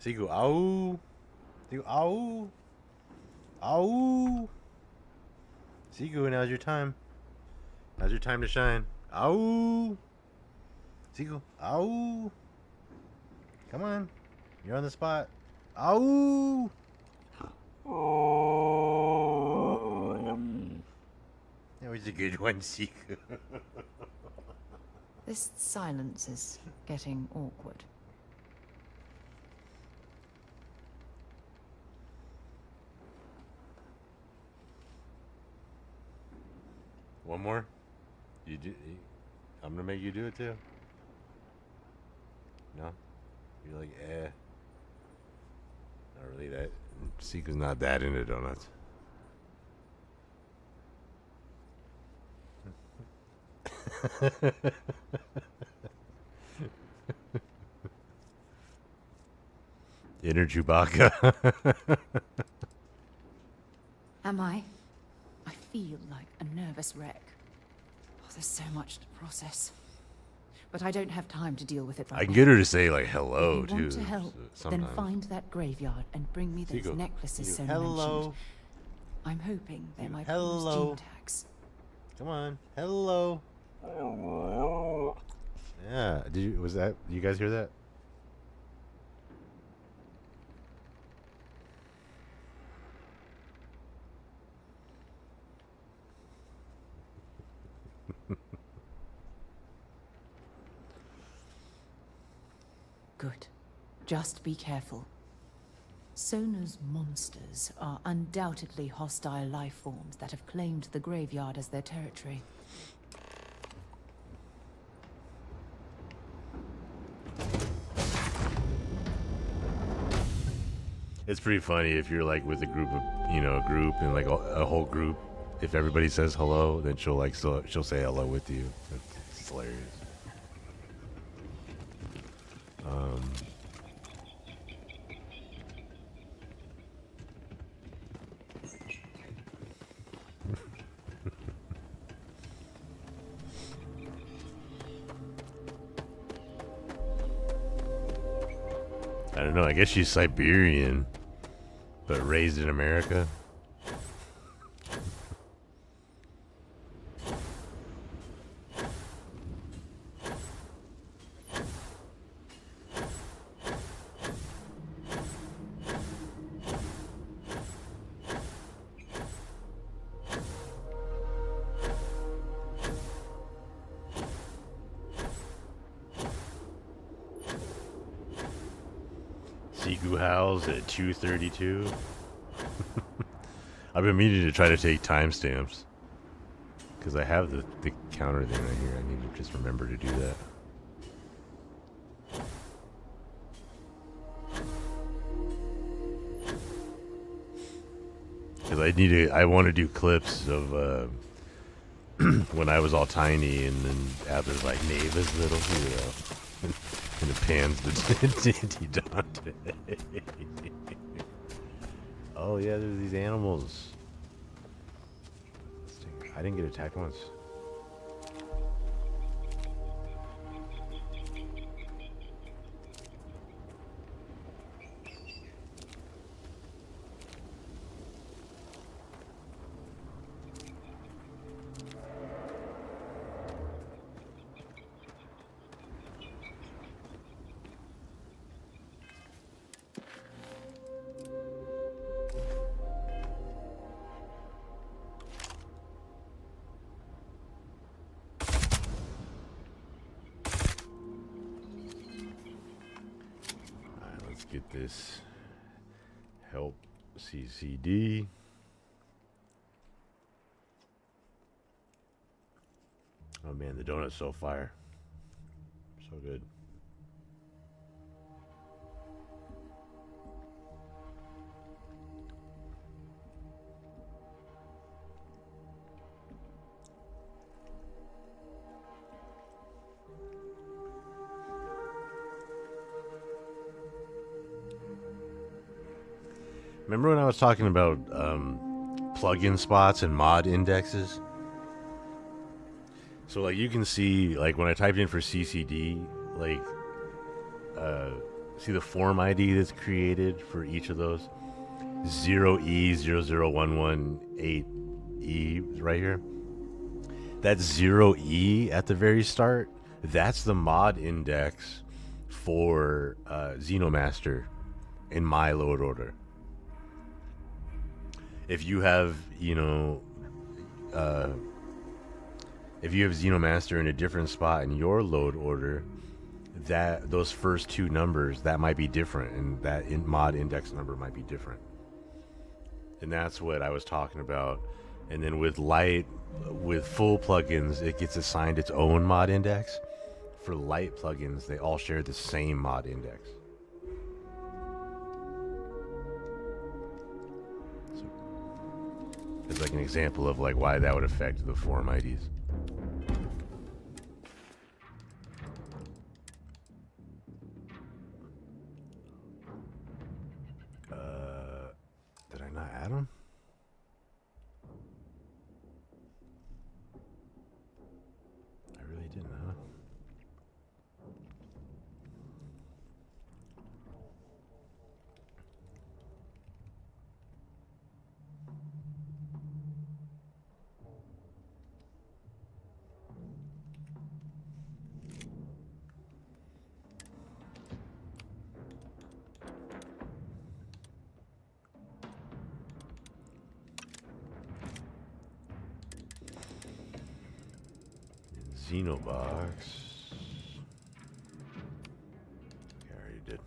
Siku, ow. Siku, ow. Ow. Siku, now's your time. Now's your time to shine. Ow. Siku, ow. Come on. You're on the spot. Ow. That was a good one, Siku. This silence is getting awkward. One more? I'm gonna make you do it too. No? You're like, eh. Not really that. Siku's not that into donuts. Inner Chewbacca. Am I? I feel like a nervous wreck. Oh, there's so much to process. But I don't have time to deal with it right now. I can get her to say like hello if you too. want to help, then find that graveyard and bring me those Siku, necklaces Siku, so hello. mentioned. I'm hoping they're my hello. gene tags. Come on. Hello. Yeah. Did you guys hear that? Good. Just be careful. Sona's monsters are undoubtedly hostile life forms that have claimed the graveyard as their territory. It's pretty funny if you're like with a group of, a group and like a whole group. If everybody says hello, then she'll say hello with you. It's hilarious. I don't know. I guess she's Siberian, but raised in America. Siku howls at 2:32. I've been meaning to try to take timestamps because I have the counter thing right here. I need to just remember to do that. Because I want to do clips of when I was all tiny, and then Abba's like Neva's little hero, and it pans to Dante. Oh yeah, there's these animals. I didn't get attacked once. Get this help CCD. Oh man, the donut's so fire. So good. Remember when I was talking about plugin spots and mod indexes? So like you can see, like when I typed in for CCD, like see the form ID that's created for each of those? 0E00118E right here. That's 0E at the very start. That's the mod index for Xenomaster in my load order. If you have, if you have Xenomaster in a different spot in your load order, that those first two numbers, that might be different, and that mod index number might be different. And that's what I was talking about. And then with full plugins, it gets assigned its own mod index. For light plugins, they all share the same mod index. It's like an example of like why that would affect the form IDs. Did I not add them? I really didn't, huh? Xenobox. Okay, I already did.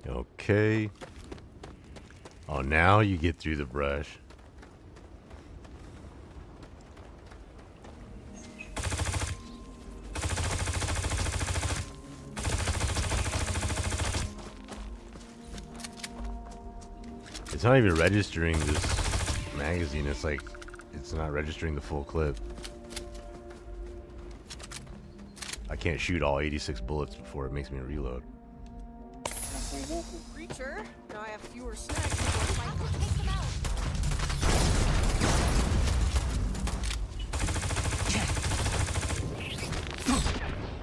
Okay. Oh, now you get through the brush. It's not even registering this magazine. It's like, it's not registering the full clip. I can't shoot all 86 bullets before it makes me reload. Creature. Now I have fewer snacks. Take them out.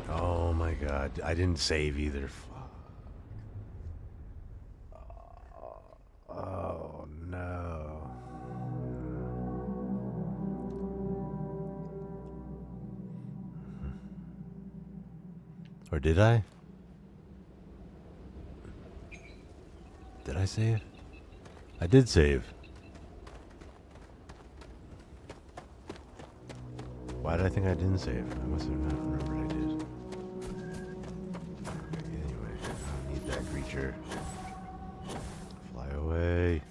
Oh my god, I didn't save either. Fuck. Oh no. Or did I? Did I save? I did save. Why did I think I didn't save? I must have not remembered I did. Anyway, I don't need that creature. Fly away.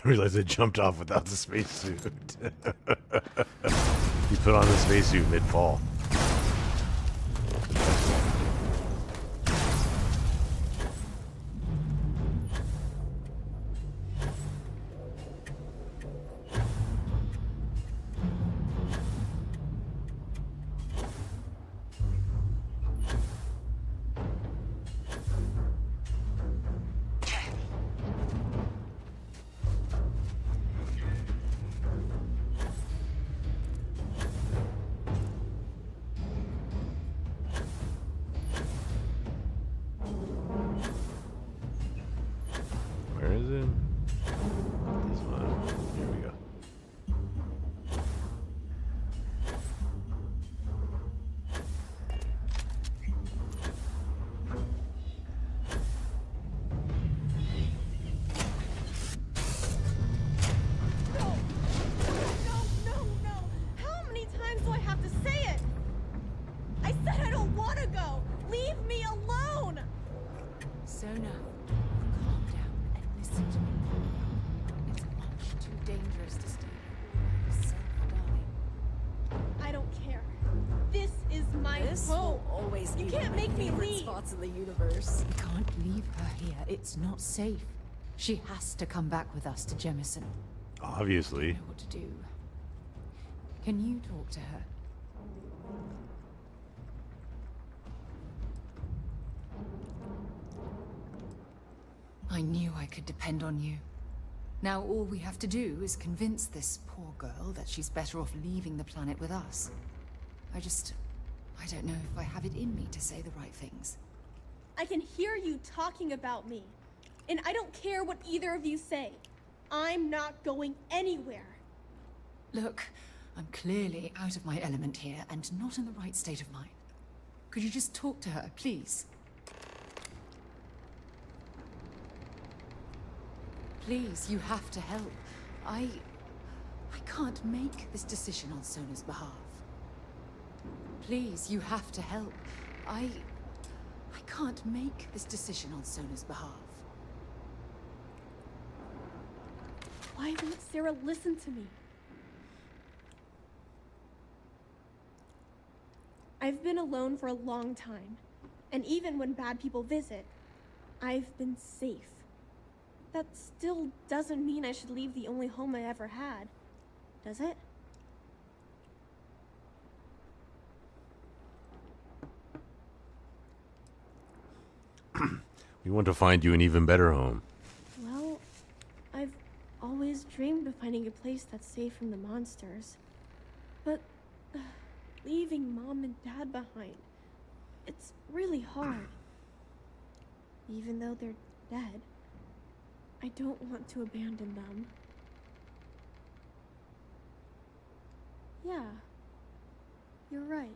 realized I jumped off without the spacesuit. You put on the spacesuit mid-fall. Where is it? This one. Here we go. How many times do I have to say it? I said I don't want to go. Leave me alone. Sona, calm down and listen to me. It's much too dangerous to stay here all by yourself, darling. I don't care. This is my home. Always You be can't one of make my me favorite leave. spots in the universe. We can't leave her here. It's not safe. She has to come back with us to Jemison. Obviously. I know what to do. Can you talk to her? I knew I could depend on you. Now all we have to do is convince this poor girl that she's better off leaving the planet with us. I don't know if I have it in me to say the right things. I can hear you talking about me. And I don't care what either of you say. I'm not going anywhere. Look, I'm clearly out of my element here and not in the right state of mind. Could you just talk to her, please? Please, you have to help. I can't make this decision on Sona's behalf. Please, you have to help. I can't make this decision on Sona's behalf. Why won't Sarah listen to me? I've been alone for a long time. And even when bad people visit, I've been safe. That still doesn't mean I should leave the only home I ever had, does it? We want to find you an even better home. Well, I've always dreamed of finding a place that's safe from the monsters. But leaving Mom and Dad behind, it's really hard. Even though they're dead, I don't want to abandon them. Yeah, you're right.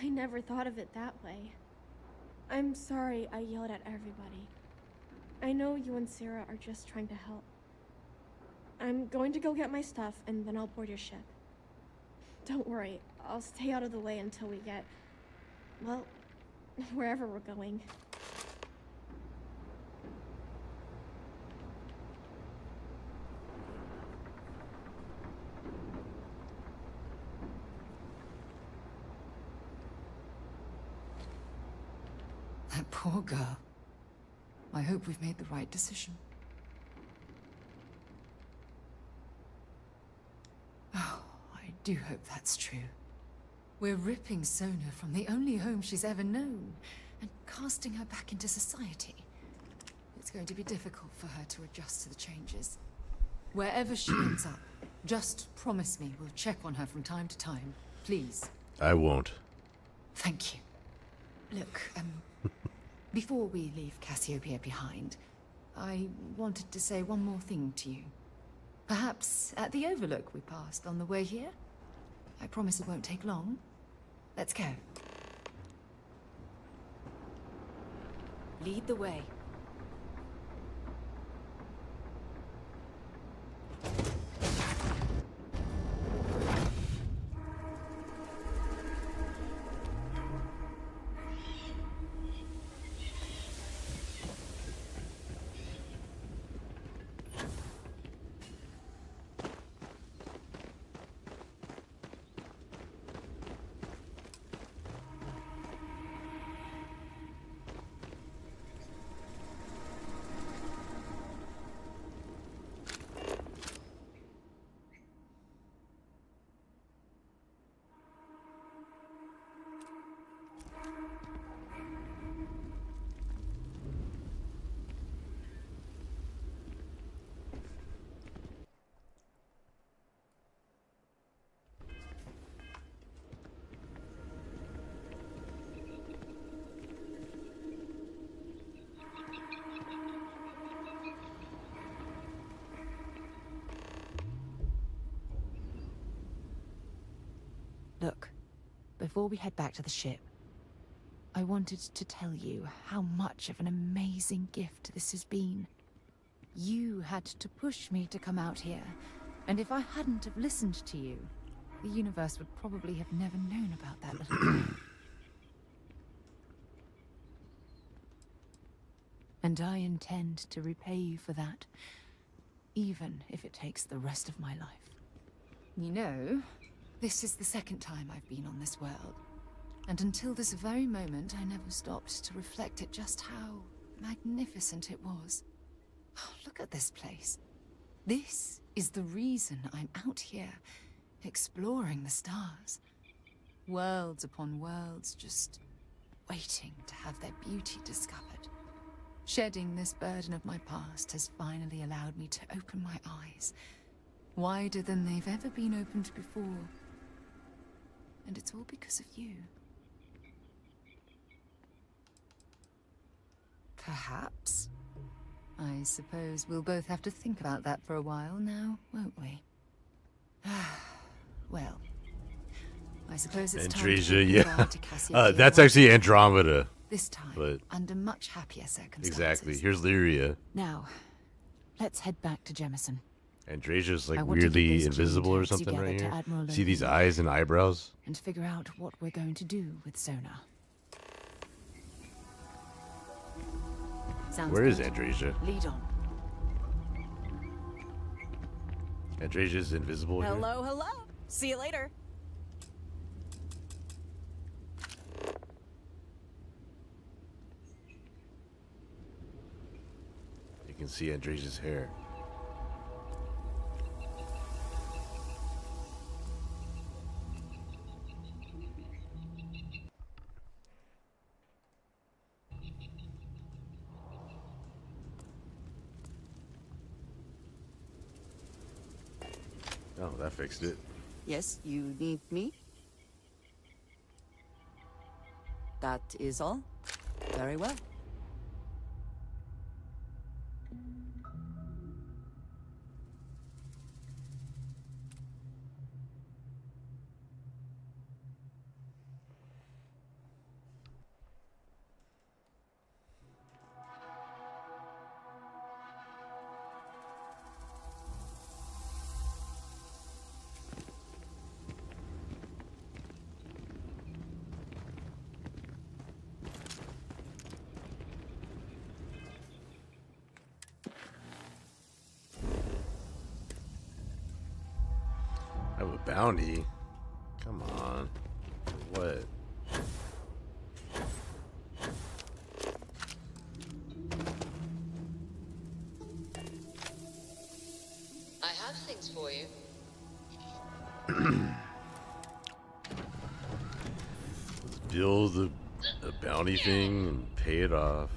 I never thought of it that way. I'm sorry I yelled at everybody. I know you and Sarah are just trying to help. I'm going to go get my stuff and then I'll board your ship. Don't worry, I'll stay out of the way until we get, well, wherever we're going. That poor girl. I hope we've made the right decision. Oh, I do hope that's true. We're ripping Sona from the only home she's ever known and casting her back into society. It's going to be difficult for her to adjust to the changes. Wherever she ends up, just promise me we'll check on her from time to time, please. I won't. Thank you. Look, before we leave Cassiopeia behind, I wanted to say one more thing to you. Perhaps at the overlook we passed on the way here? I promise it won't take long. Let's go. Lead the way. before we head back to the ship, I wanted to tell you how much of an amazing gift this has been. You had to push me to come out here, and if I hadn't have listened to you, the universe would probably have never known about that little guy. And I intend to repay you for that, even if it takes the rest of my life. You know, this is the second time I've been on this world. And until this very moment, I never stopped to reflect at just how magnificent it was. Oh, look at this place. This is the reason I'm out here, exploring the stars. Worlds upon worlds, just waiting to have their beauty discovered. Shedding this burden of my past has finally allowed me to open my eyes, wider than they've ever been opened before. And it's all because of you. Perhaps. I suppose we'll both have to think about that for a while now, won't we? Well, I suppose it's time to Andresia, say yeah. goodbye to Cassiopeia That's once actually again. Andromeda. This time, but under much happier circumstances. exactly. Here's Lyria. Now, let's head back to Jemison. Andresia's like I want to keep weirdly those two invisible or tags something together right to here. Admiral See these Logan eyes and eyebrows? and figure out what we're going to do with Sona. Sounds Where is good. Andresia? Lead on. Andresia's invisible here? Hello, hello. See you later. You can see Andresia's hair. Oh, that fixed it. Yes, you need me? That is all? Very well. I have a bounty? Come on. For what? I have things for you. Let's build a bounty thing and pay it off.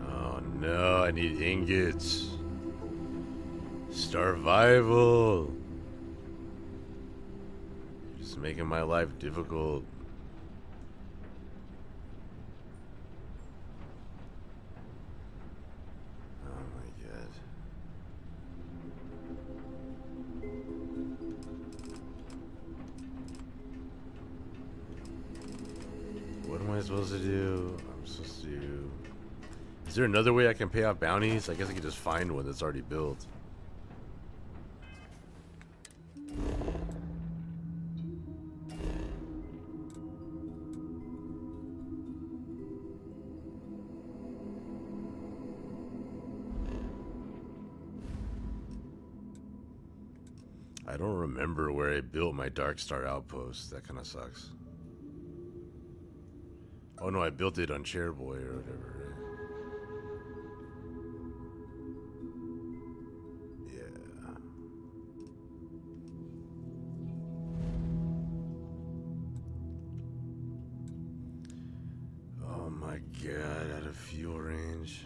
Oh no, I need ingots. Survival. You're just making my life difficult. Oh my god. What am I supposed to do? I'm supposed to... Is there another way I can pay off bounties? I guess I could just find one that's already built. I don't remember where I built my Dark Star outpost. That kind of sucks. Oh no, I built it on Chairboy or whatever. Yeah. Oh my god, out of fuel range.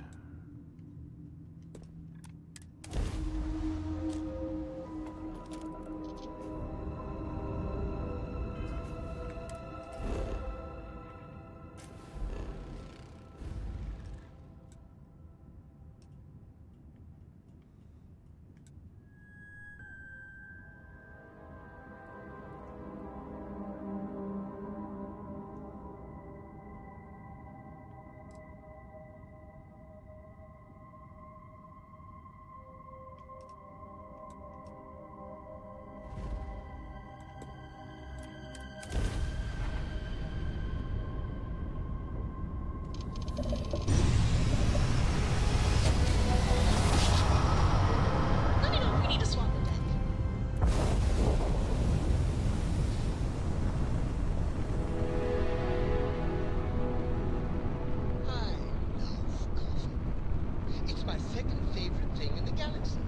thing in the galaxy.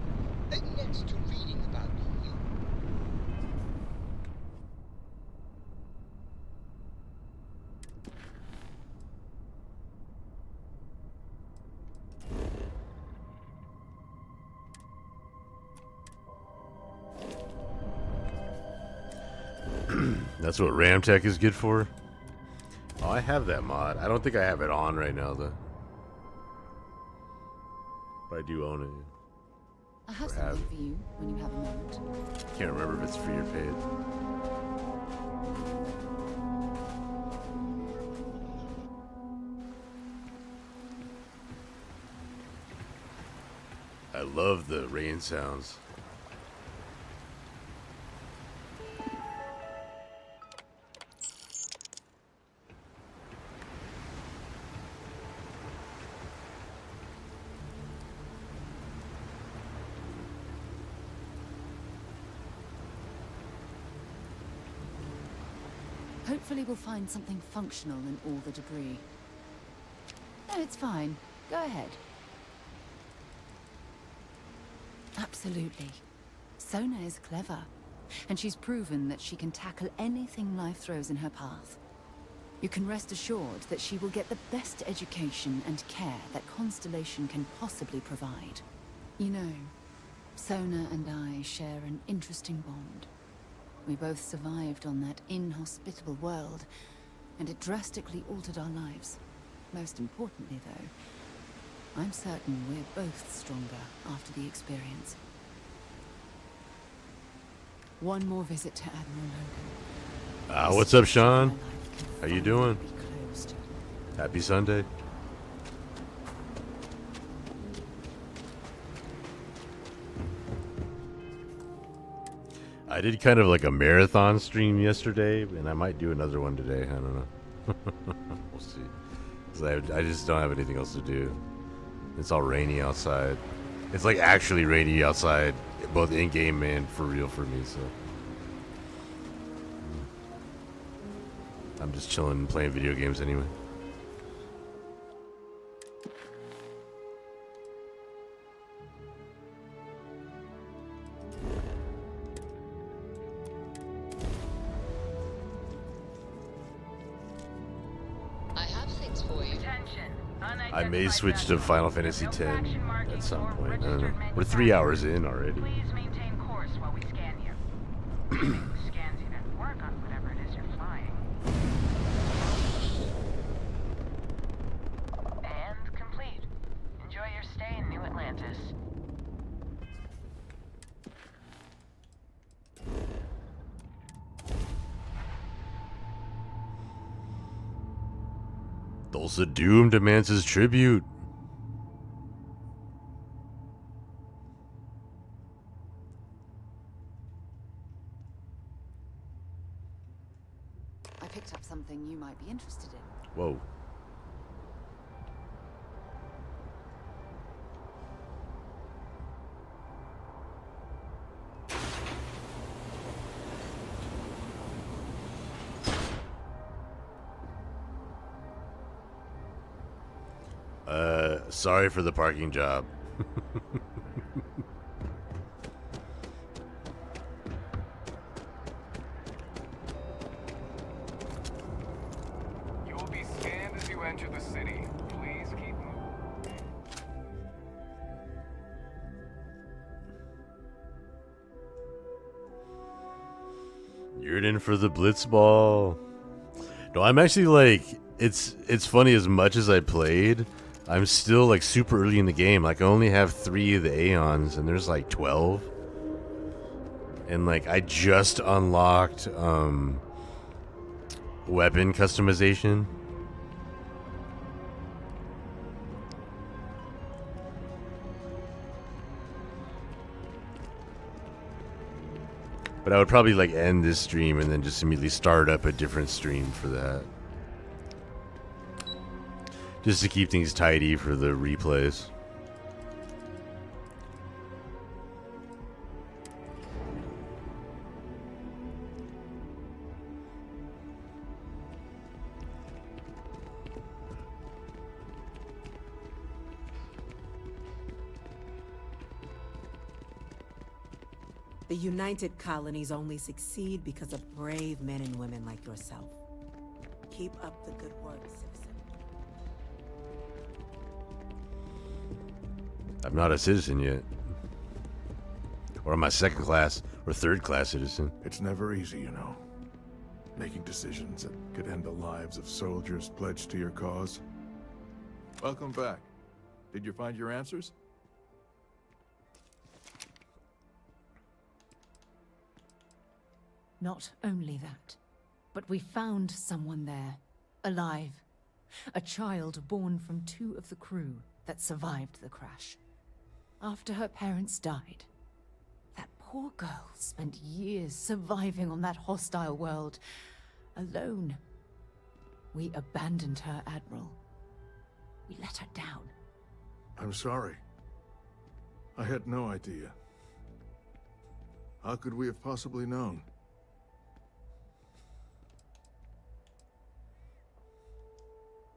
Next to reading about you. That's what Ramtech is good for? Oh, I have that mod. I don't think I have it on right now, though. But I do own it. I have something for you when you have a moment. Can't remember if it's free or paid. I love the rain sounds. Hopefully we'll find something functional in all the debris. No, it's fine. Go ahead. Absolutely. Sona is clever, and she's proven that she can tackle anything life throws in her path. You can rest assured that she will get the best education and care that Constellation can possibly provide. You know, Sona and I share an interesting bond. We both survived on that inhospitable world, and it drastically altered our lives. Most importantly, though, I'm certain we're both stronger after the experience. One more visit to Admiral Logan. What's up, Sean? How you doing? Happy Sunday. I did kind of like a marathon stream yesterday, and I might do another one today. I don't know. We'll see. 'Cause I just don't have anything else to do. It's all rainy outside. It's like actually rainy outside, both in-game and for real for me, so. I'm just chilling and playing video games anyway. I may switch to Final Fantasy X at some point. I don't know. We're 3 hours in already. Please maintain course while we scan you. Make the scans even work on whatever it is you're flying. And complete. Enjoy your stay in New Atlantis. Thulsa Doom demands his tribute. I picked up something you might be interested in. Whoa. Sorry for the parking job. You will be scanned as you enter the city. Please keep moving. You're in for the blitzball. No, I'm actually like, it's funny, as much as I played, I'm still like super early in the game. Like I only have 3 of the Aeons and there's like 12. And like I just unlocked weapon customization. But I would probably like end this stream and then just immediately start up a different stream for that. Just to keep things tidy for the replays. The United Colonies only succeed because of brave men and women like yourself. Keep up the good work, citizen. I'm not a citizen yet. Or am I second class or third class citizen? It's never easy, you know. Making decisions that could end the lives of soldiers pledged to your cause. Welcome back. Did you find your answers? Not only that, but we found someone there, alive. A child born from 2 of the crew that survived the crash. After her parents died, that poor girl spent years surviving on that hostile world, alone. We abandoned her, Admiral. We let her down. I'm sorry. I had no idea. How could we have possibly known?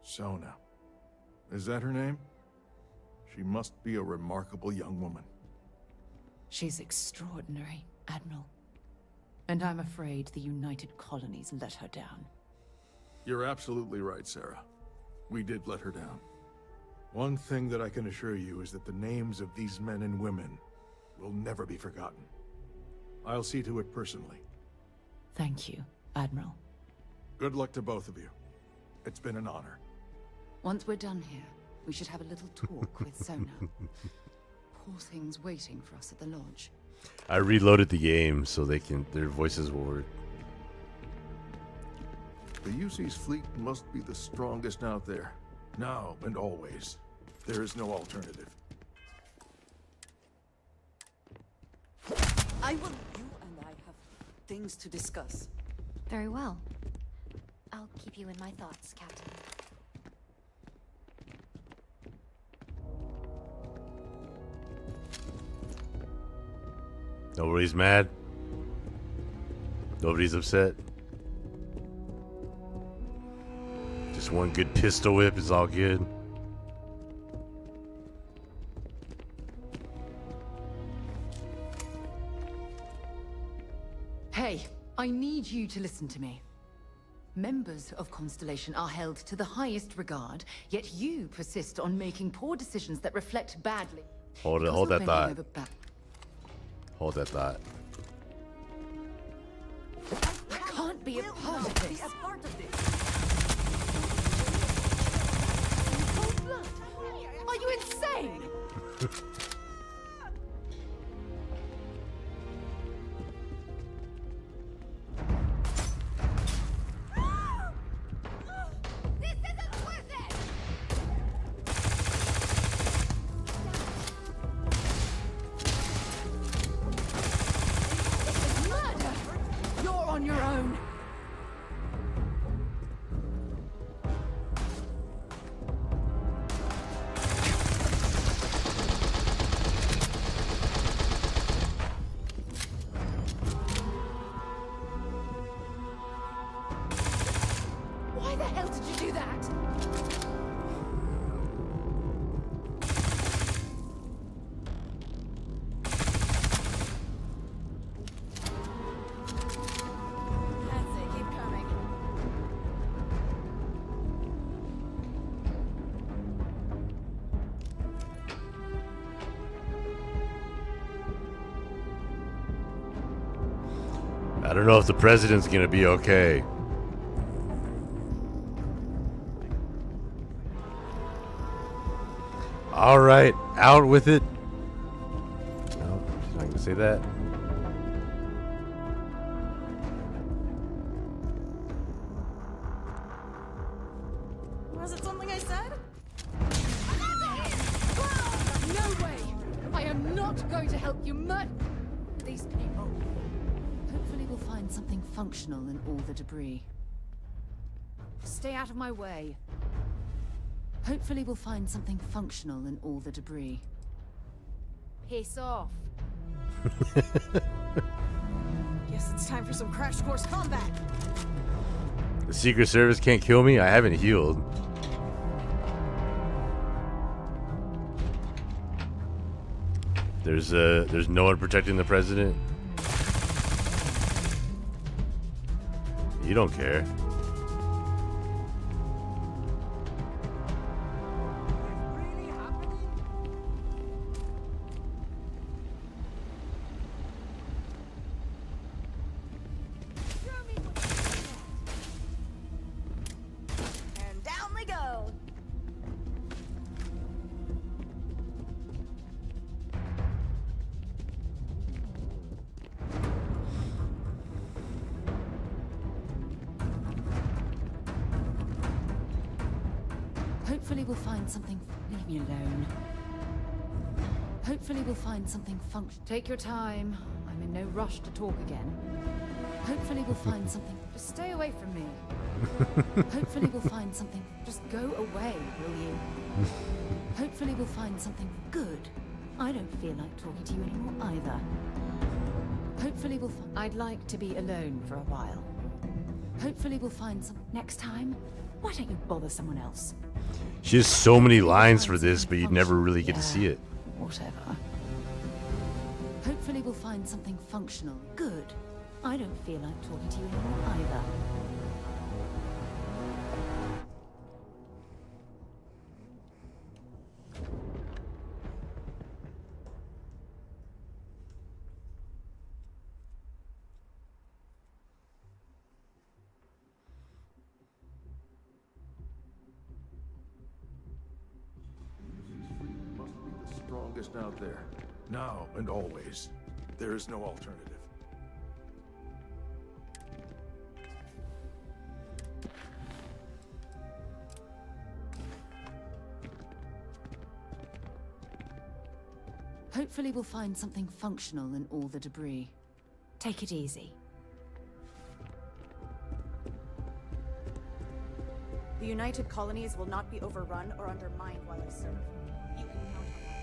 Sona. Is that her name? She must be a remarkable young woman. She's extraordinary, Admiral. And I'm afraid the United Colonies let her down. You're absolutely right, Sarah. We did let her down. One thing that I can assure you is that the names of these men and women will never be forgotten. I'll see to it personally. Thank you, Admiral. Good luck to both of you. It's been an honor. Once we're done here, we should have a little talk with Sona. Poor thing's waiting for us at the lodge. I reloaded the game so their voices will work. The UC's fleet must be the strongest out there. Now and always. There is no alternative. I will. You and I have things to discuss. Very well. I'll keep you in my thoughts, Captain. Nobody's mad. Nobody's upset. Just one good pistol whip is all good. Hey, I need you to listen to me. Members of Constellation are held to the highest regard, yet you persist on making poor decisions that reflect badly. Hold that thought. Hold that thought. I can't be a part of this. Are you insane? I don't know if the president's gonna be okay. All right, out with it. No, she's not gonna say that. Was it something I said? No way! I am not going to help you murder these people. Hopefully we'll find something functional in all the debris. Stay out of my way. Hopefully we'll find something functional in all the debris. Piss off. Guess it's time for some crash course combat. The Secret Service can't kill me? I haven't healed. There's no one protecting the president. You don't care. And down they go. Hopefully we'll find something. Leave me alone. Hopefully we'll find something function. Take your time. I'm in no rush to talk again. Hopefully we'll find something. Just stay away from me. Hopefully we'll find something. Just go away, will you? Hopefully we'll find something good. I don't feel like talking to you anymore either. Hopefully we'll I'd like to be alone for a while. Hopefully we'll find some next time. Why don't you bother someone else? She has so many lines for this, but you never really get to see it. Whatever. Hopefully we'll find something functional. Good. I don't feel like talking to you anymore either. Must be the strongest out there. Now and always. There is no alternative. Hopefully we'll find something functional in all the debris. Take it easy. The United Colonies will not be overrun or undermined while I serve. You can count on that.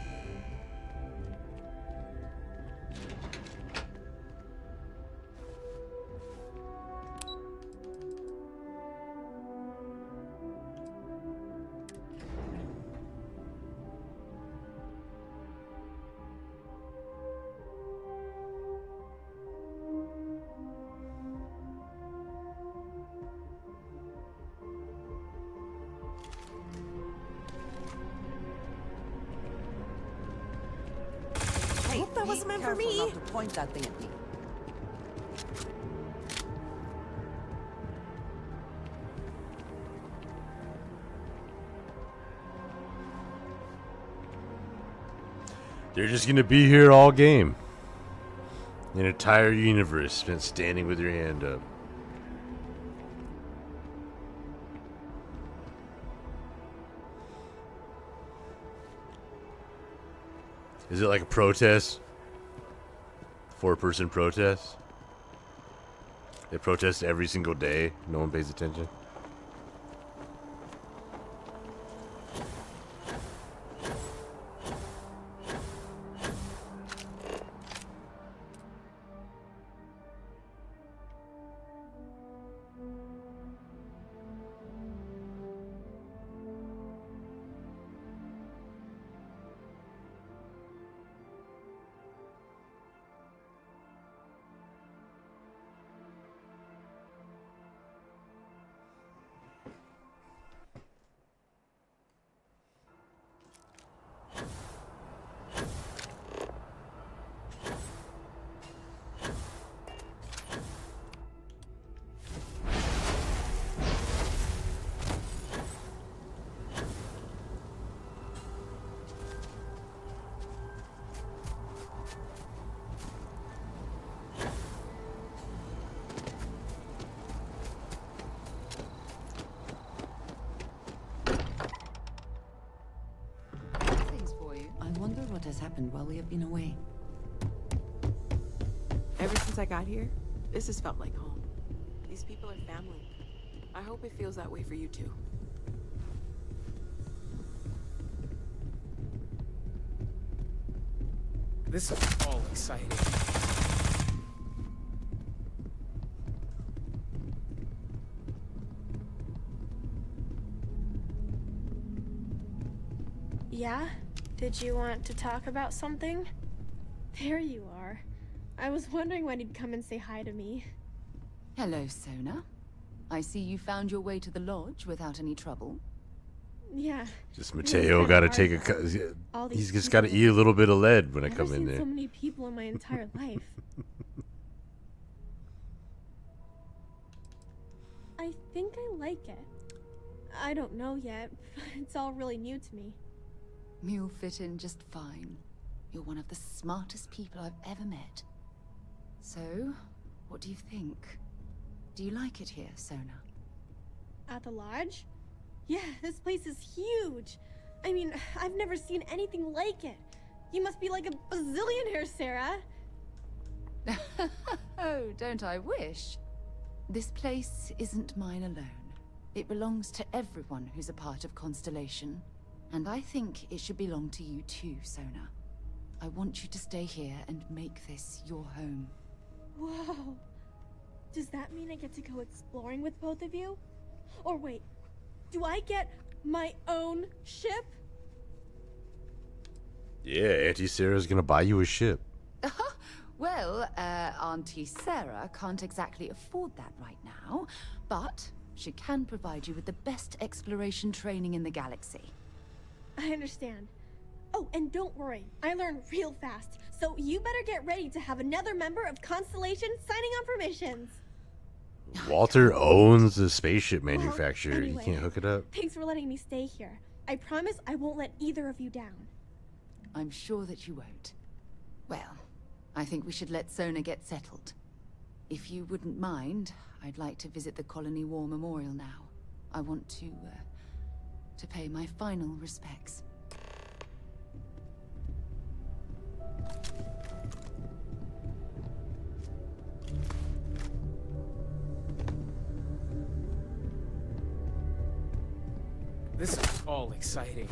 Hey, Hope that wasn't meant for careful me. not to point that thing at me. They're just gonna be here all game. An entire universe spent standing with your hand up. Is it like a protest? 4-person protest? They protest every single day. No one pays attention. I wonder what has happened while we have been away. Ever since I got here, this has felt like home. These people are family. I hope it feels that way for you too. This is all exciting. Yeah? Did you want to talk about something? There you are. I was wondering when you'd come and say hi to me. Hello, Sona. I see you found your way to the lodge without any trouble. Yeah. Just it was Mateo kinda got to hard, take a. though. All these He's just got to people. eat a little bit of lead when I Never come in seen there. so many people in my entire life. I think I like it. I don't know yet. It's all really new to me. You'll fit in just fine. You're one of the smartest people I've ever met. So, what do you think? Do you like it here, Sona? At the lodge? Yeah, this place is huge. I mean, I've never seen anything like it. You must be like a bazillionaire, Sarah. Oh, don't I wish? This place isn't mine alone. It belongs to everyone who's a part of Constellation. And I think it should belong to you too, Sona. I want you to stay here and make this your home. Whoa. Does that mean I get to go exploring with both of you? Or wait, do I get my own ship? Yeah, Auntie Sarah's gonna buy you a ship. Well, Auntie Sarah can't exactly afford that right now, but she can provide you with the best exploration training in the galaxy. I understand. Oh, and don't worry, I learn real fast, so you better get ready to have another member of Constellation signing on for missions. Walter owns a spaceship manufacturer. Anyway, You can't hook it up. Thanks for letting me stay here. I promise I won't let either of you down. I'm sure that you won't. Well, I think we should let Sona get settled. If you wouldn't mind, I'd like to visit the Colony War Memorial now. I want to pay my final respects. This is all exciting.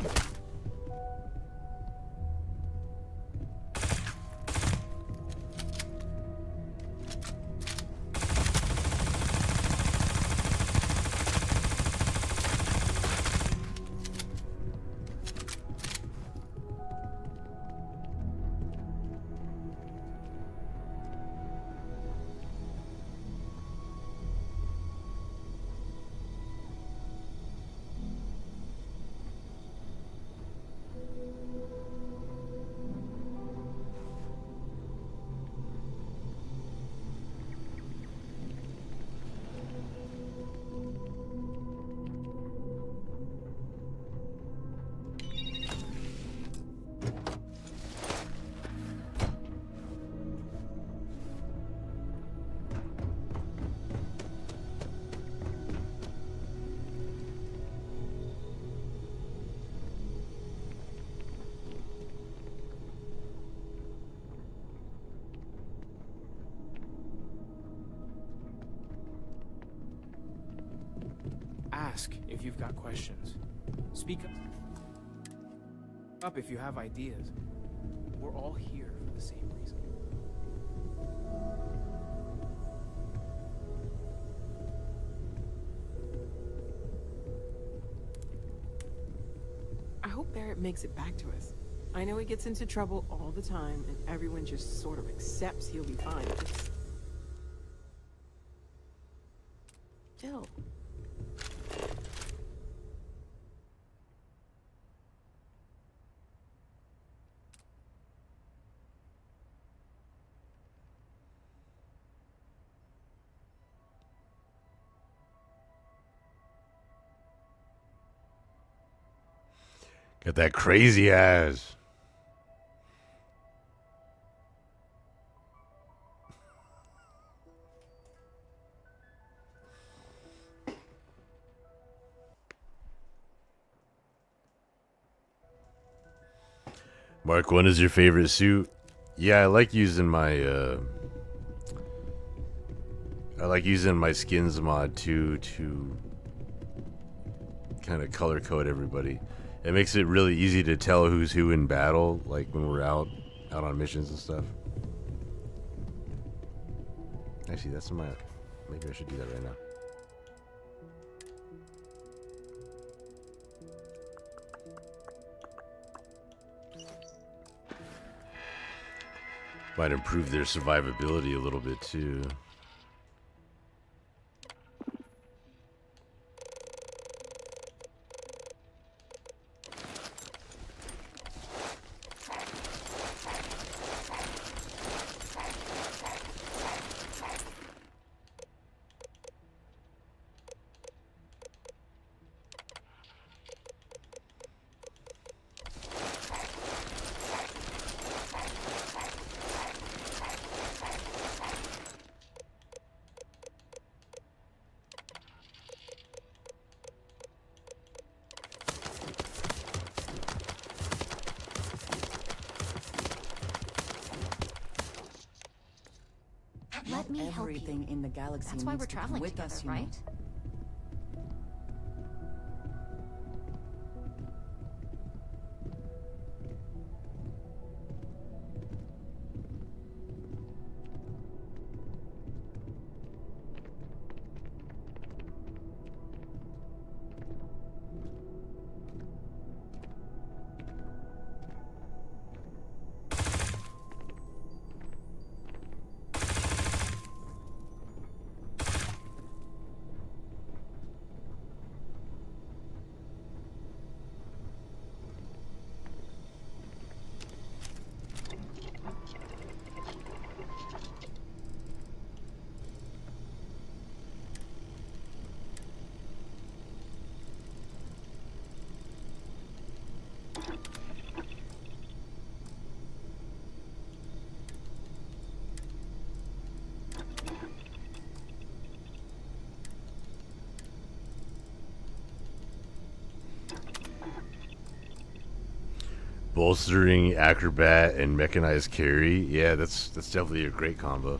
Ask if you've got questions. Speak up if you have ideas. We're all here for the same reason. I hope Barrett makes it back to us. I know he gets into trouble all the time, and everyone just sort of accepts he'll be fine. Just... Phil. Got that crazy eyes. Mark, what is your favorite suit? Yeah, I like using my skins mod to kind of color code everybody. It makes it really easy to tell who's who in battle, like when we're out on missions and stuff. Actually, that's my... Maybe I should do that right now. Might improve their survivability a little bit too. me help you. Everything in the galaxy That's why needs we're to come traveling with together, us, you know. right? Bolstering acrobat and mechanized carry. Yeah, that's definitely a great combo.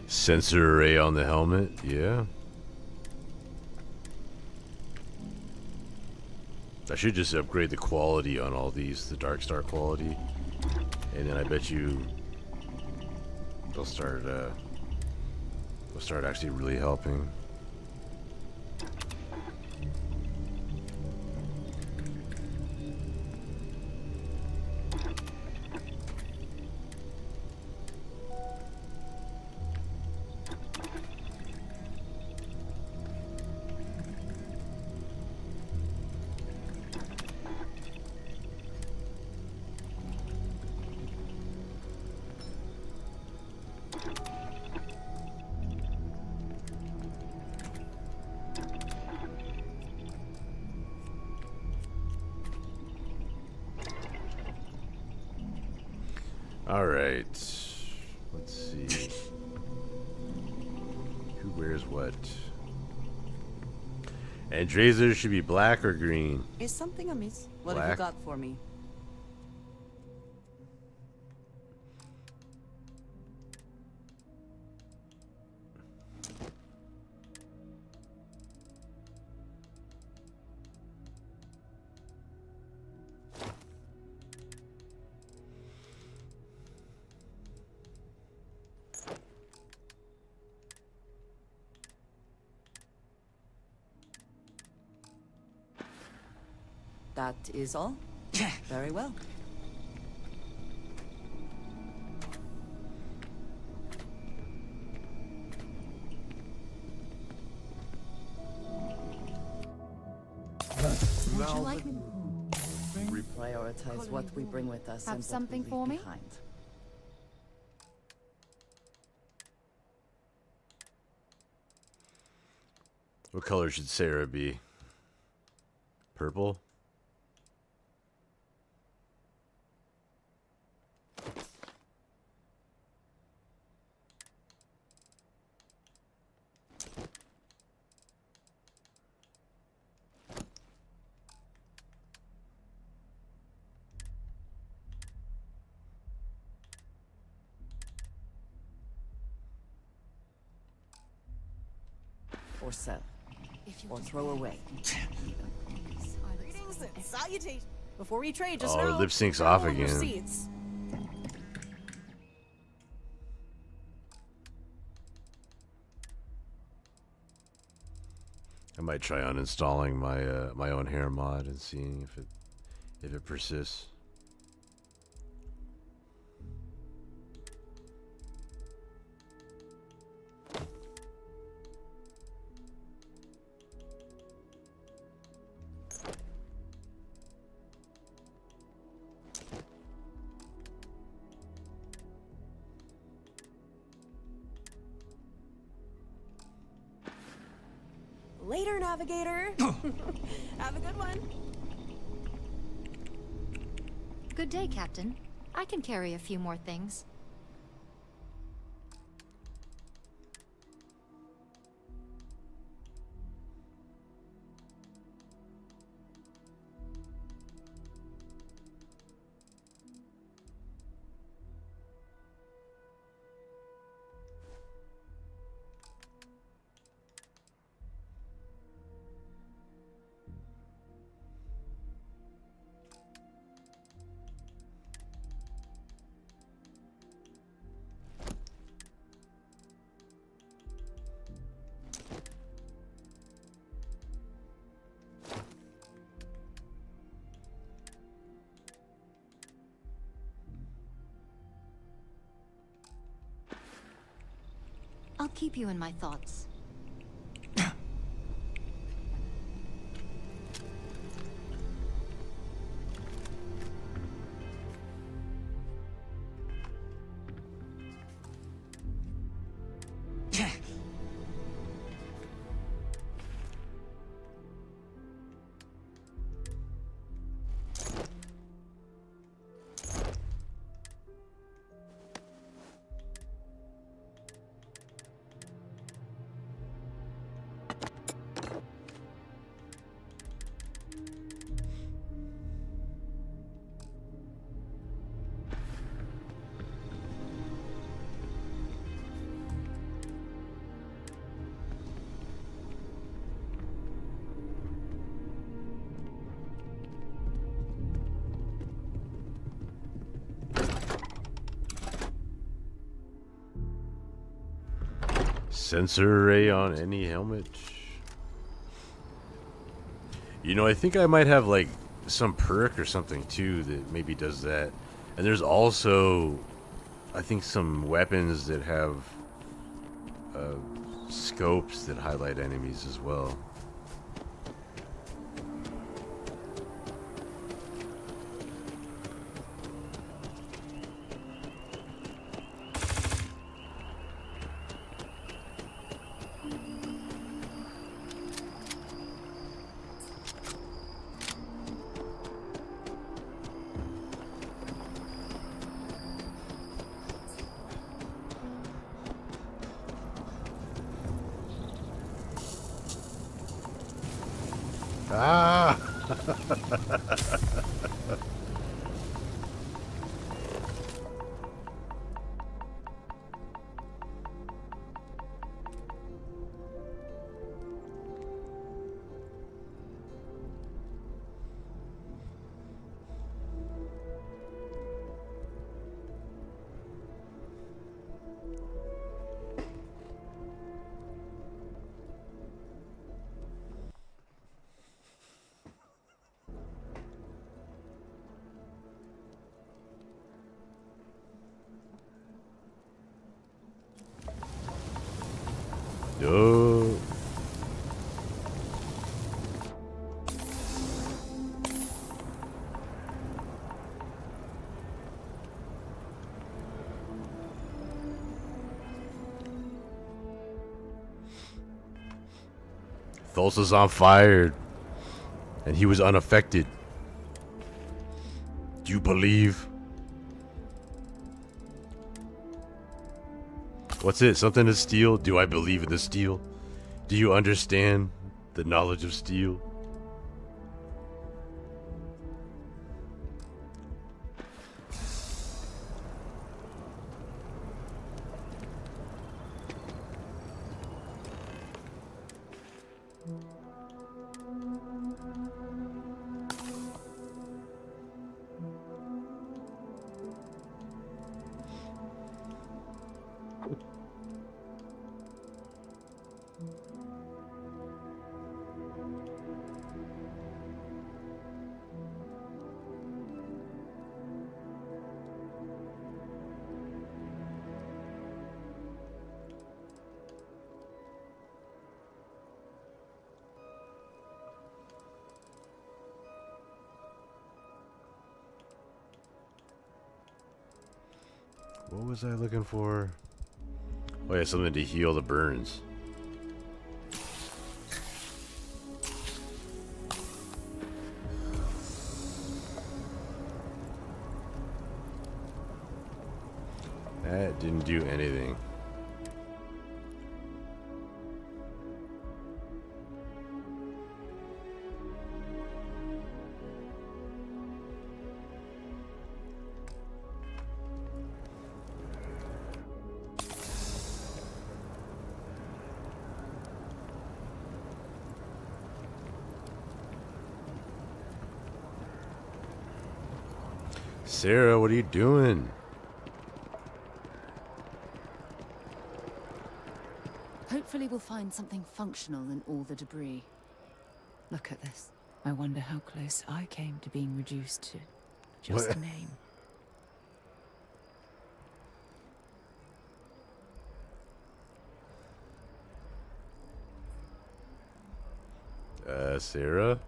Sensor array on the helmet, yeah. I should just upgrade the quality on all these, the Dark Star quality, and then I bet you they'll start actually really helping. All right, let's see. Who wears what? Andreza should be black or green? Is something amiss? What have Black. you got for me? That is all? Very well. Would you like me? Prioritize what we bring with us Have and something what we for leave me? behind. What color should Sarah be? Purple? Or sell. Or throw away. Greetings and salutations. Before we trade, just Oh, her know, lip sync's there are off no again. receipts. I might try uninstalling my my own hair mod and seeing if it persists. Later, navigator. Have a good one. Good day, Captain. I can carry a few more things. I'll keep you in my thoughts. Sensor array on any helmet. You know, I think I might have like some perk or something too that maybe does that. And there's also, I think, some weapons that have scopes that highlight enemies as well. Ah! Thulsa's on fire, and he was unaffected. Do you believe? What's it? Something to steal? Do I believe in the steel? Do you understand the knowledge of steel? What was I looking for? Oh yeah, something to heal the burns. That didn't do anything. Sarah, what are you doing? Hopefully we'll find something functional in all the debris. Look at this. I wonder how close I came to being reduced to just What? a name. Sarah?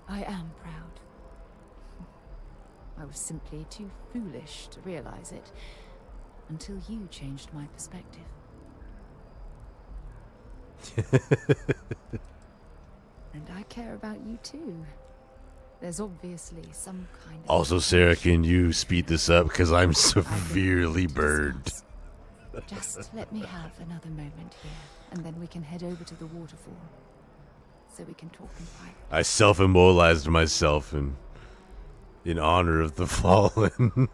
I am proud. I was simply too foolish to realize it until you changed my perspective. And I care about you too. There's obviously some kind of... Also, Sarah, can you speed this up? Because I'm severely burned. Just let me have another moment here, and then we can head over to the waterfall, so we can talk in private. I self-immortalized myself in honor of the fallen.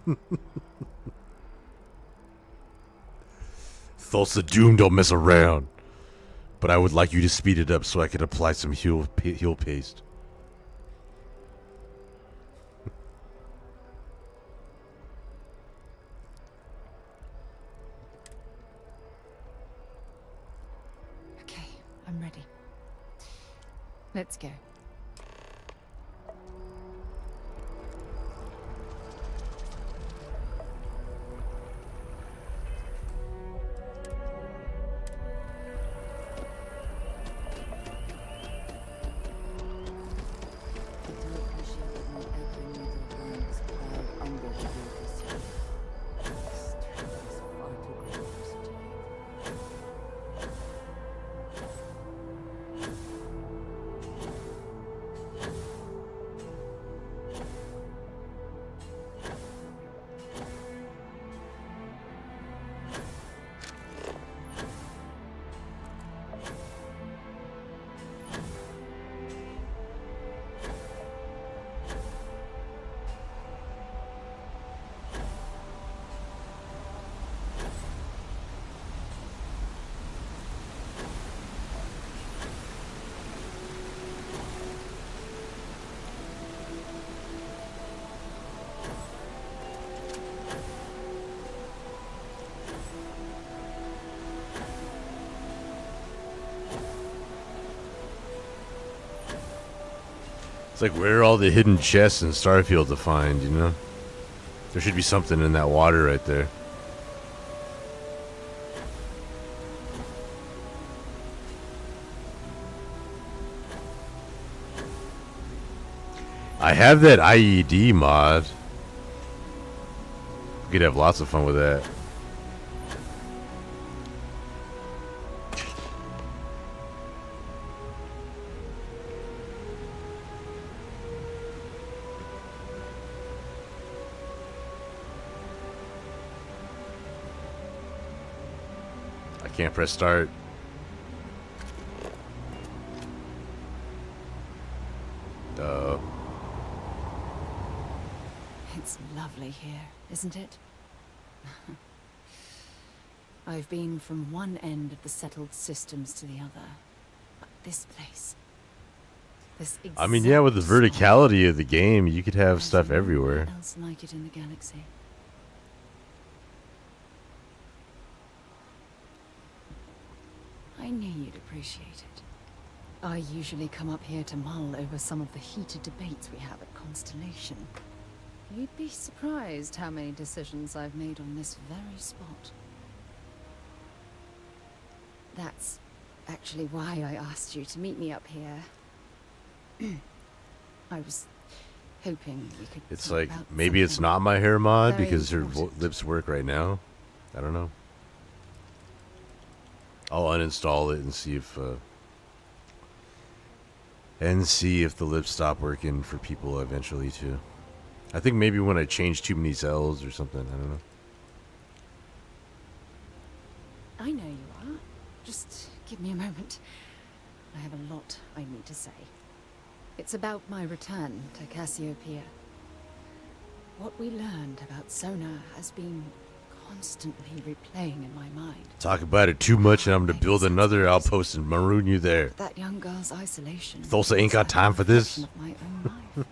Thulsa Doom don't mess around. But I would like you to speed it up so I can apply some heal paste. Okay, I'm ready. Let's go. It's like, where are all the hidden chests in Starfield to find, you know? There should be something in that water right there. I have that IED mod. We could have lots of fun with that. I can't press start. It's lovely here, isn't it? I've been from one end of the settled systems to the other. But this place... I mean, yeah, with the verticality of the game, you could have stuff everywhere. What else like it in the galaxy? I knew you'd appreciate it. I usually come up here to mull over some of the heated debates we have at Constellation. You'd be surprised how many decisions I've made on this very spot. That's actually why I asked you to meet me up here. I was hoping we could. It's talk like, about maybe it's something not my hair mod very because her important. lips work right now. I don't know. I'll uninstall it and see if the lips stop working for people eventually too. I think maybe when I change too many cells or something. I don't know. I know you are. Just give me a moment. I have a lot I need to say. It's about my return to Cassiopeia. What we learned about Sona has been constantly replaying in my mind. Talk about it too much and I'm gonna build another outpost and maroon you there. That young girl's isolation. Thulsa ain't got time for this. Of my own life.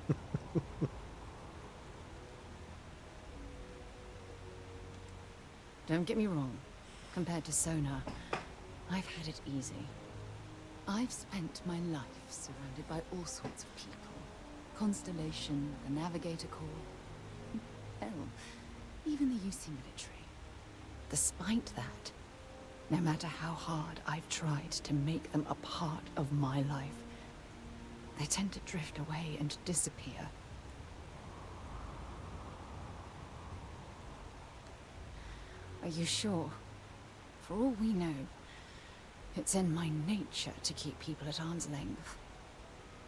Don't get me wrong. Compared to Sona, I've had it easy. I've spent my life surrounded by all sorts of people. Constellation, the Navigator Corps. Hell, even the UC military. Despite that, no matter how hard I've tried to make them a part of my life, they tend to drift away and disappear. Are you sure? For all we know, it's in my nature to keep people at arm's length.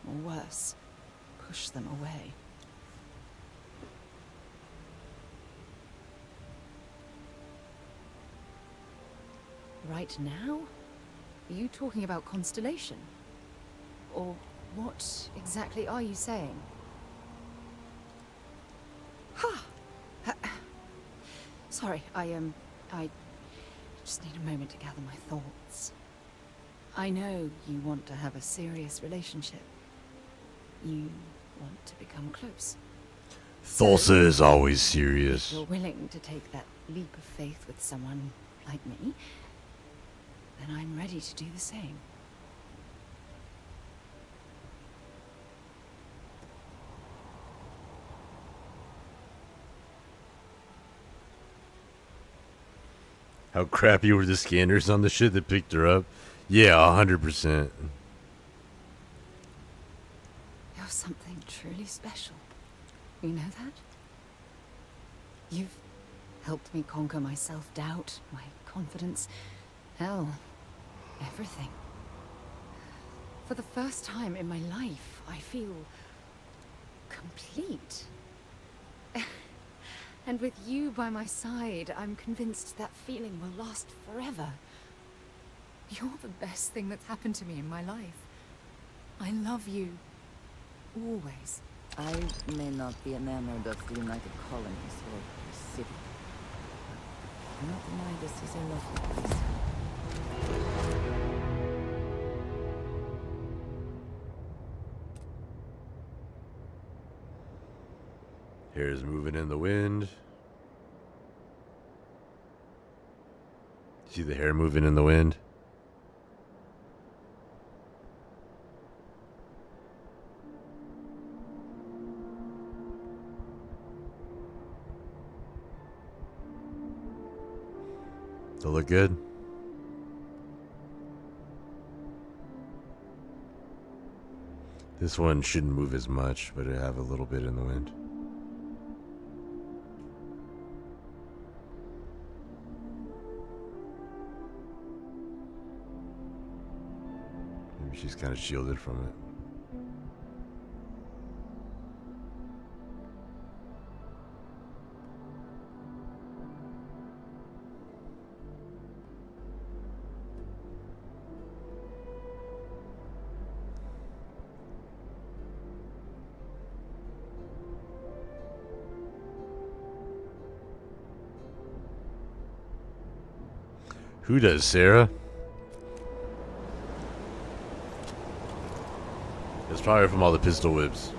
Or worse, push them away. Right now? Are you talking about Constellation? Or what exactly are you saying? Ha! Sorry, I just need a moment to gather my thoughts. I know you want to have a serious relationship. You want to become close. Thulsa is always If serious. you're willing to take that leap of faith with someone like me, then I'm ready to do the same. How crappy were the scanners on the shit that picked her up? Yeah, 100%. You're something truly special. You know that? You've helped me conquer my self-doubt, my confidence, hell, everything. For the first time in my life, I feel complete. And with you by my side, I'm convinced that feeling will last forever. You're the best thing that's happened to me in my life. I love you. Always. I may not be enamored of the United Colonies or the city. I cannot deny this is a lovely place. Hair's moving in the wind. See the hair moving in the wind? They look good. This one shouldn't move as much, but it have a little bit in the wind. Maybe she's kind of shielded from it. Who does, Sarah? It's probably from all the pistol whips.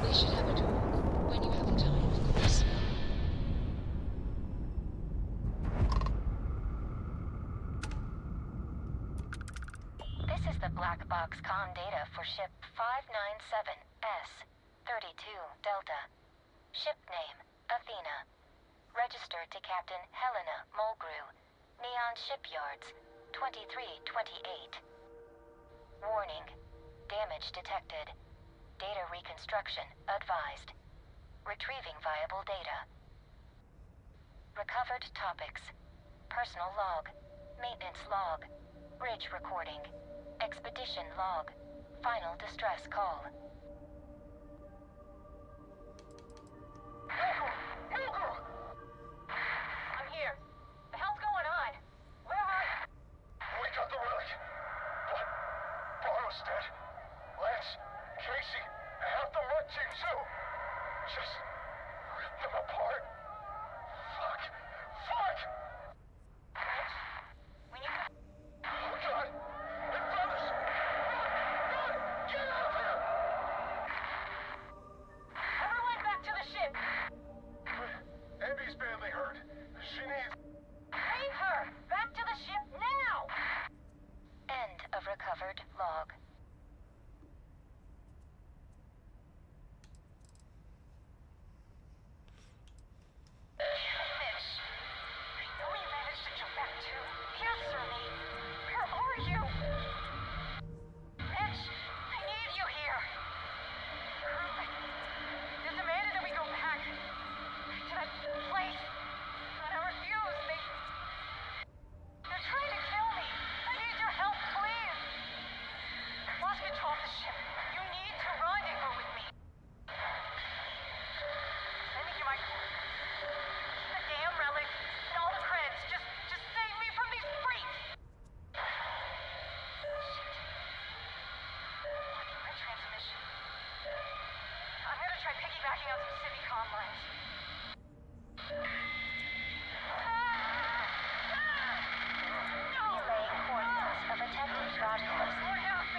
We should have a talk when you have the time, of course. This is the black box comm data for ship 597's 32 Delta. Ship name, Athena. Registered to Captain Helena Mulgrew. Neon Shipyards, 2328. Warning. Damage detected. Data reconstruction advised. Retrieving viable data. Recovered topics. Personal log. Maintenance log. Bridge recording. Expedition log. Final distress call. I'm here. The hell's going on? Where are you? We got the relic. But Barrow's dead. Lance, Casey, half the Mud team too. Just rip them apart. Fuck. Fuck! We need to... Oh God! They found us! Run! Get out of here! Everyone back to the ship! Abby's badly hurt. She needs... Leave her! Back to the ship now! End of recovered log. Mitch! I know you managed to jump back too. Answer me! Where are you? Mitch! I need you here! They demanded that we go back to that place, but I refuse. They're trying to kill me. I need your help, please. I've lost control of the ship. You need to rendezvous with me. Sending you my the damn relic and all the creds. Just save me from these freaks. Shit. Blocking my transmission. I'm gonna try piggybacking on some city comm lines. Relaying coordinates of attempted broadcast.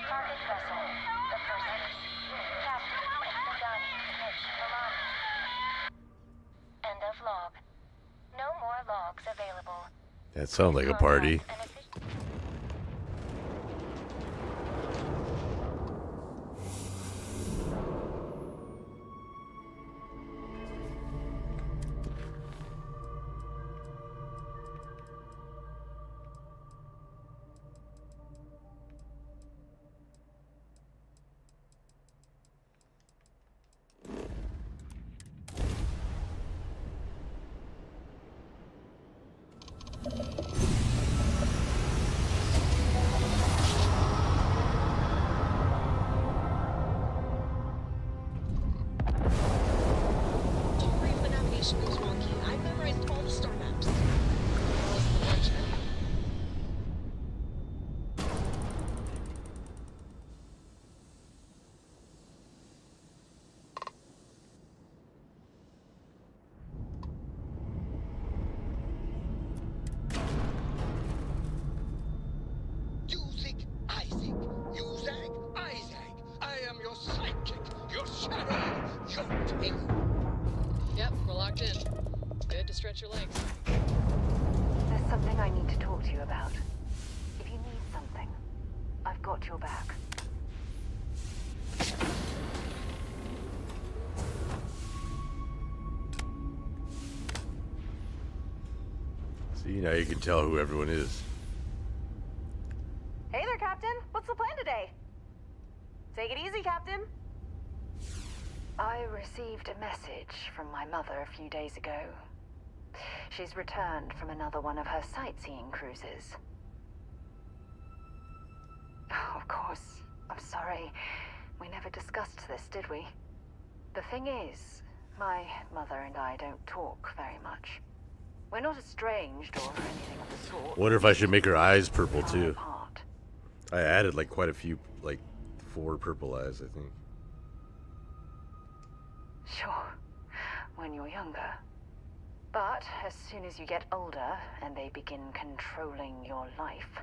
Target vessel. The persons. Captain Nagani Mitch Milani. End of log. No more logs available. That sounds like a party. stretch your legs. There's something I need to talk to you about. If you need something, I've got your back. See, now you can tell who everyone is. Hey there, Captain. What's the plan today? Take it easy, Captain. I received a message from my mother a few days ago. She's returned from another one of her sightseeing cruises. Oh, of course. I'm sorry. We never discussed this, did we? The thing is, my mother and I don't talk very much. We're not estranged or anything of the sort. Wonder if I should make her eyes purple too. I added like quite a few, like 4 purple eyes, I think. Sure, when you're younger. But as soon as you get older and they begin controlling your life,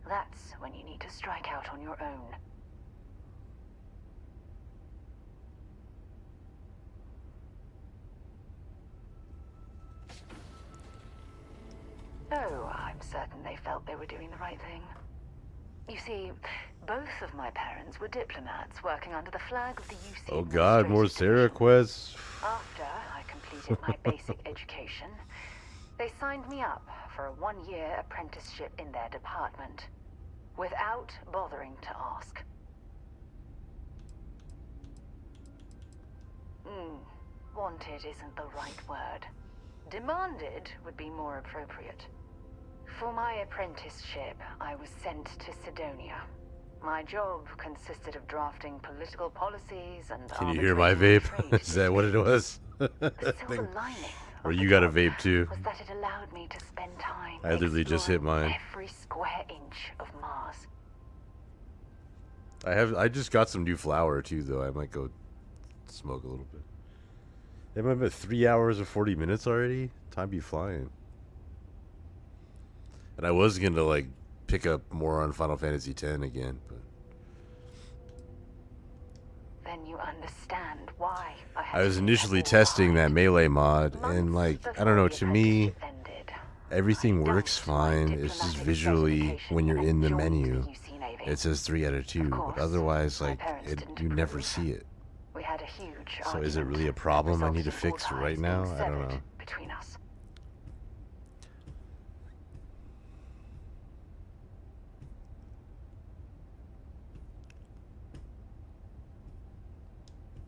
that's when you need to strike out on your own. Oh, I'm certain they felt they were doing the right thing. You see, both of my parents were diplomats working under the flag of the UC. Oh God, more Sarah quests. After I completed my basic education, they signed me up for a 1-year apprenticeship in their department, without bothering to ask. Wanted isn't the right word. Demanded would be more appropriate. For my apprenticeship, I was sent to Sidonia. My job consisted of drafting political policies and Can you hear my vape? Is that what it was? The silver lining Or you got a vape too? was that it allowed me to spend time I literally just hit mine. every square inch of Mars. I just got some new flour too, though. I might go smoke a little bit. Am I at 3 hours and 40 minutes already? Time be flying. And I was gonna like pick up more on Final Fantasy X again, but Then you understand why I was initially testing that melee mod, and like I don't know, to me, everything works fine. It's just visually when you're in the menu, it says 3 out of 2, but otherwise, like you never see it. we had a huge So is it really a problem I need to fix right now? I don't know. between us.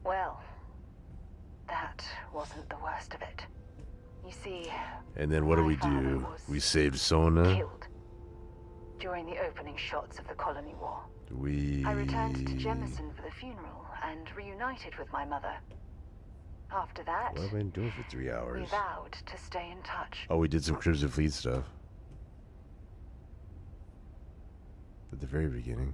Well, that wasn't the worst of it. You see, And then what do we do? We saved Sona. killed during the opening shots of the Colony War. We I returned to Jemison for the funeral and reunited with my mother. After that, What have I been doing for 3 we hours? vowed to stay in touch. Oh, we did some Crimson Fleet stuff at the very beginning.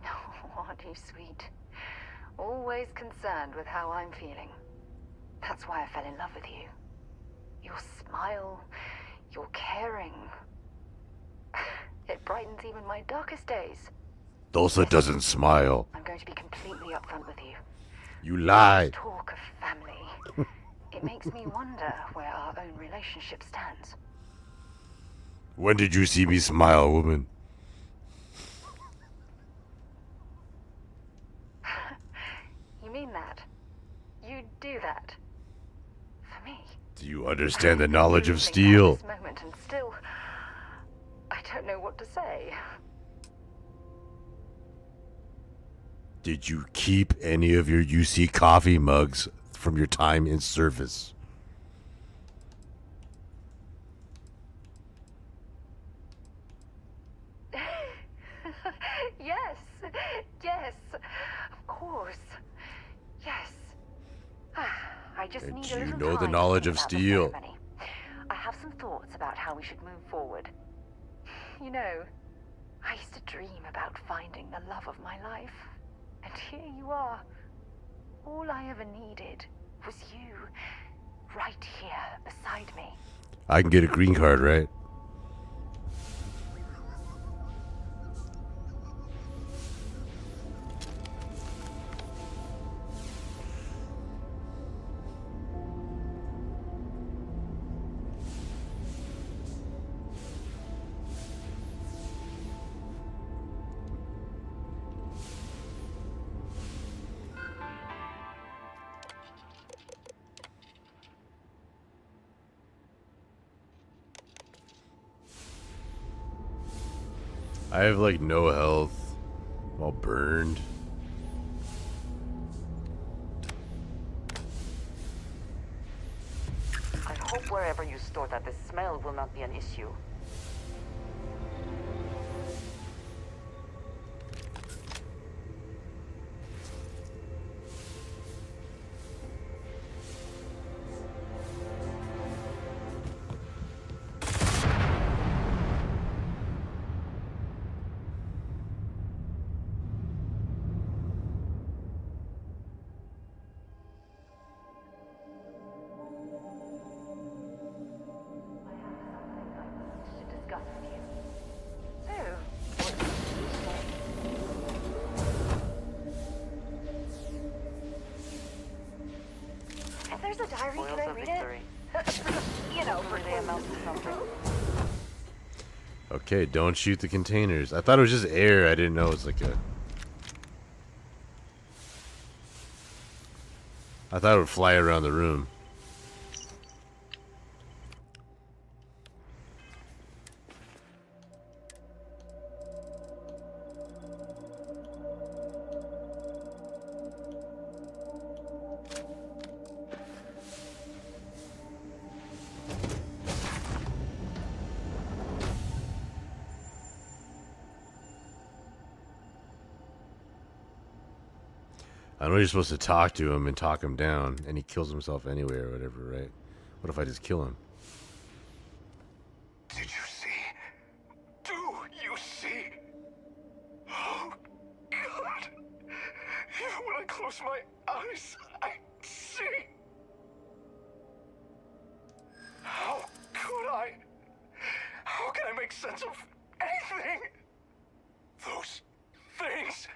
Oh, aren't you sweet? Always concerned with how I'm feeling. That's why I fell in love with you. Your smile, your caring. It brightens even my darkest days. Dosa doesn't smile. I'm going to be completely upfront with you. You lie. Talk of family. It makes me wonder where our own relationship stands. When did you see me smile, woman? You mean that? You do that? For me? Do you understand the knowledge of At steel? this moment, and still, I don't know what to say. Did you keep any of your UC coffee mugs from your time in service? Yes, yes, of course, yes. I just And need do a you little know the time to knowledge think of about the steel? ceremony. I have some thoughts about how we should move forward. You know, I used to dream about finding the love of my life, and here you are. All I ever needed was you, right here beside me. I can get a green card, right? I have like no health. I'm all burned. I hope wherever you store that, the smell will not be an issue. If there's a diary, can I read it? You know, for something. Okay, don't shoot the containers. I thought it was just air. I didn't know it was like a... I thought it would fly around the room. I know you're supposed to talk to him and talk him down, and he kills himself anyway or whatever, right? What if I just kill him? Did you see? Do you see? Oh, God. Even when I close my eyes, I see. How could I? How can I make sense of anything? Those things.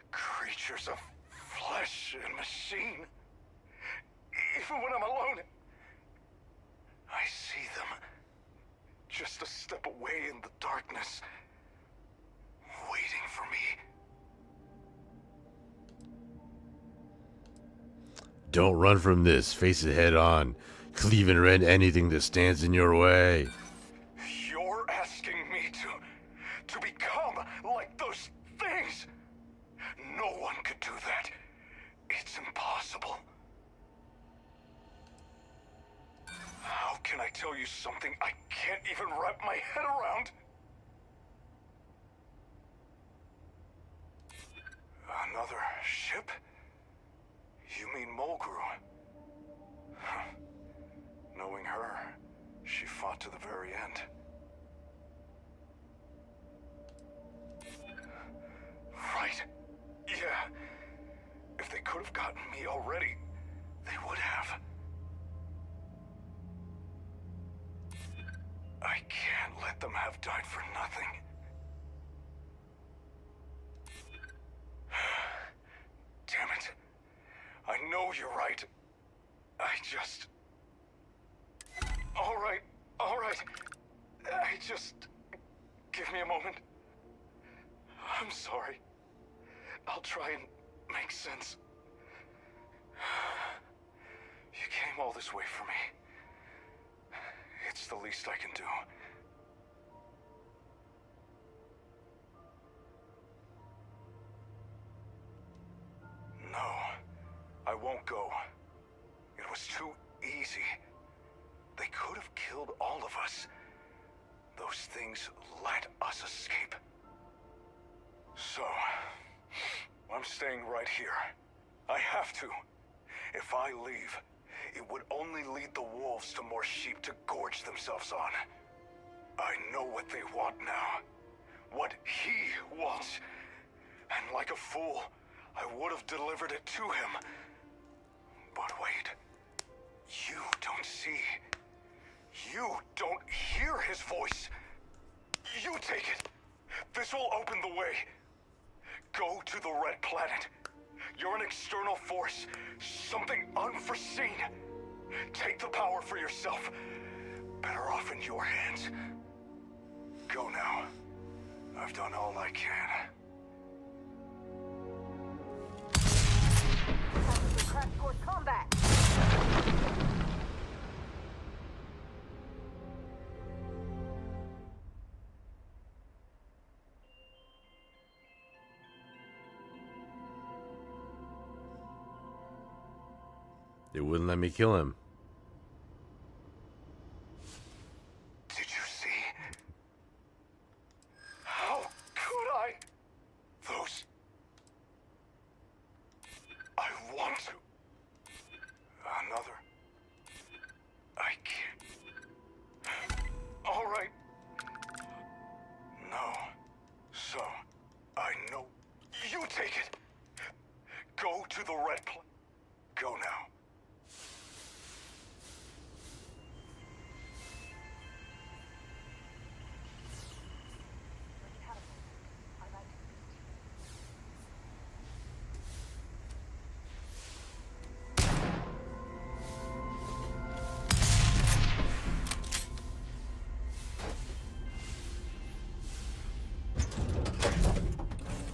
Creatures of flesh and machine. Even when I'm alone, I see them. Just a step away in the darkness, waiting for me. Don't run from this. Face it head on. Cleave and rend anything that stands in your way. You're asking me to become like those things. No one could do that. It's impossible. How can I tell you something I can't even wrap my head around? Another ship? You mean Mulgrew? Huh. Knowing her, she fought to the very end. Right. Yeah. If they could have gotten me already, they would have. I can't let them have died for nothing. Damn it. I know you're right. I just... All right. Give me a moment. I'm sorry. I'll try and make sense. You came all this way for me. It's the least I can do. No, I won't go. It was too easy. They could have killed all of us. Those things let us escape. So, I'm staying right here. I have to. If I leave, it would only lead the wolves to more sheep to gorge themselves on. I know what they want now. What he wants. And like a fool, I would have delivered it to him. But wait. You don't see. You don't hear his voice. You take it. This will open the way. Go to the Red Planet. You're an external force. Something unforeseen. Take the power for yourself. Better off in your hands. Go now. I've done all I can. Crash course combat. They wouldn't let me kill him. Did you see? How could I? Those... I want to. Another. I can't. All right. No. So, I know. You take it. Go to the red place. Go now.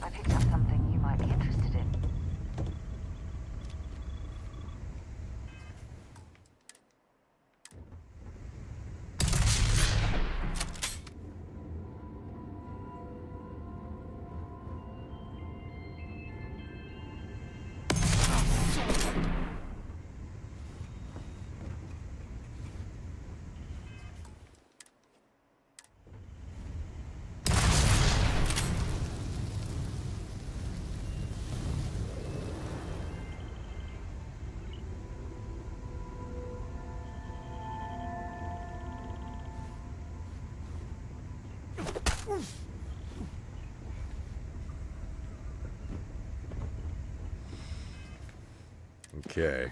I picked up something you might be interested in. Okay.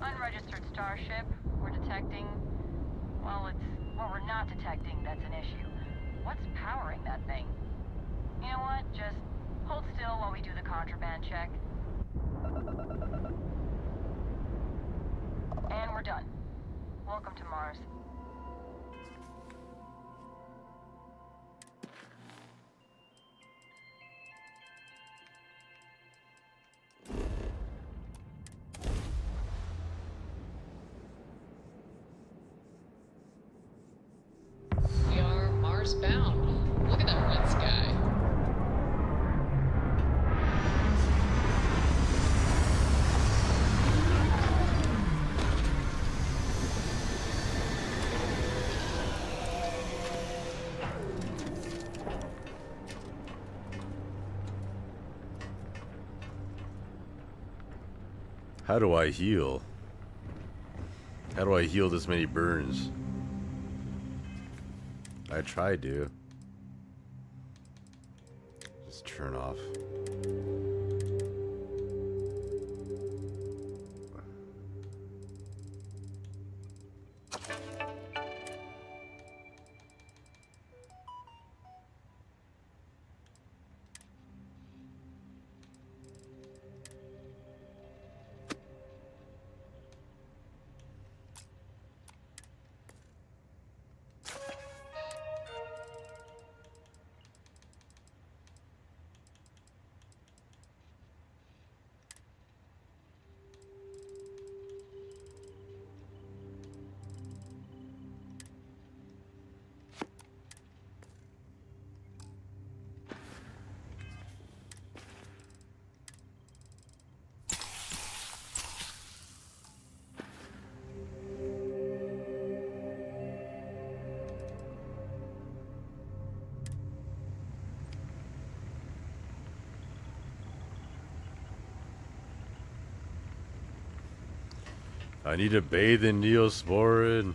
Unregistered starship. We're detecting... Well, we're not detecting. That's an issue. What's powering that thing? You know what? Just hold still while we do the contraband check. And we're done. Welcome to Mars. We are Mars bound. Look at that red sky. How do I heal? How do I heal this many burns? I tried to. Just turn off. I need to bathe in Neosporin.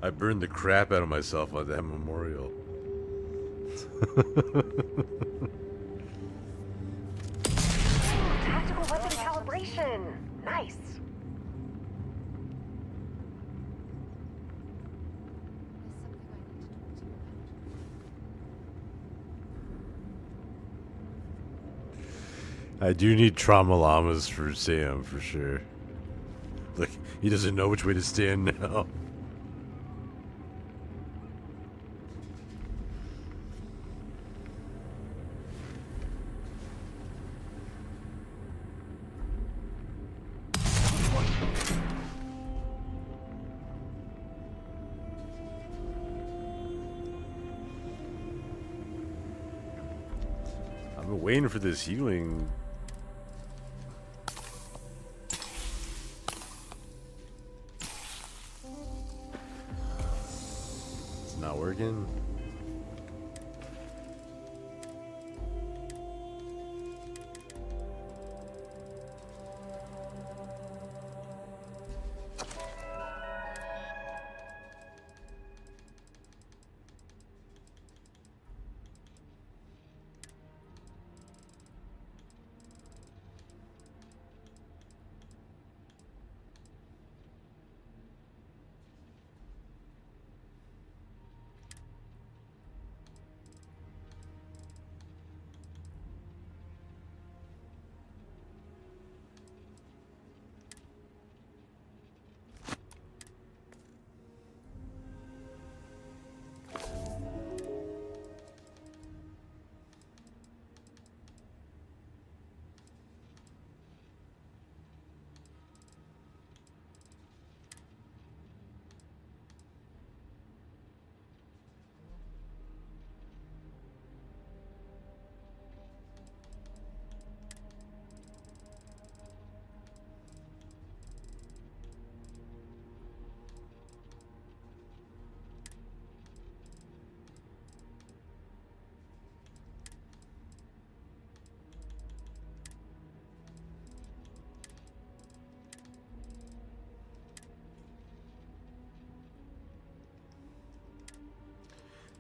I burned the crap out of myself on that memorial. Tactical weapon calibration. Nice. I do need trauma llamas for Sam, for sure. Look, he doesn't know which way to stand now. I've been waiting for this healing. It's not working.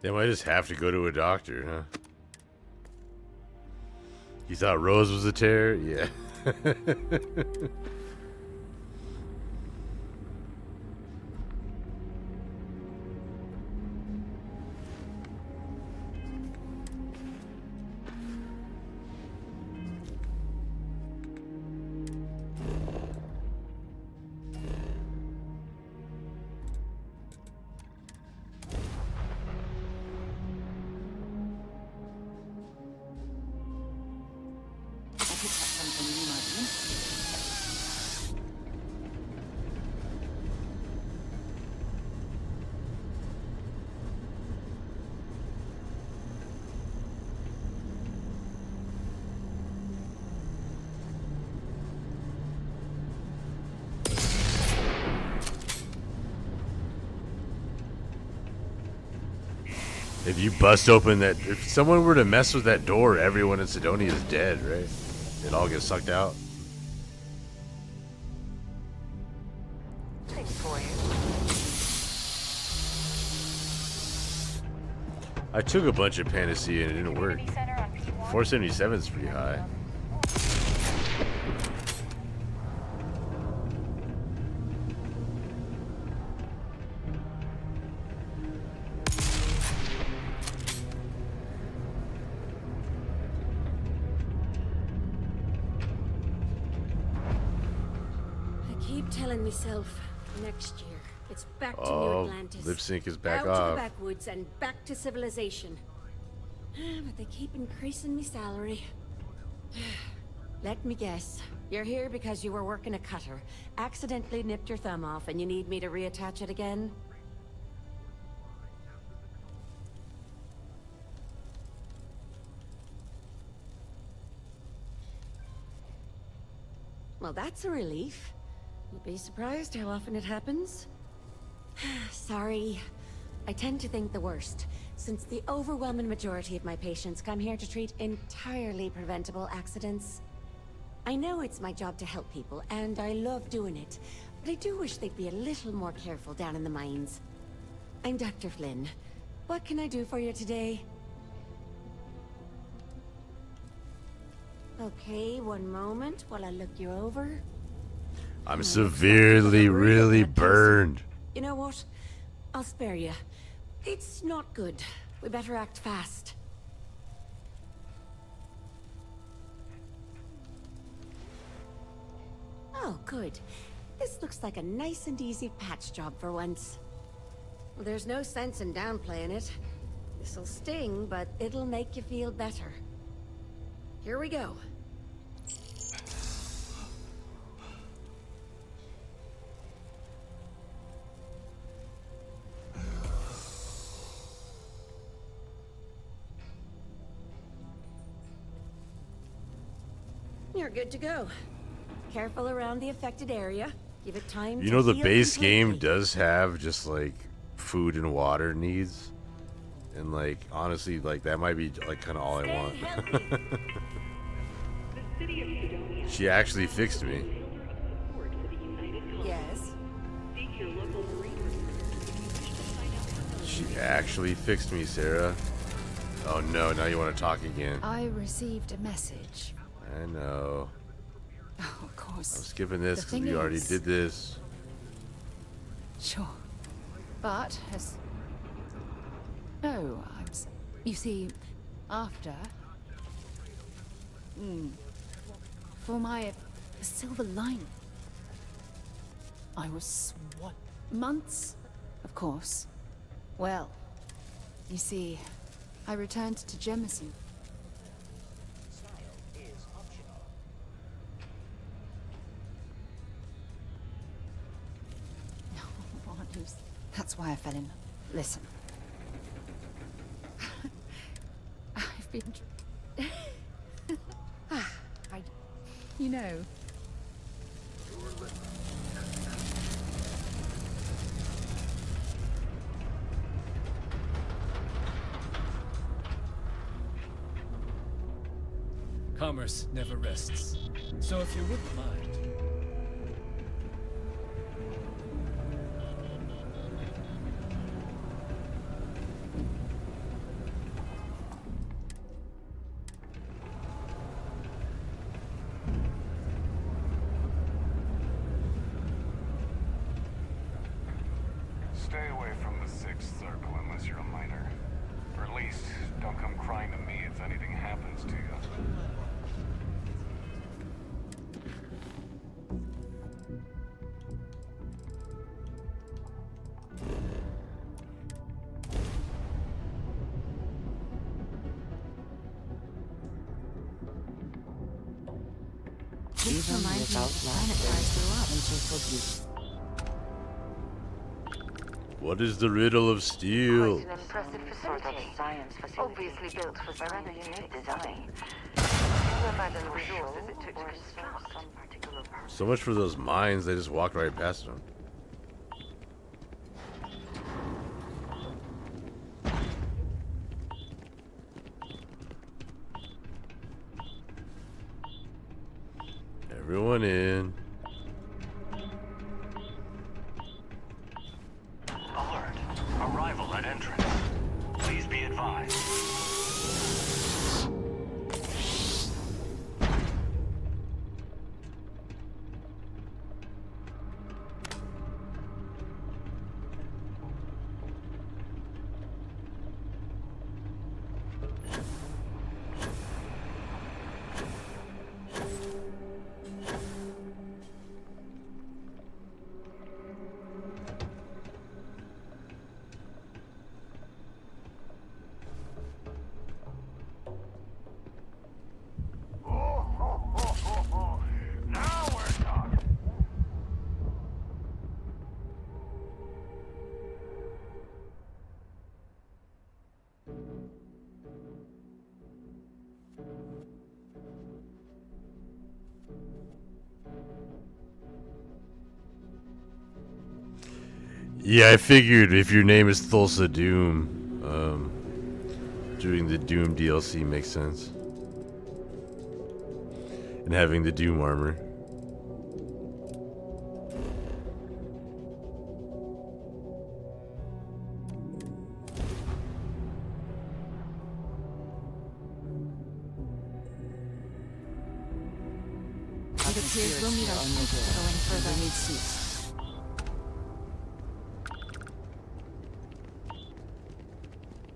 They might just have to go to a doctor, huh? You thought Rose was a terror? Yeah. If you bust open that, if someone were to mess with that door, everyone in Sidonia is dead, right? It all gets sucked out. Take for you. I took a bunch of Panacea and it didn't work. 477 is pretty high. Telling myself next year it's back to New Oh, Atlantis. lip sync is back out off. to the backwoods and back to civilization. But they keep increasing me salary. Let me guess. You're here because you were working a cutter, accidentally nipped your thumb off, and you need me to reattach it again? Well, that's a relief. You'd be surprised how often it happens. Sorry. I tend to think the worst, since the overwhelming majority of my patients come here to treat entirely preventable accidents. I know it's my job to help people, and I love doing it, but I do wish they'd be a little more careful down in the mines. I'm Dr. Flynn. What can I do for you today? Okay, one moment while I look you over. I'm severely, really burned. You know what? I'll spare you. It's not good. We better act fast. Oh, good. This looks like a nice and easy patch job for once. Well, there's no sense in downplaying it. This'll sting, but it'll make you feel better. Here we go. You're good to go. Careful around the affected area. Give it time to You know, the heal base completely. game does have just like food and water needs, and like honestly, like that might be like kind of all I want. She actually fixed me. Yes. She actually fixed me, Sarah. Oh no, now you want to talk again. I received a message. I know. Oh, of course. I'm skipping this The because thing we already is- did this. Sure. But as... Oh, you see, after... For my silver lining, I was what? Months, of course. Well, you see, I returned to Jemison. That's why I fell in love. Listen. I've been... You know... Commerce never rests. So if you wouldn't mind... Stay away from the Sixth Circle unless you're a minor. Or at least, don't come crying to me if anything happens to you. This reminds me of the planet where I grew up. What is the riddle of steel? Quite an impressive facility. Science facility. Obviously built for some rather unique design. Never imagine the resources it took to construct. Some particular purpose. So much for those mines, they just walked right past them. Everyone in. Alert. Arrival at entrance. Please be advised. Now we're talking. Yeah, I figured if your name is Thulsa Doom, doing the Doom DLC makes sense. And having the Doom armor. It appears we'll need our suits to go any further. We need suits.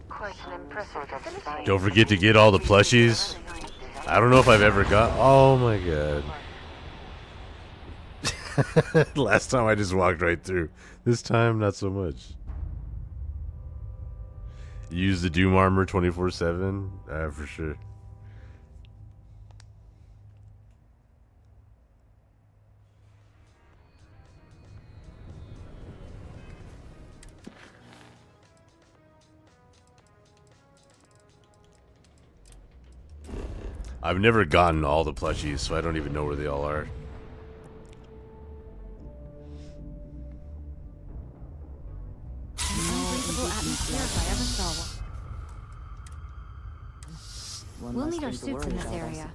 Quite an impressive facility. Don't forget to get all the plushies. I don't know if I've ever got... Oh my god. Last time I just walked right through. This time, not so much. Use the Doom armor 24/7? For sure. I've never gotten all the plushies, so I don't even know where they all are. Unbreathable atmosphere if I ever saw one. We'll need our suits in this area.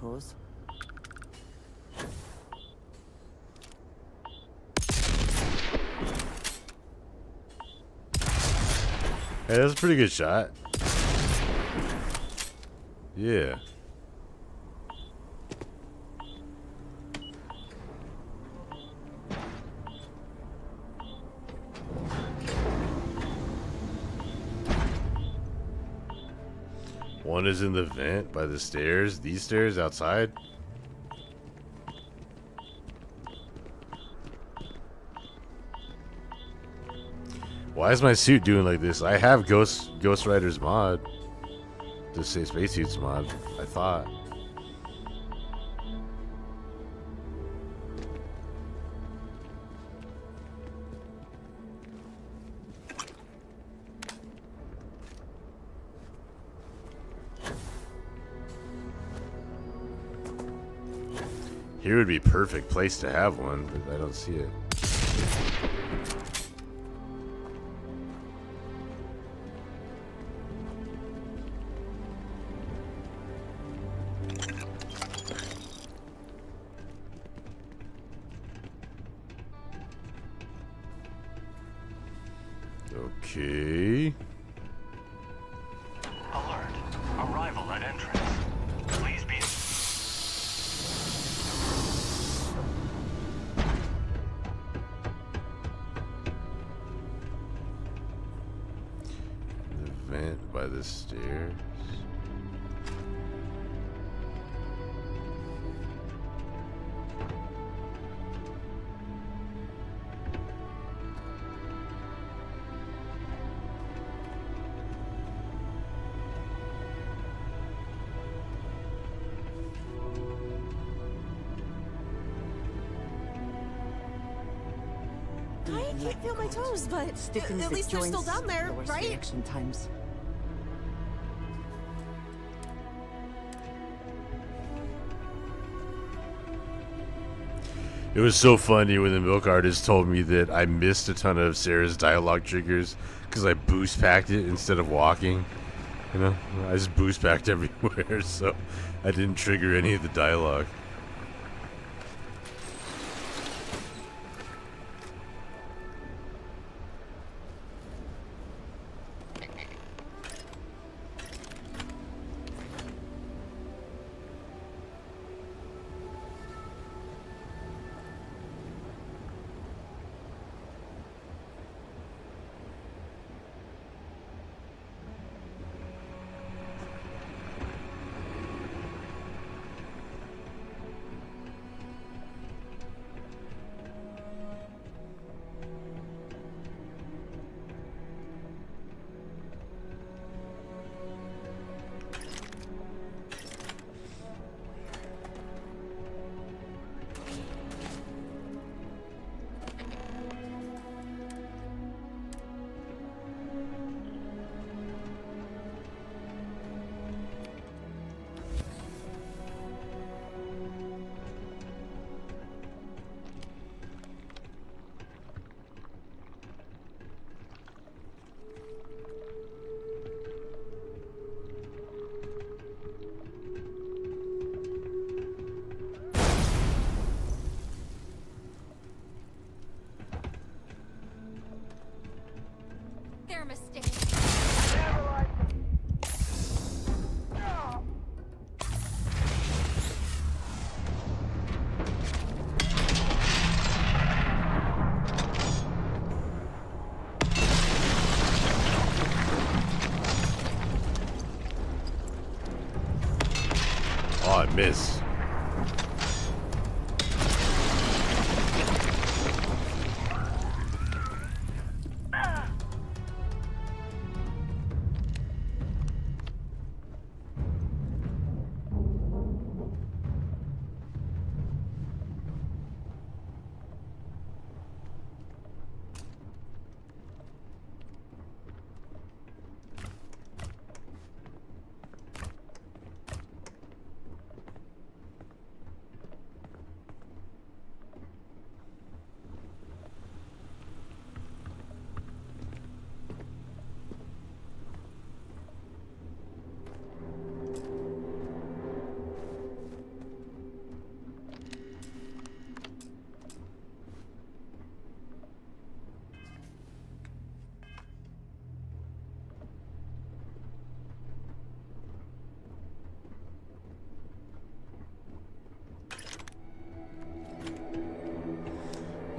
Hey, that's a pretty good shot. Yeah. One is in the vent by the stairs. These stairs outside. Why is my suit doing like this? I have Ghost Rider's mod. The spacesuits mod, I thought. Here would be a perfect place to have one, but I don't see it. Okay. Alert. Arrival at entrance. Please be... The vent by the stairs. I can't feel my toes, but at least they're still down there, right? Reaction times. It was so funny when the milk artist told me that I missed a ton of Sarah's dialogue triggers because I boost packed it instead of walking. You know, I just boost packed everywhere, so I didn't trigger any of the dialogue. Their mistake. Oh, I missed.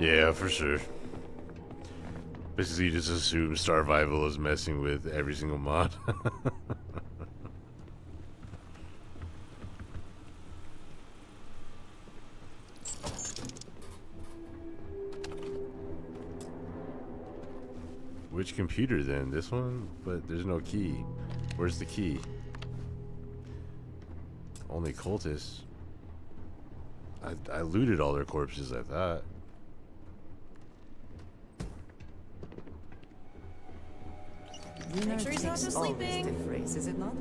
Yeah, for sure. Basically, you just assume Starvival is messing with every single mod. Which computer then? This one? But there's no key. Where's the key? Only cultists. I looted all their corpses, I thought. Make sure he's not just sleeping. Stiff race, is it not?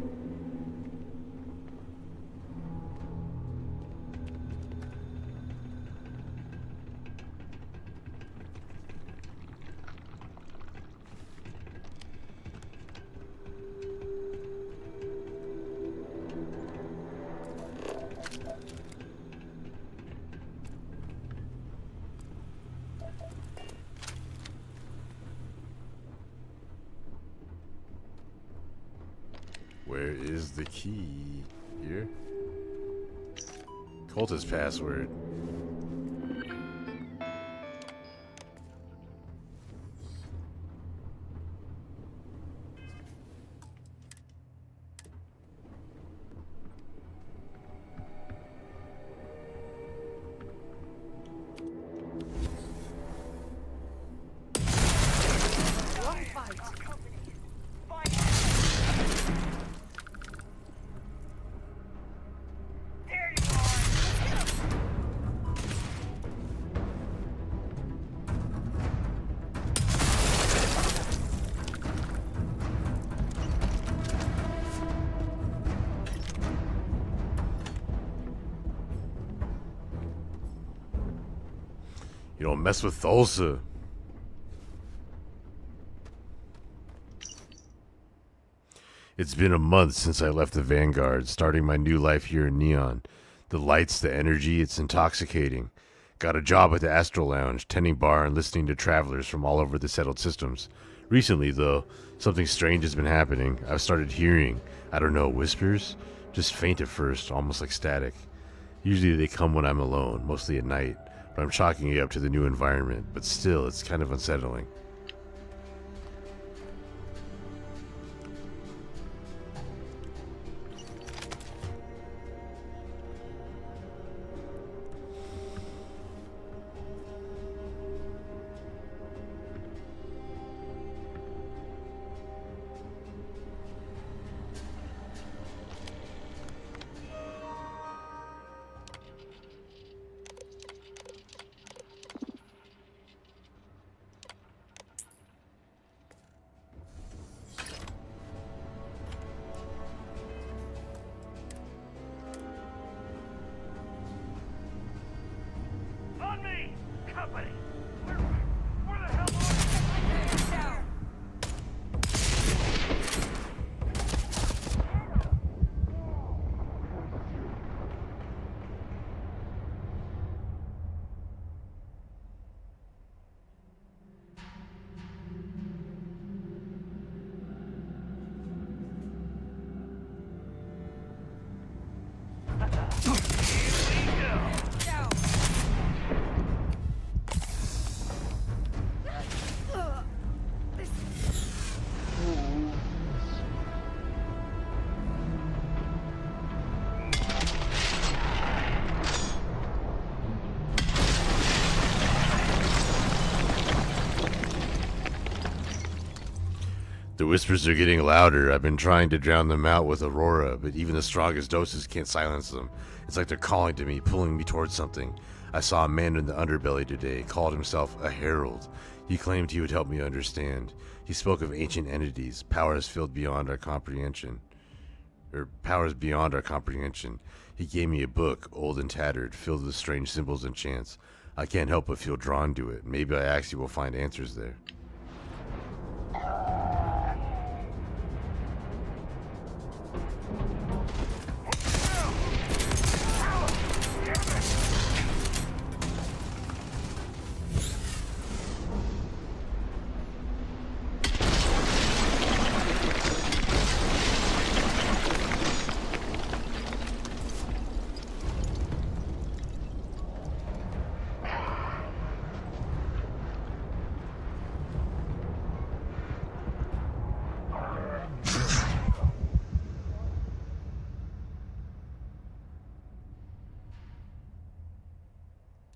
Where is the key? Here? Cultist password. You don't mess with Thulsa. It's been a month since I left the Vanguard, starting my new life here in Neon. The lights, the energy, it's intoxicating. Got a job at the Astral Lounge, tending bar and listening to travelers from all over the settled systems. Recently, though, something strange has been happening. I've started hearing, I don't know, whispers? Just faint at first, almost like static. Usually they come when I'm alone, mostly at night, but I'm chalking it up to the new environment. But still, it's kind of unsettling. On me! Company! Where the hell are you? The whispers are getting louder. I've been trying to drown them out with Aurora, but even the strongest doses can't silence them. It's like they're calling to me, pulling me towards something. I saw a man in the underbelly today, called himself a herald. He claimed he would help me understand. He spoke of ancient entities, powers beyond our comprehension. He gave me a book, old and tattered, filled with strange symbols and chants. I can't help but feel drawn to it. Maybe I actually will find answers there.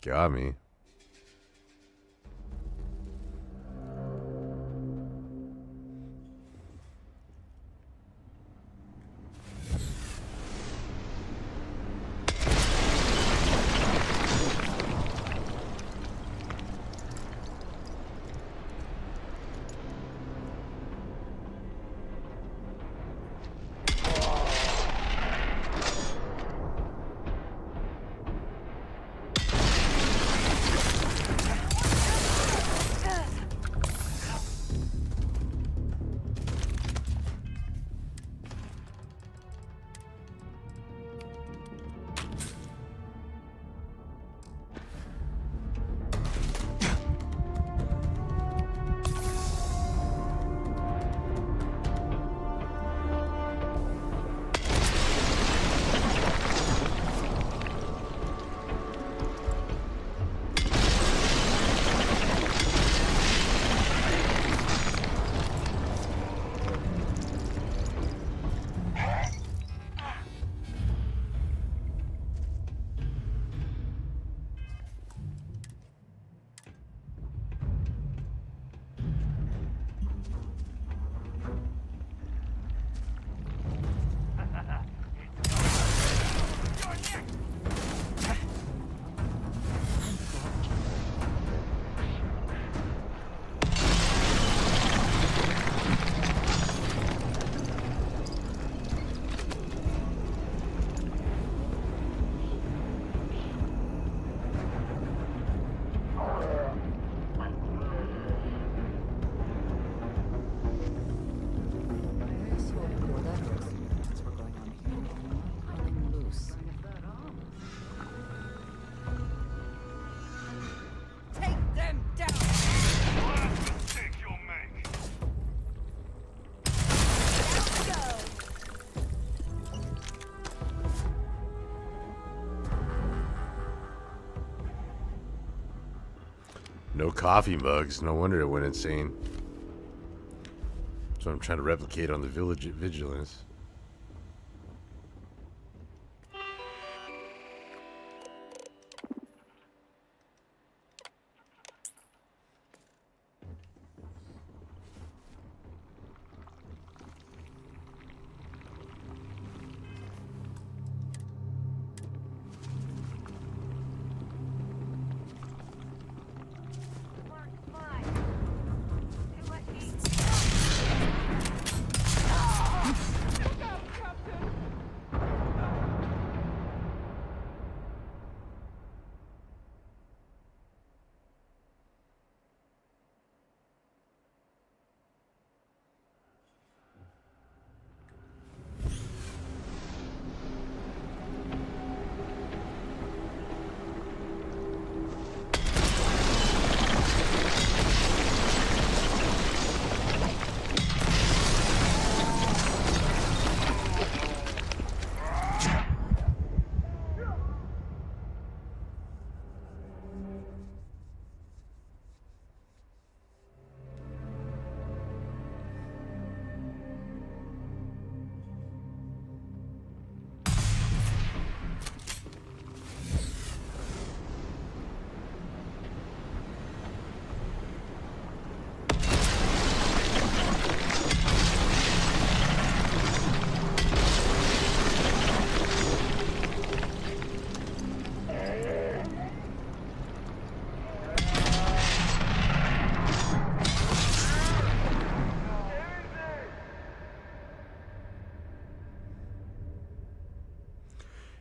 Got me. No coffee mugs. No wonder it went insane. So I'm trying to replicate on the village vigilance.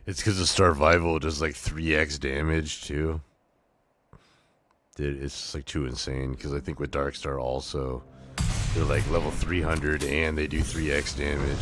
It's because the Starfield does like 3x damage too. It's just like too insane. Because I think with Darkstar also, they're like level 300 and they do 3x damage.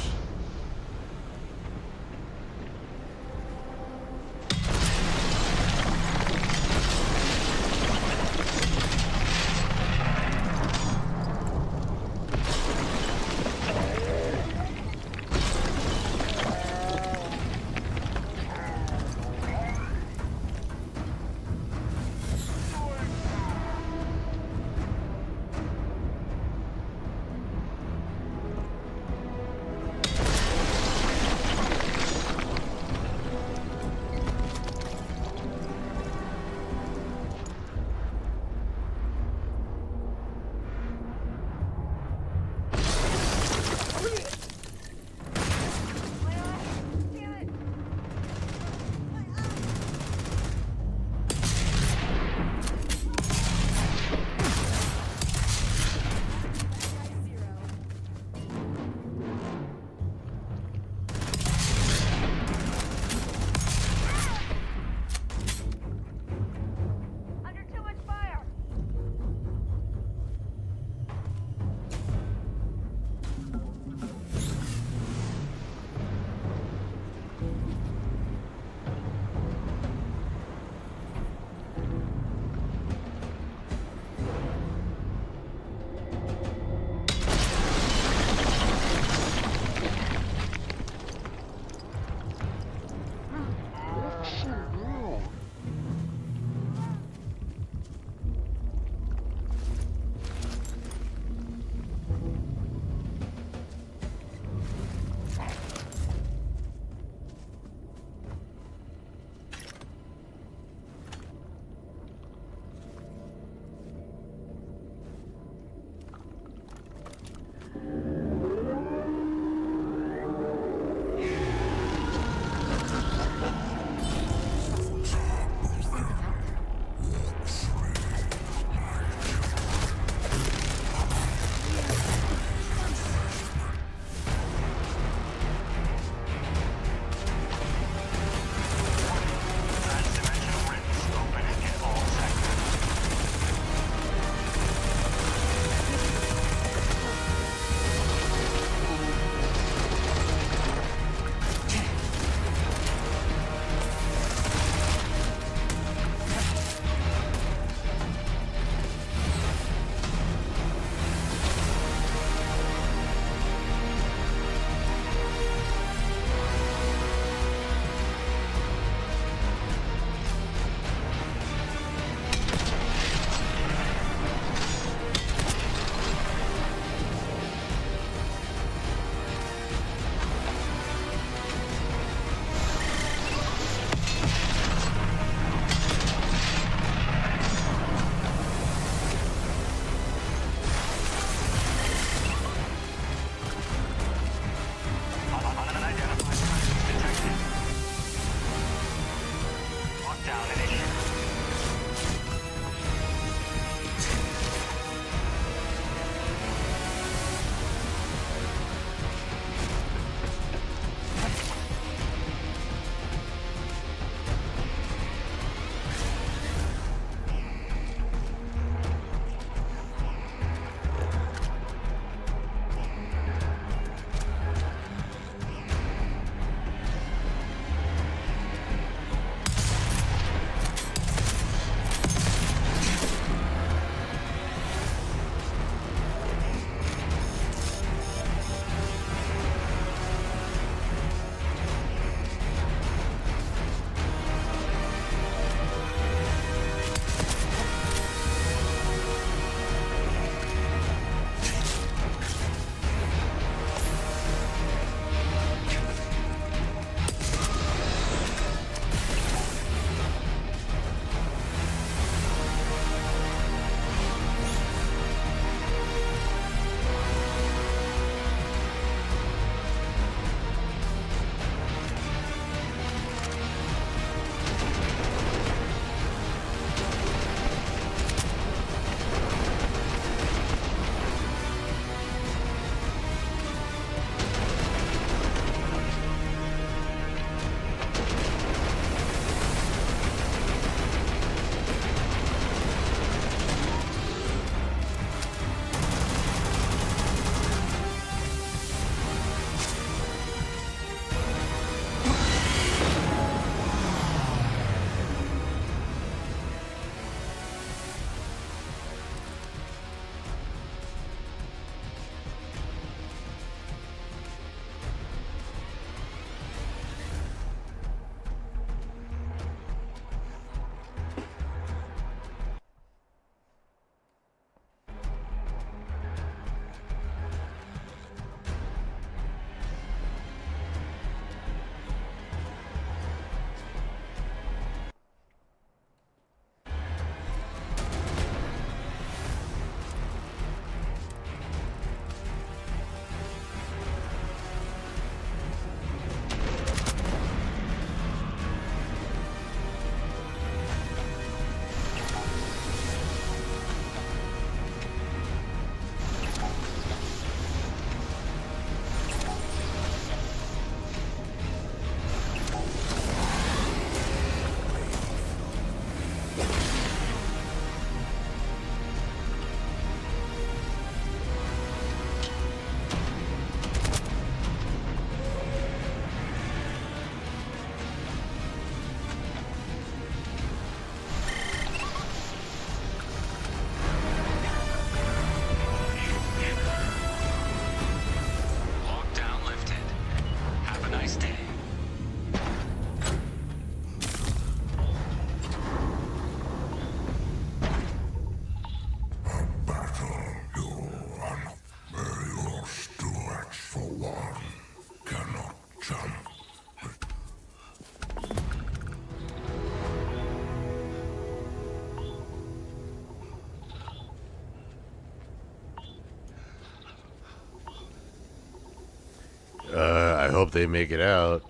hope they make it out.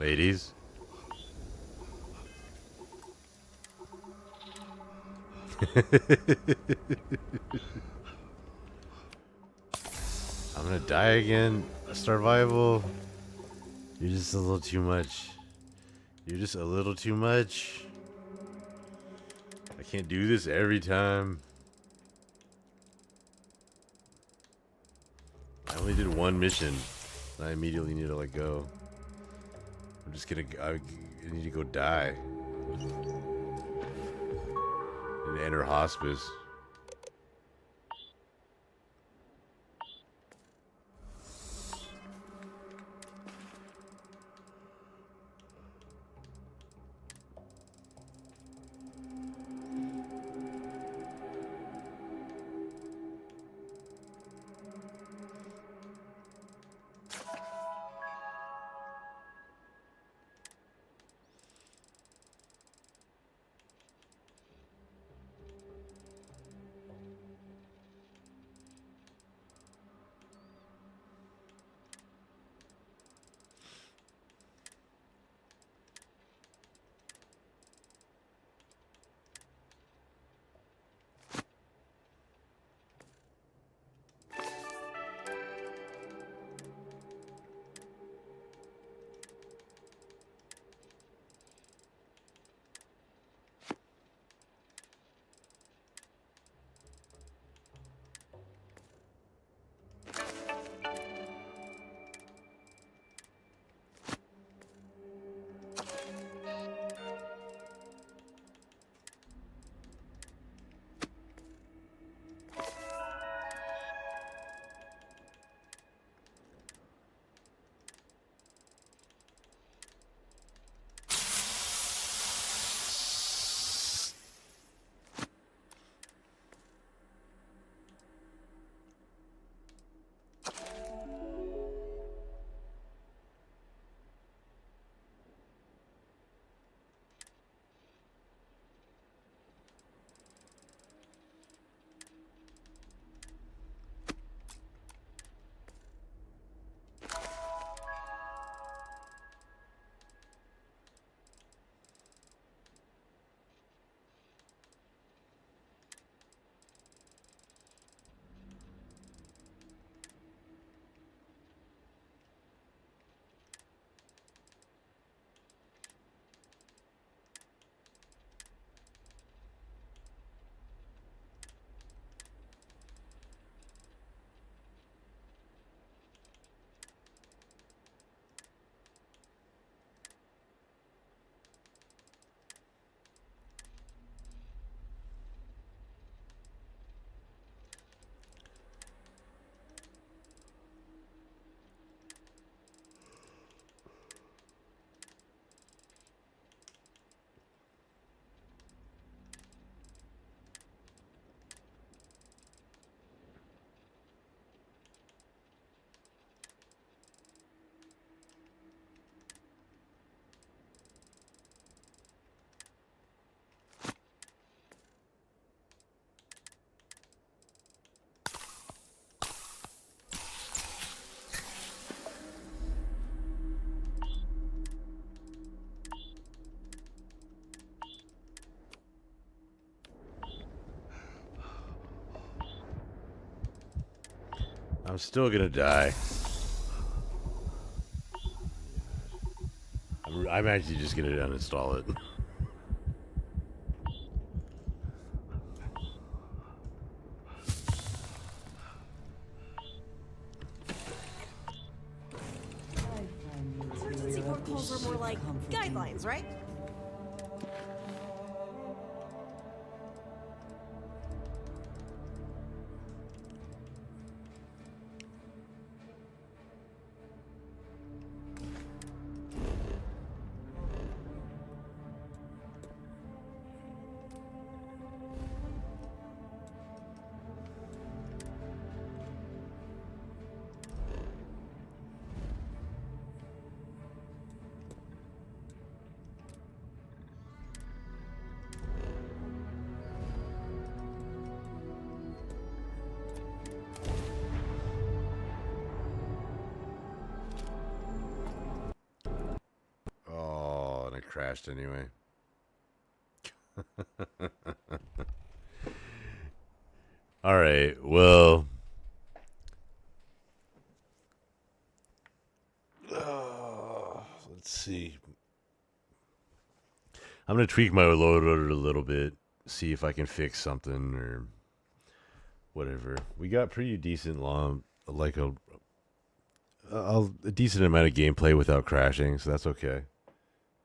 Ladies. I'm gonna die again. Survival. You're just a little too much. You're just a little too much. I can't do this every time. I only did one mission. I immediately need to let go. I'm just gonna. I need to go die. And enter hospice. I'm still gonna die. I'm actually just gonna uninstall it. Emergency protocols are more like guidelines, right? crashed anyway. All right. Well, let's see. I'm gonna tweak my loader a little bit, see if I can fix something or whatever. We got pretty decent like a decent amount of gameplay without crashing, so that's okay.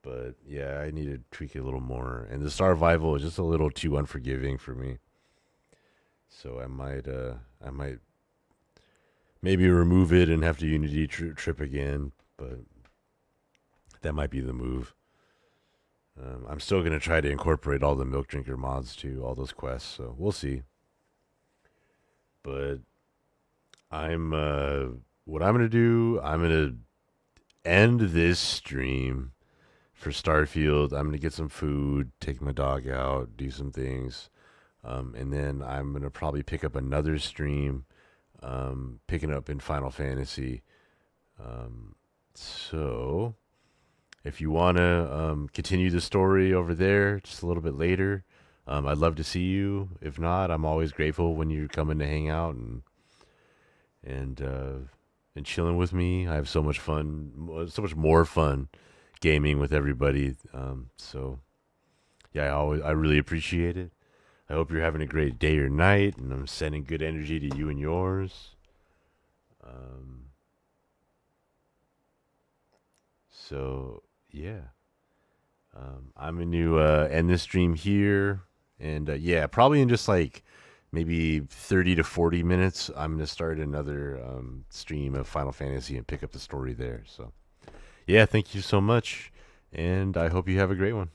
But yeah, I need to tweak it a little more. And the Starvival is just a little too unforgiving for me. So I might maybe remove it and have to Unity trip again, but that might be the move. I'm still going to try to incorporate all the Milk Drinker mods too, all those quests, so we'll see. But what I'm going to do, I'm going to end this stream for Starfield. I'm going to get some food, take my dog out, do some things. And then I'm going to probably pick up another stream, picking up in Final Fantasy. So if you want to continue the story over there just a little bit later, I'd love to see you. If not, I'm always grateful when you're coming to hang out and chilling with me. I have so much fun, so much more fun gaming with everybody. So yeah, I really appreciate it. I hope you're having a great day or night, and I'm sending good energy to you and yours. So yeah, I'm going to end this stream here, and yeah, probably in just like maybe 30 to 40 minutes, I'm going to start another stream of Final Fantasy and pick up the story there. So yeah, thank you so much, and I hope you have a great one.